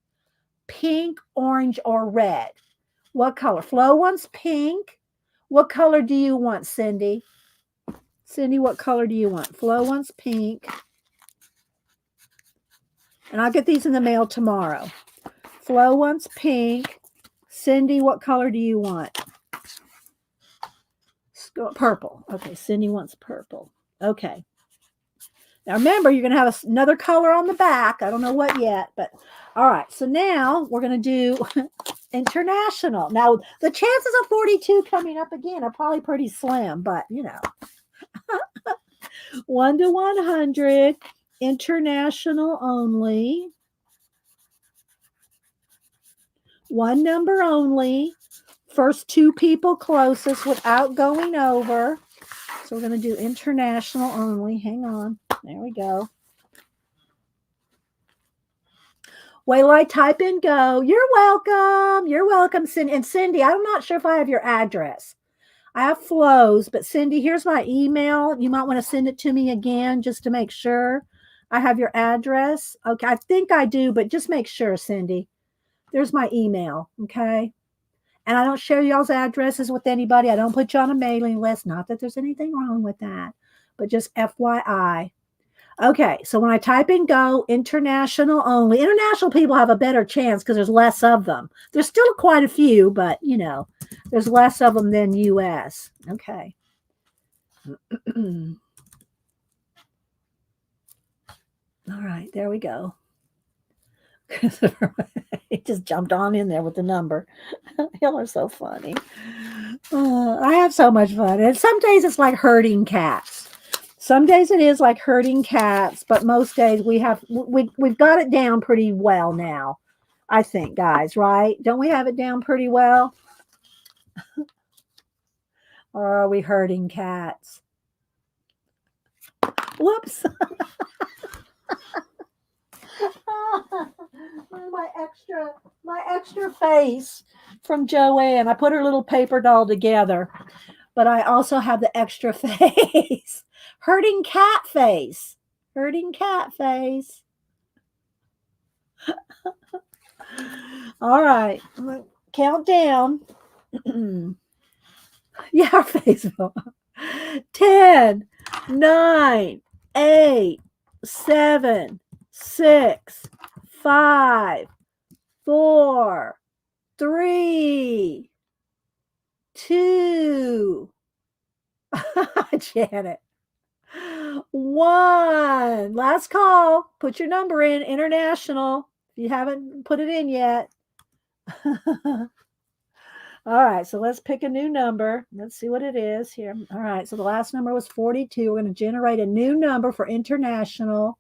pink, orange, or red? What color? Flo wants pink. What color do you want, Cindy? Cindy, what color do you want? Flo wants pink. And I'll get these in the mail tomorrow. Flo wants pink. Cindy, what color do you want? Purple. Okay, Cindy wants purple. Okay. Now remember, you're going to have another color on the back. I don't know what yet, but all right. So now we're going to do international. Now, the chances of 42 coming up again are probably pretty slim, but you know. 1 to 100, international only. One number only. First two people closest without going over. So we're going to do international only. Hang on. There we go. Wait till I type in go. You're welcome. You're welcome, Cindy. And Cindy, I'm not sure if I have your address. I have Flo's, but Cindy, here's my email. You might want to send it to me again just to make sure I have your address. Okay, I think I do, but just make sure, Cindy. There's my email, okay? And I don't share y'all's addresses with anybody. I don't put you on a mailing list. Not that there's anything wrong with that, but just FYI. Okay, so when I type in go, international only. International people have a better chance because there's less of them. There's still quite a few, but, you know, there's less of them than U.S. Okay. All right, there we go. He just jumped on in there with the number. Y'all are so funny. I have so much fun. And some days it's like herding cats. Some days it is like herding cats, but most days we've got it down pretty well now. I think, guys, right? Don't we have it down pretty well? Or are we herding cats? Whoops. my extra face from Joanne. I put her little paper doll together, but I also have the extra face. Herding cat face. Herding cat face. All right. Count down. Yeah, our face. 10, 9, 8, 7, 6, 5, 4, 3, 2. Janet. 1. Last call. Put your number in. International. If you haven't put it in yet. All right, so let's pick a new number. Let's see what it is here. All right, so the last number was 42. We're going to generate a new number for international.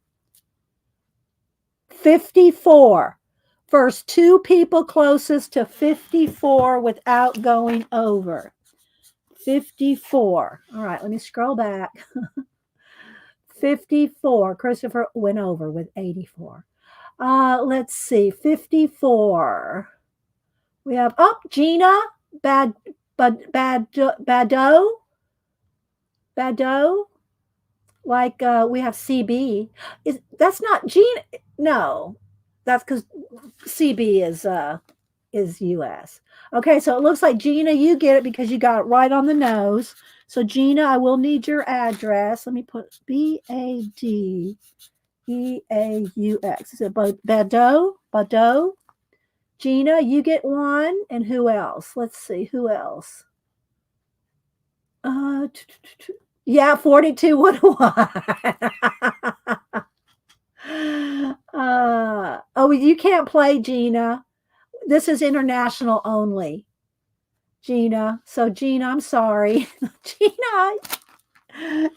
54. First two people closest to 54 without going over. 54. All right, let me scroll back. 54. Christopher went over with 84. Let's see. 54. We have, Gina Badeau. Like we have CB. That's not Gina? No, that's because CB is US. Okay, so it looks like Gina, you get it because you got it right on the nose. So Gina, I will need your address. Let me put BAD Eaux. Is it Badeau? Badeau? Gina, you get one. And who else? Let's see. Who else? Uh, yeah, 42-101. Oh, you can't play, Gina. This is international only, Gina. So, Gina, I'm sorry. Gina,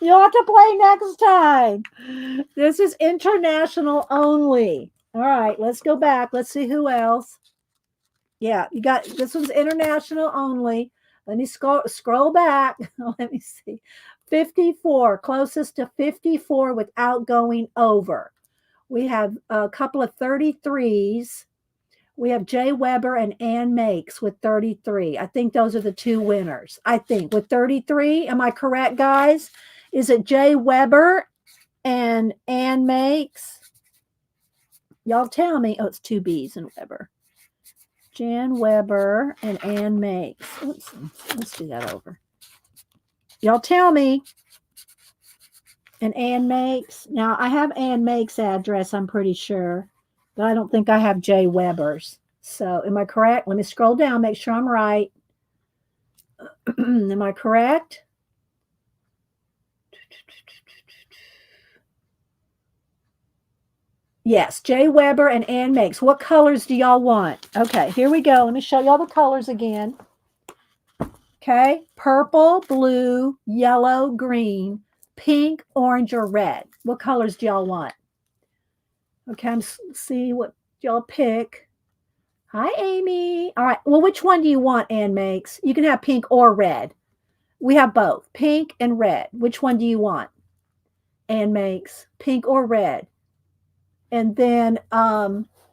you'll have to play next time. This is international only. All right, let's go back. Let's see who else. Yeah, you got this one's international only. Let me scroll back. Let me see. 54, closest to 54 without going over. We have a couple of 33s. We have Jay Weber and Ann Makes with 33. I think those are the two winners. I think with 33. Am I correct, guys? Is it Jay Weber and Ann Makes? Y'all tell me. Oh, it's two B's in Weber. Jan Weber and Ann Makes. Oops, let's do that over. Y'all tell me. And Ann Makes. Now, I have Ann Makes' address, I'm pretty sure. But I don't think I have Jay Weber's. So, am I correct? Let me scroll down, make sure I'm right. Am I correct? Yes, Jay Weber and Ann Makes. What colors do y'all want? Okay, here we go. Let me show y'all the colors again. Okay, purple, blue, yellow, green, pink, orange, or red. What colors do y'all want? Okay, I'm see what y'all pick. Hi, Amy. All right. Well, which one do you want, Ann Makes? You can have pink or red. We have both, pink and red. Which one do you want? Ann Makes, pink or red. And then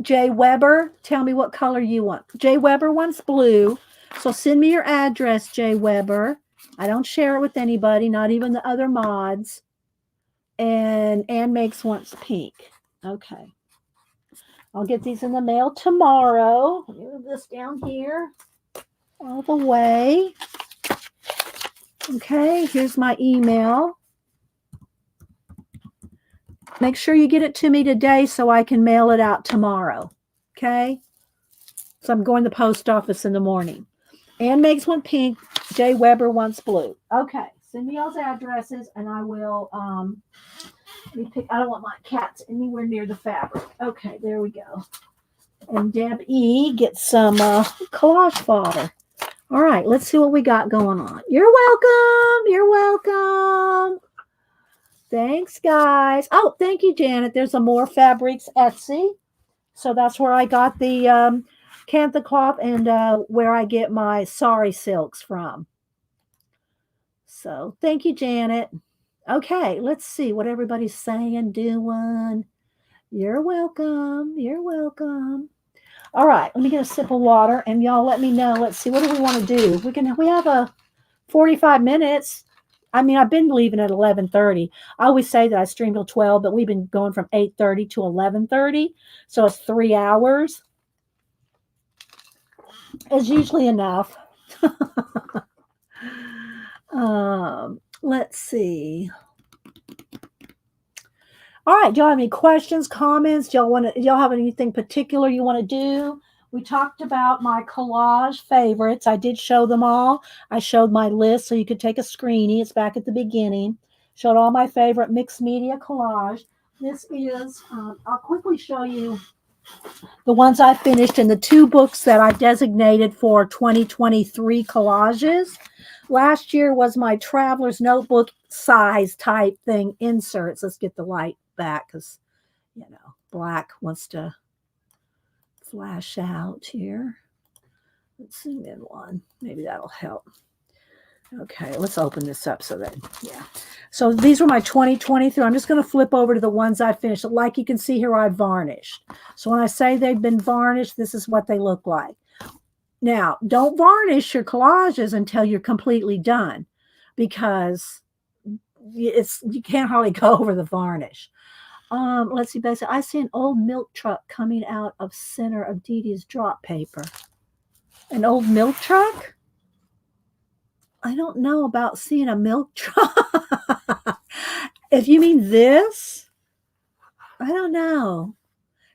Jay Weber, tell me what color you want. Jay Weber wants blue. So send me your address, Jay Weber. I don't share it with anybody, not even the other mods. And Ann Makes wants pink. Okay. I'll get these in the mail tomorrow. Let me move this down here all the way. Okay, here's my email. Make sure you get it to me today so I can mail it out tomorrow. Okay? So I'm going to the post office in the morning. Ann Makes one pink. Jay Weber wants blue. Okay. Send me y'all's addresses and I will let me pick. I don't want my cats anywhere near the fabric. Okay, there we go. And Deb E gets some collage fodder. All right, let's see what we got going on. You're welcome. You're welcome. Thanks, guys. Oh, thank you, Janet. There's a More Fabrics Etsy. So that's where I got the Cantha cloth and where I get my sari silks from. So thank you, Janet. Okay, let's see what everybody's saying, doing. You're welcome. You're welcome. All right, let me get a sip of water and y'all let me know. Let's see, what do we want to do? We have a 45 minutes. I mean, I've been leaving at 11:30. I always say that I stream till 12, but we've been going from 8:30 to 11:30. So it's 3 hours. It's usually enough. Let's see. All right. Do y'all have any questions, comments? Do y'all have anything particular you want to do? We talked about my collage favorites. I did show them all. I showed my list so you could take a screenie. It's back at the beginning. Showed all my favorite mixed media collage. This is, I'll quickly show you the ones I finished in the 2 books that I designated for 2023 collages. Last year was my traveler's notebook size type thing inserts. Let's get the light back because, black wants to flash out here. Let's zoom in one. Maybe that'll help. Okay, let's open this up so that, yeah. So these were my 2023. I'm just going to flip over to the ones I finished. Like you can see here, I varnished. So when I say they've been varnished, this is what they look like. Now, don't varnish your collages until you're completely done because you can't hardly go over the varnish. Let's see, basically, I see an old milk truck coming out of center of Dee Dee's drop paper. An old milk truck? I don't know about seeing a milk truck. If you mean this, I don't know.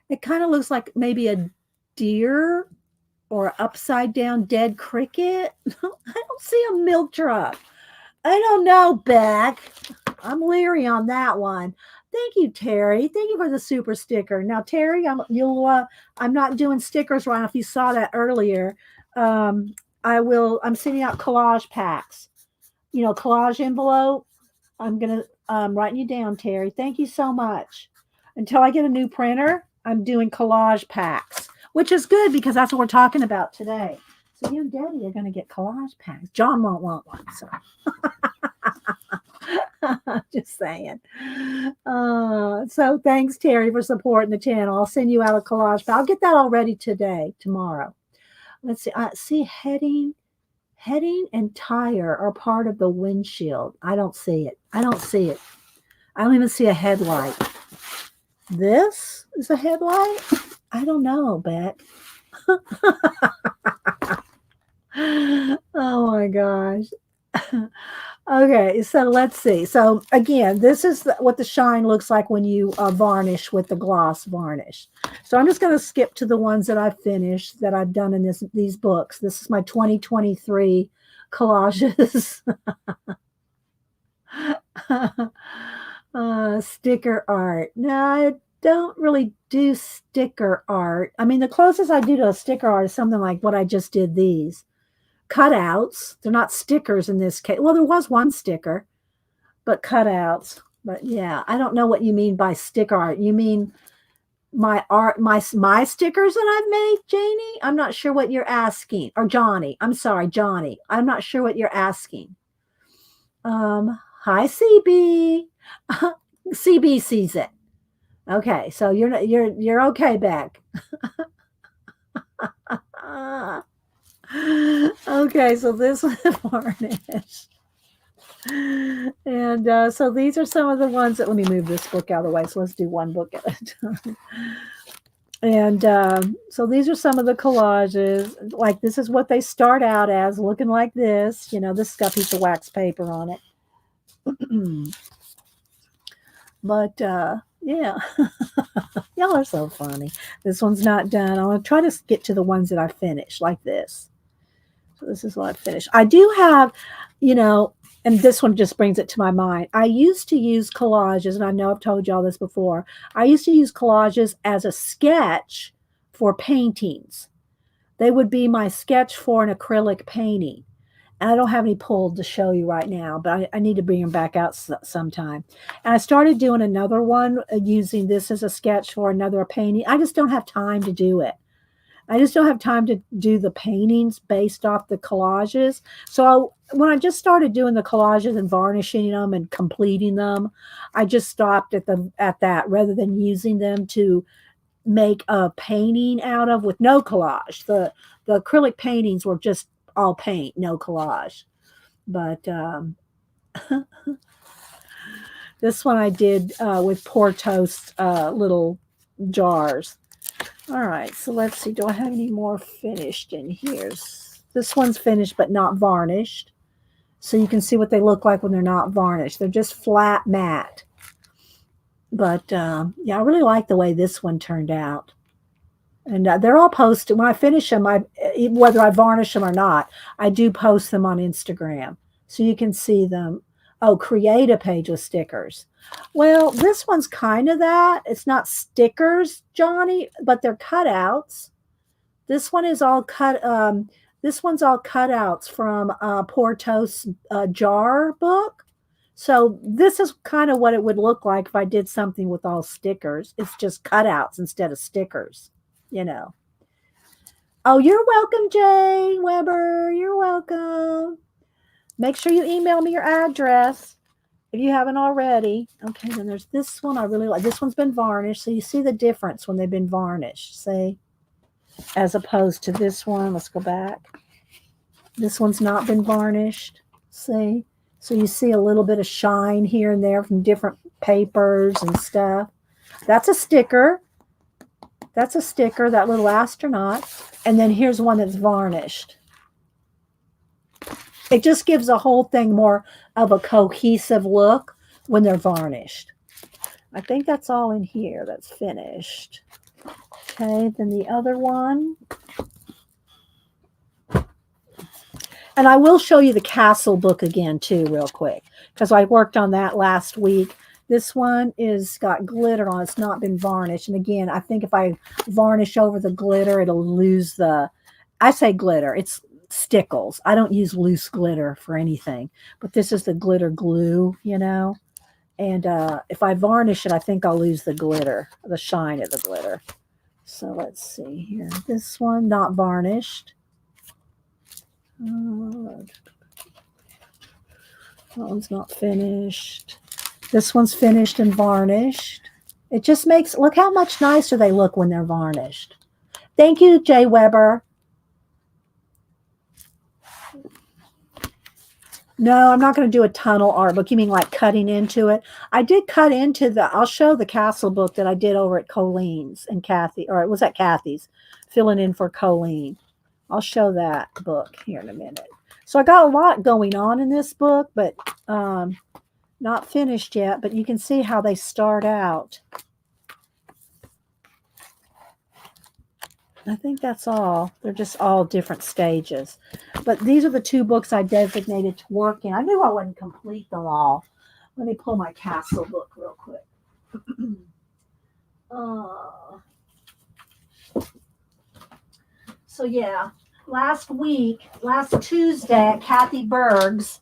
It kind of looks like maybe a deer or upside down dead cricket. I don't see a milk truck. I don't know, Beck. I'm leery on that one. Thank you, Terry. Thank you for the super sticker. Now, Terry, I'm not doing stickers right now. If you saw that earlier, um, I'm sending out collage packs. Collage envelope. I'm gonna writing you down, Terry. Thank you so much. Until I get a new printer, I'm doing collage packs, which is good because that's what we're talking about today. So you and Daddy are gonna get collage packs. John won't want one, so just saying. So thanks, Terry, for supporting the channel. I'll send you out a collage pack. I'll get that all ready tomorrow. Let's see. See heading and tire are part of the windshield. I don't see it. I don't see it. I don't even see a headlight. This is a headlight? I don't know, Beck. Oh my gosh. Okay, so let's see. So again, this is what the shine looks like when you varnish with the gloss varnish. So I'm just going to skip to the ones that I've finished that I've done in these books. This is my 2023 collages. Sticker art. No, I don't really do sticker art. I mean, the closest I do to a sticker art is something like what I just did these. Cutouts. They're not stickers in this case. Well, there was one sticker, but cutouts. But yeah, I don't know what you mean by sticker art. You mean my art, my stickers that I've made, Janie? I'm not sure what you're asking. Or Johnny. I'm sorry, Johnny. I'm not sure what you're asking. Hi, CB. CB sees it. Okay, so you're okay, Beck. Okay, so this was varnish. And so these are some of the ones that, let me move this book out of the way. So let's do one book at a time. And so these are some of the collages. Like this is what they start out as, looking like this. This has got a piece of wax paper on it. But yeah, y'all are so funny. This one's not done. I'm going to try to get to the ones that I finished, like this. So this is what I finished. I do have, and this one just brings it to my mind. I used to use collages, and I know I've told y'all this before. I used to use collages as a sketch for paintings. They would be my sketch for an acrylic painting. And I don't have any pulled to show you right now, but I need to bring them back out sometime. And I started doing another one using this as a sketch for another painting. I just don't have time to do it. I just don't have time to do the paintings based off the collages. So when I just started doing the collages and varnishing them and completing them, I just stopped at that rather than using them to make a painting out of with no collage. The acrylic paintings were just all paint, no collage. But this one I did with Pour Toast little jars. All right, so let's see. Do I have any more finished in here? This one's finished but not varnished. So you can see what they look like when they're not varnished. They're just flat matte. But yeah, I really like the way this one turned out. And they're all posted. When I finish them, whether I varnish them or not, I do post them on Instagram. So you can see them. Oh, create a page with stickers. Well, this one's kind of that. It's not stickers, Johnny, but they're cutouts. This one is all cut. This one's all cutouts from Pour Toast jar book. So this is kind of what it would look like if I did something with all stickers. It's just cutouts instead of stickers, Oh, you're welcome, Jay Weber. You're welcome. Make sure you email me your address if you haven't already. Okay, then there's this one I really like. This one's been varnished, so you see the difference when they've been varnished, see? As opposed to this one. Let's go back. This one's not been varnished, see? So you see a little bit of shine here and there from different papers and stuff. That's a sticker. That's a sticker, that little astronaut. And then here's one that's varnished. It just gives the whole thing more of a cohesive look when they're varnished. I think that's all in here that's finished. Okay, then the other one. And I will show you the castle book again too, real quick, because I worked on that last week. This one is got glitter on. It's not been varnished. And again, I think if I varnish over the glitter, it'll lose the. I say glitter. It's stickles. I don't use loose glitter for anything. But this is the glitter glue, you know. And if I varnish it, I think I'll lose the glitter, the shine of the glitter. So let's see here. This one not varnished. That one's not finished. This one's finished and varnished. It just makes, look how much nicer they look when they're varnished. Thank you, Jay Weber. No, I'm not going to do a tunnel art book. You mean like cutting into it? I did cut into the, I'll show the castle book that I did over at Colleen's and Kathy, or it was at Kathy's, filling in for Colleen. I'll show that book here in a minute. So I got a lot going on in this book, but not finished yet, but you can see how they start out. I think that's all. They're just all different stages. But these are the two books I designated to work in. I knew I wouldn't complete them all. Let me pull my castle book real quick. So yeah, last Tuesday at Kathy Berg's,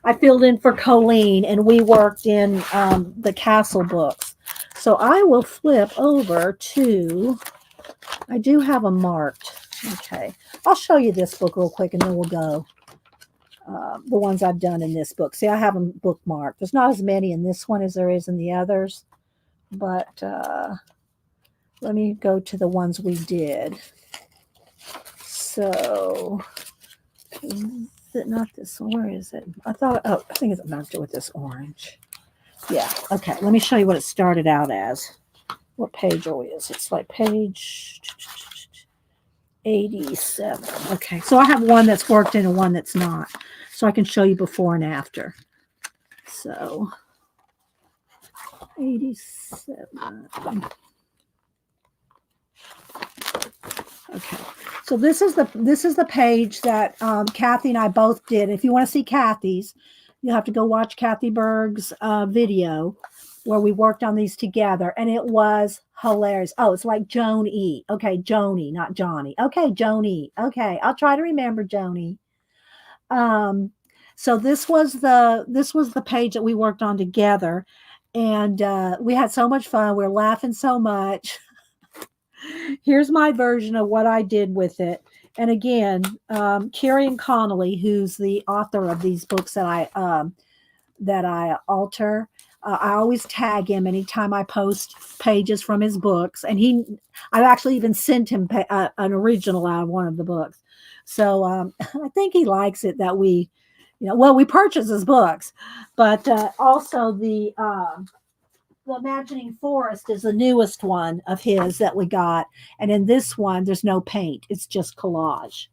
I filled in for Colleen and we worked in the castle books. So I will flip over to, I do have them marked. Okay, I'll show you this book real quick and then we'll go. The ones I've done in this book. See, I have them bookmarked. There's not as many in this one as there is in the others. But let me go to the ones we did. So, is it not this one? Where is it? I think it's marked it with this orange. Yeah, okay. Let me show you what it started out as. What page are we? It's like page 87. Okay, so I have one that's worked in and one that's not. So I can show you before and after. So, 87. Okay, so this is the page that Kathy and I both did. If you want to see Kathy's, you'll have to go watch Kathy Berg's video where we worked on these together, and it was hilarious. Oh, it's like Joan E. Okay, Joni, not Johnny. Okay, Joni. Okay, I'll try to remember Joni. So this was the page that we worked on together, and we had so much fun. We were laughing so much. Here's my version of what I did with it. And again, Kieran Connolly, who's the author of these books that I alter, I always tag him anytime I post pages from his books. And I've actually even sent him an original out of one of the books. So I think he likes it that we purchase his books, but also the Imagining Forest is the newest one of his that we got. And in this one, there's no paint. It's just collage.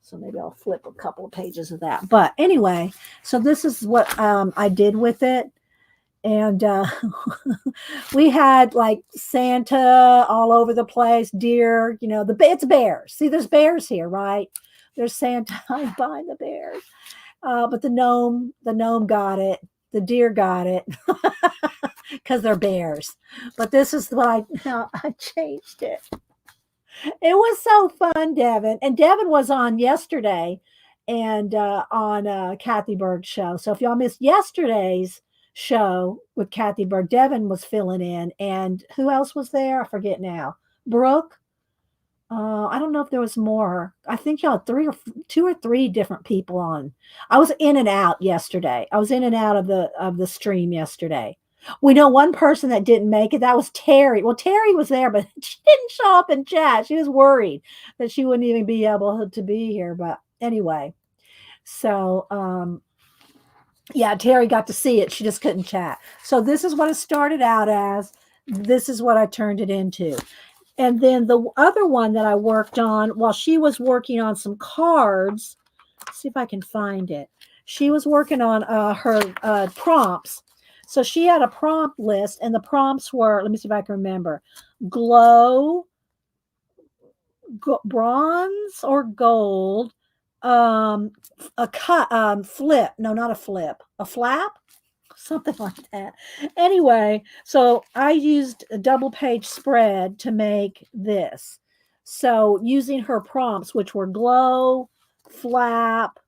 So maybe I'll flip a couple of pages of that. But anyway, so this is what I did with it. And we had like Santa all over the place, deer, it's bears. See, there's bears here, right? There's Santa behind the bears. But the gnome got it. The deer got it because they're bears. But this is what I changed it. It was so fun, Devin. And Devin was on yesterday and on Kathy Berg's show. So if y'all missed yesterday's show with Kathy Berg, Devin was filling in. And who else was there? I forget now. Brooke. I don't know if there was more. I think y'all had two or three different people on. I was in and out yesterday. I was in and out of the stream yesterday. We know one person that didn't make it. That was Terry. Well, Terry was there, but she didn't show up in chat. She was worried that she wouldn't even be able to be here. But anyway, so yeah, Terry got to see it. She just couldn't chat. So this is what it started out as. This is what I turned it into. And then the other one that I worked on while she was working on some cards, let's see if I can find it. She was working on her prompts. So she had a prompt list, and the prompts were, let me see if I can remember, glow, bronze or gold, a cut, flip. No, not a flip, a flap, something like that. Anyway, so I used a double page spread to make this. So using her prompts, which were glow, flap,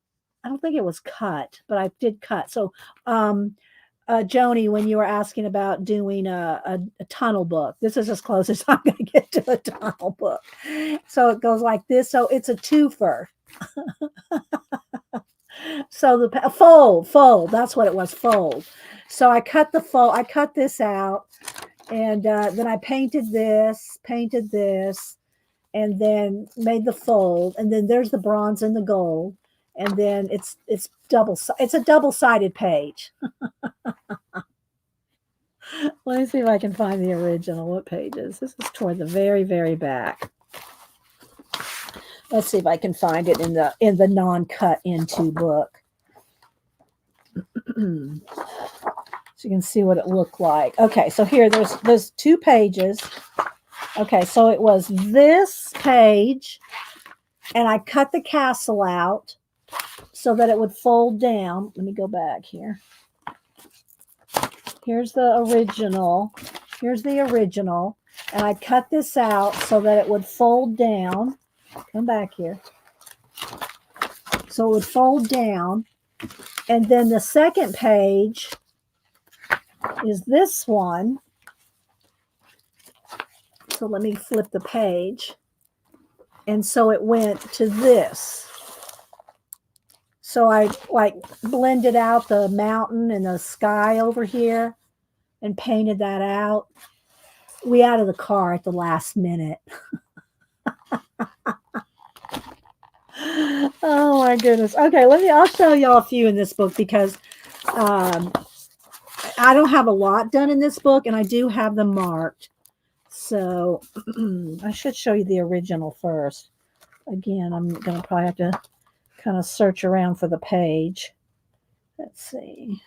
I don't think it was cut, but I did cut. So, Joni, when you were asking about doing a tunnel book, this is as close as I'm going to get to a tunnel book. So it goes like this. So it's a twofer. So the fold, that's what it was, fold. So I cut the fold, I cut this out, and then I painted this, and then made the fold, and then there's the bronze and the gold, and then it's a double-sided page. Let me see if I can find the original. What pages? This is toward the very, very back. Let's see if I can find it in the non-cut into book. So you can see what it looked like. Okay, so here there's 2 pages. Okay, so it was this page, and I cut the castle out so that it would fold down. Let me go back here. Here's the original. Here's the original. And I cut this out so that it would fold down. Come back here. So it would fold down. And then the second page is this one. So let me flip the page. And so it went to this. So I like blended out the mountain and the sky over here and painted that out. We out of the car at the last minute. Oh my goodness. Okay, I'll show y'all a few in this book because I don't have a lot done in this book, and I do have them marked. So I should show you the original first. Again, I'm going to probably have to kind of search around for the page. Let's see.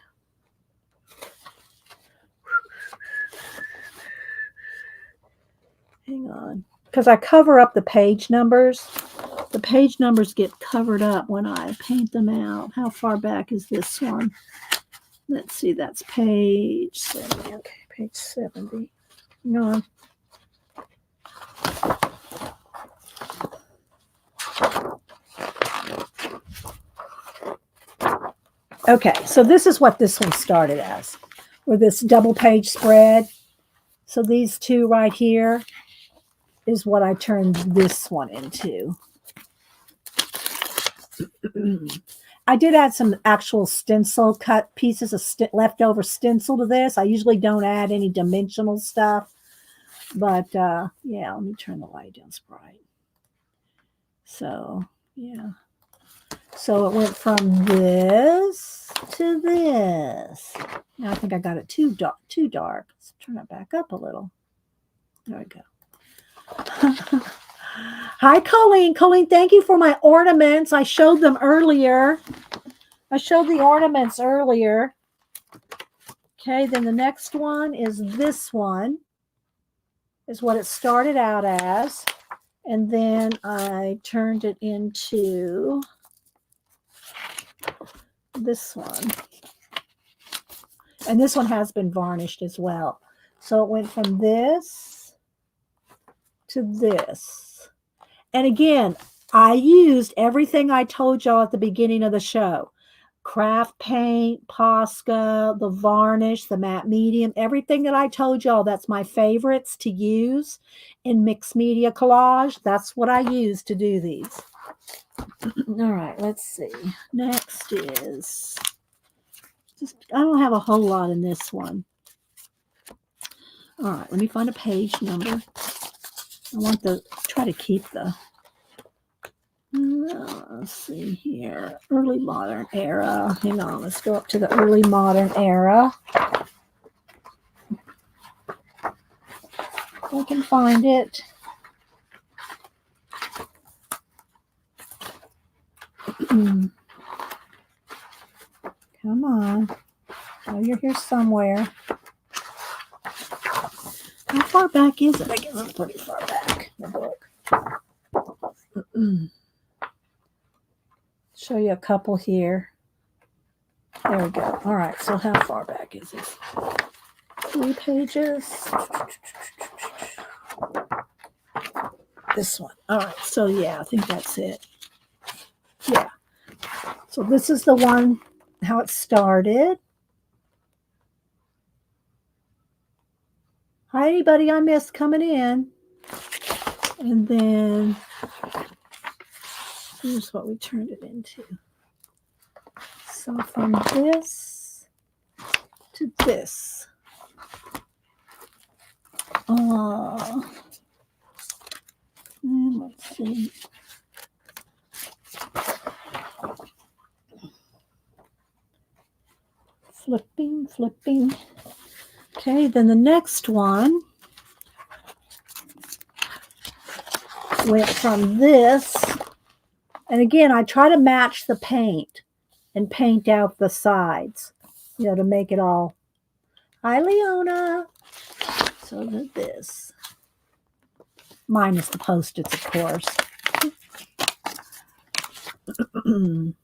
Hang on. Because I cover up the page numbers. The page numbers get covered up when I paint them out. How far back is this one? Let's see. That's page 70. Okay, page 70. Hang on. Okay, so this is what this one started as, with this double page spread. So these 2 right here is what I turned this one into. I did add some actual stencil cut pieces of leftover stencil to this. I usually don't add any dimensional stuff, but yeah, let me turn the light down so bright. So yeah. So it went from this to this. Now I think I got it too dark. Let's turn it back up a little. There we go. Hi, Colleen. Colleen, thank you for my ornaments. I showed them earlier. I showed the ornaments earlier. Okay, then the next one is this one. Is what it started out as. And then I turned it into this one. And this one has been varnished as well. So it went from this to this. And again, I used everything I told y'all at the beginning of the show. Craft paint, Posca, the varnish, the matte medium, everything that I told y'all that's my favorites to use in mixed media collage. That's what I use to do these. All right, let's see. Next is I don't have a whole lot in this one. All right, let me find a page number. I want to try to keep the, let's see here, early modern era. Hang on, let's go up to the early modern era. If I can find it. Come on. Oh, you're here somewhere. How far back is it? I guess it's pretty far back in the book. Show you a couple here. There we go. All right, so how far back is this? 3 pages. This one. All right, so yeah, I think that's it. Yeah. So this is the one, how it started. Hi, anybody I missed coming in. And then here's what we turned it into. So from this to this. Let's see. Flipping. Okay, then the next one went from this. And again, I try to match the paint and paint out the sides, to make it all. Hi, Leona. So this. Minus the Post-its, of course. And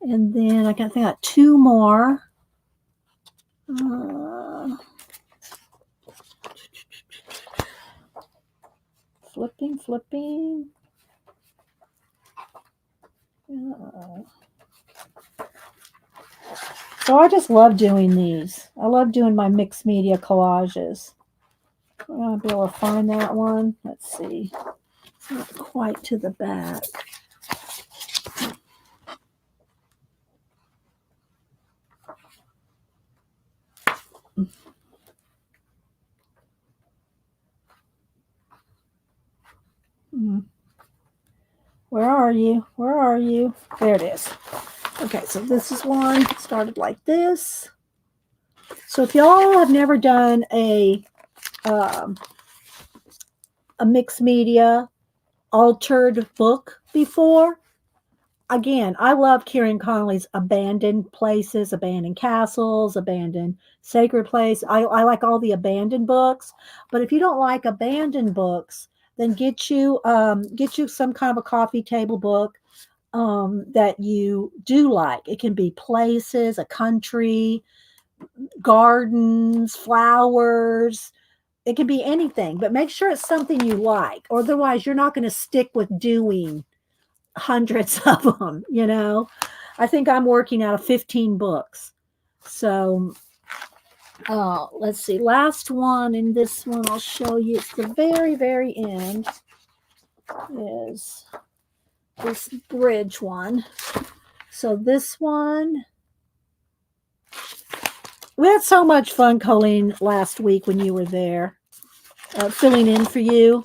then I got 2 more. Flipping. So I just love doing these. I love doing my mixed media collages. I'll be able to find that one. Let's see. It's not quite to the back. Where are you? There it is. Okay, so this is one. It started like this. So if y'all have never done a mixed media altered book before, again, I love Kieran Connolly's Abandoned Places, Abandoned Castles, Abandoned Sacred Place. I like all the abandoned books. But if you don't like abandoned books, then get you some kind of a coffee table book that you do like. It can be places, a country, gardens, flowers. It can be anything, but make sure it's something you like. Otherwise, you're not going to stick with doing hundreds of them, I think I'm working out of 15 books. So let's see. Last one in this one I'll show you. It's the very, very end. Is this bridge one. So this one, we had so much fun, Colleen, last week when you were there, filling in for you.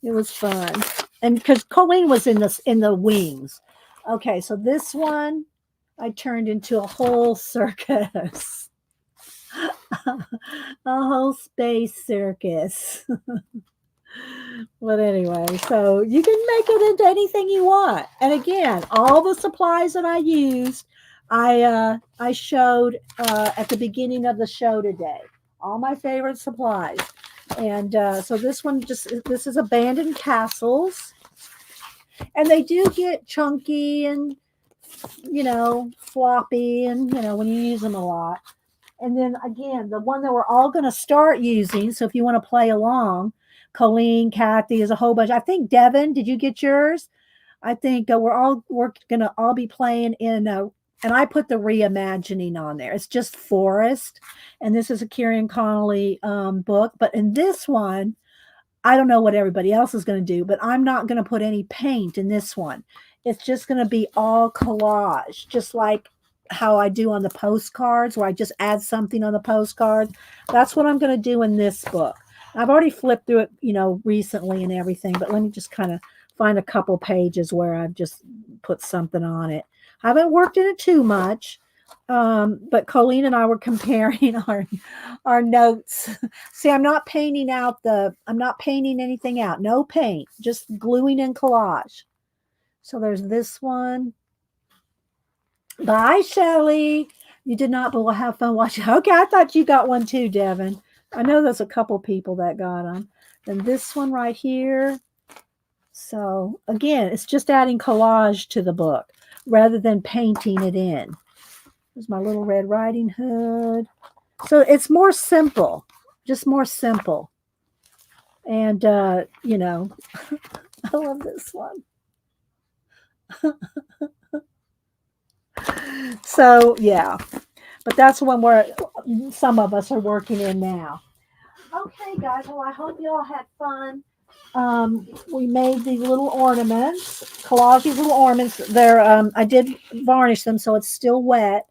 It was fun. And because Colleen was in the wings. Okay, so this one I turned into a whole circus. A whole space circus. But anyway, so you can make it into anything you want. And again, all the supplies that I used, I showed at the beginning of the show today. All my favorite supplies. And so this is Abandoned Castles. And they do get chunky and, floppy and, when you use them a lot. And then again, the one that we're all going to start using. So if you want to play along, Colleen, Kathy, there's a whole bunch. I think Devin, did you get yours? I think we're going to all be playing in, and I put the reimagining on there. It's just forest. And this is a Kieran Connolly book. But in this one, I don't know what everybody else is going to do, but I'm not going to put any paint in this one. It's just going to be all collage, just like how I do on the postcards, where I just add something on the postcard. That's what I'm going to do in this book. I've already flipped through it, recently and everything, but let me just kind of find a couple pages where I've just put something on it. I haven't worked in it too much, but Colleen and I were comparing our notes. See, I'm not painting anything out. No paint, just gluing in collage. So there's this one. Bye, Shelley. You did not, but we'll have fun watching. Okay, I thought you got one too, Devin. I know there's a couple people that got them. And this one right here. So again, it's just adding collage to the book rather than painting it in. There's my little Red Riding Hood. So it's more simple, just more simple. And, I love this one. So, yeah, but that's one where some of us are working in now. Okay, guys. Well, I hope you all had fun. We made these little ornaments, collage these little ornaments. They're I did varnish them, so it's still wet,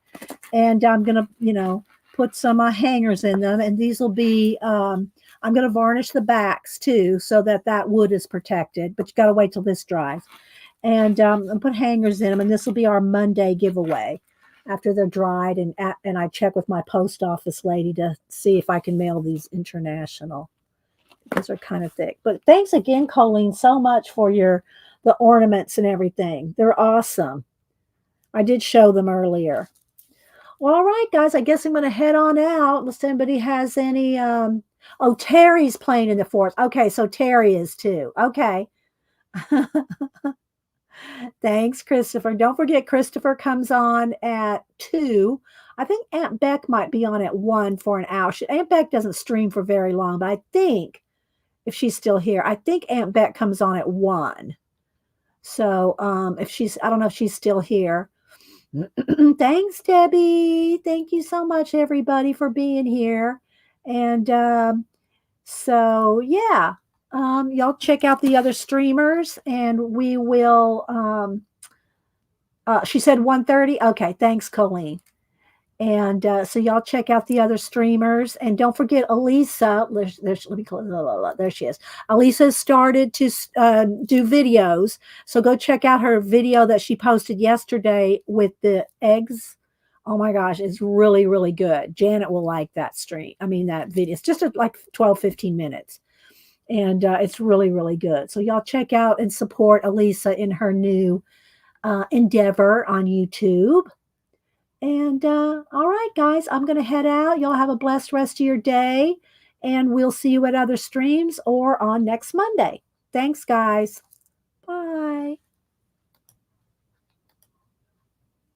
and I'm gonna put some hangers in them, and these will be. I'm gonna varnish the backs too, so that that wood is protected. But you got to wait till this dries, and put hangers in them, and this will be our Monday giveaway. After they're dried, and I check with my post office lady to see if I can mail these international. These are kind of thick. But thanks again, Colleen, so much for the ornaments and everything. They're awesome. I did show them earlier. Well, all right, guys. I guess I'm going to head on out unless anybody has any. Oh, Terry's playing in the fourth. Okay, so Terry is too. Okay. Thanks, Christopher. Don't forget, Christopher comes on at 2. I think Aunt Beck might be on at 1 for an hour. Aunt Beck doesn't stream for very long, but I think if she's still here, I think Aunt Beck comes on at 1. So if she's, I don't know if she's still here. Thanks, Debbie. Thank you so much, everybody, for being here. And so, yeah, y'all check out the other streamers, and we will. She said 1:30. Okay, thanks, Colleen. And so y'all check out the other streamers, and don't forget Elisa. Let me close. There she is. Elisa started to do videos, so go check out her video that she posted yesterday with the eggs. Oh my gosh, it's really, really good. Janet will like that stream. I mean, that video. It's just like 12, 15 minutes. And it's really, really good. So y'all check out and support Elisa in her new endeavor on YouTube. And all right, guys, I'm going to head out. Y'all have a blessed rest of your day. And we'll see you at other streams or on next Monday. Thanks, guys. Bye.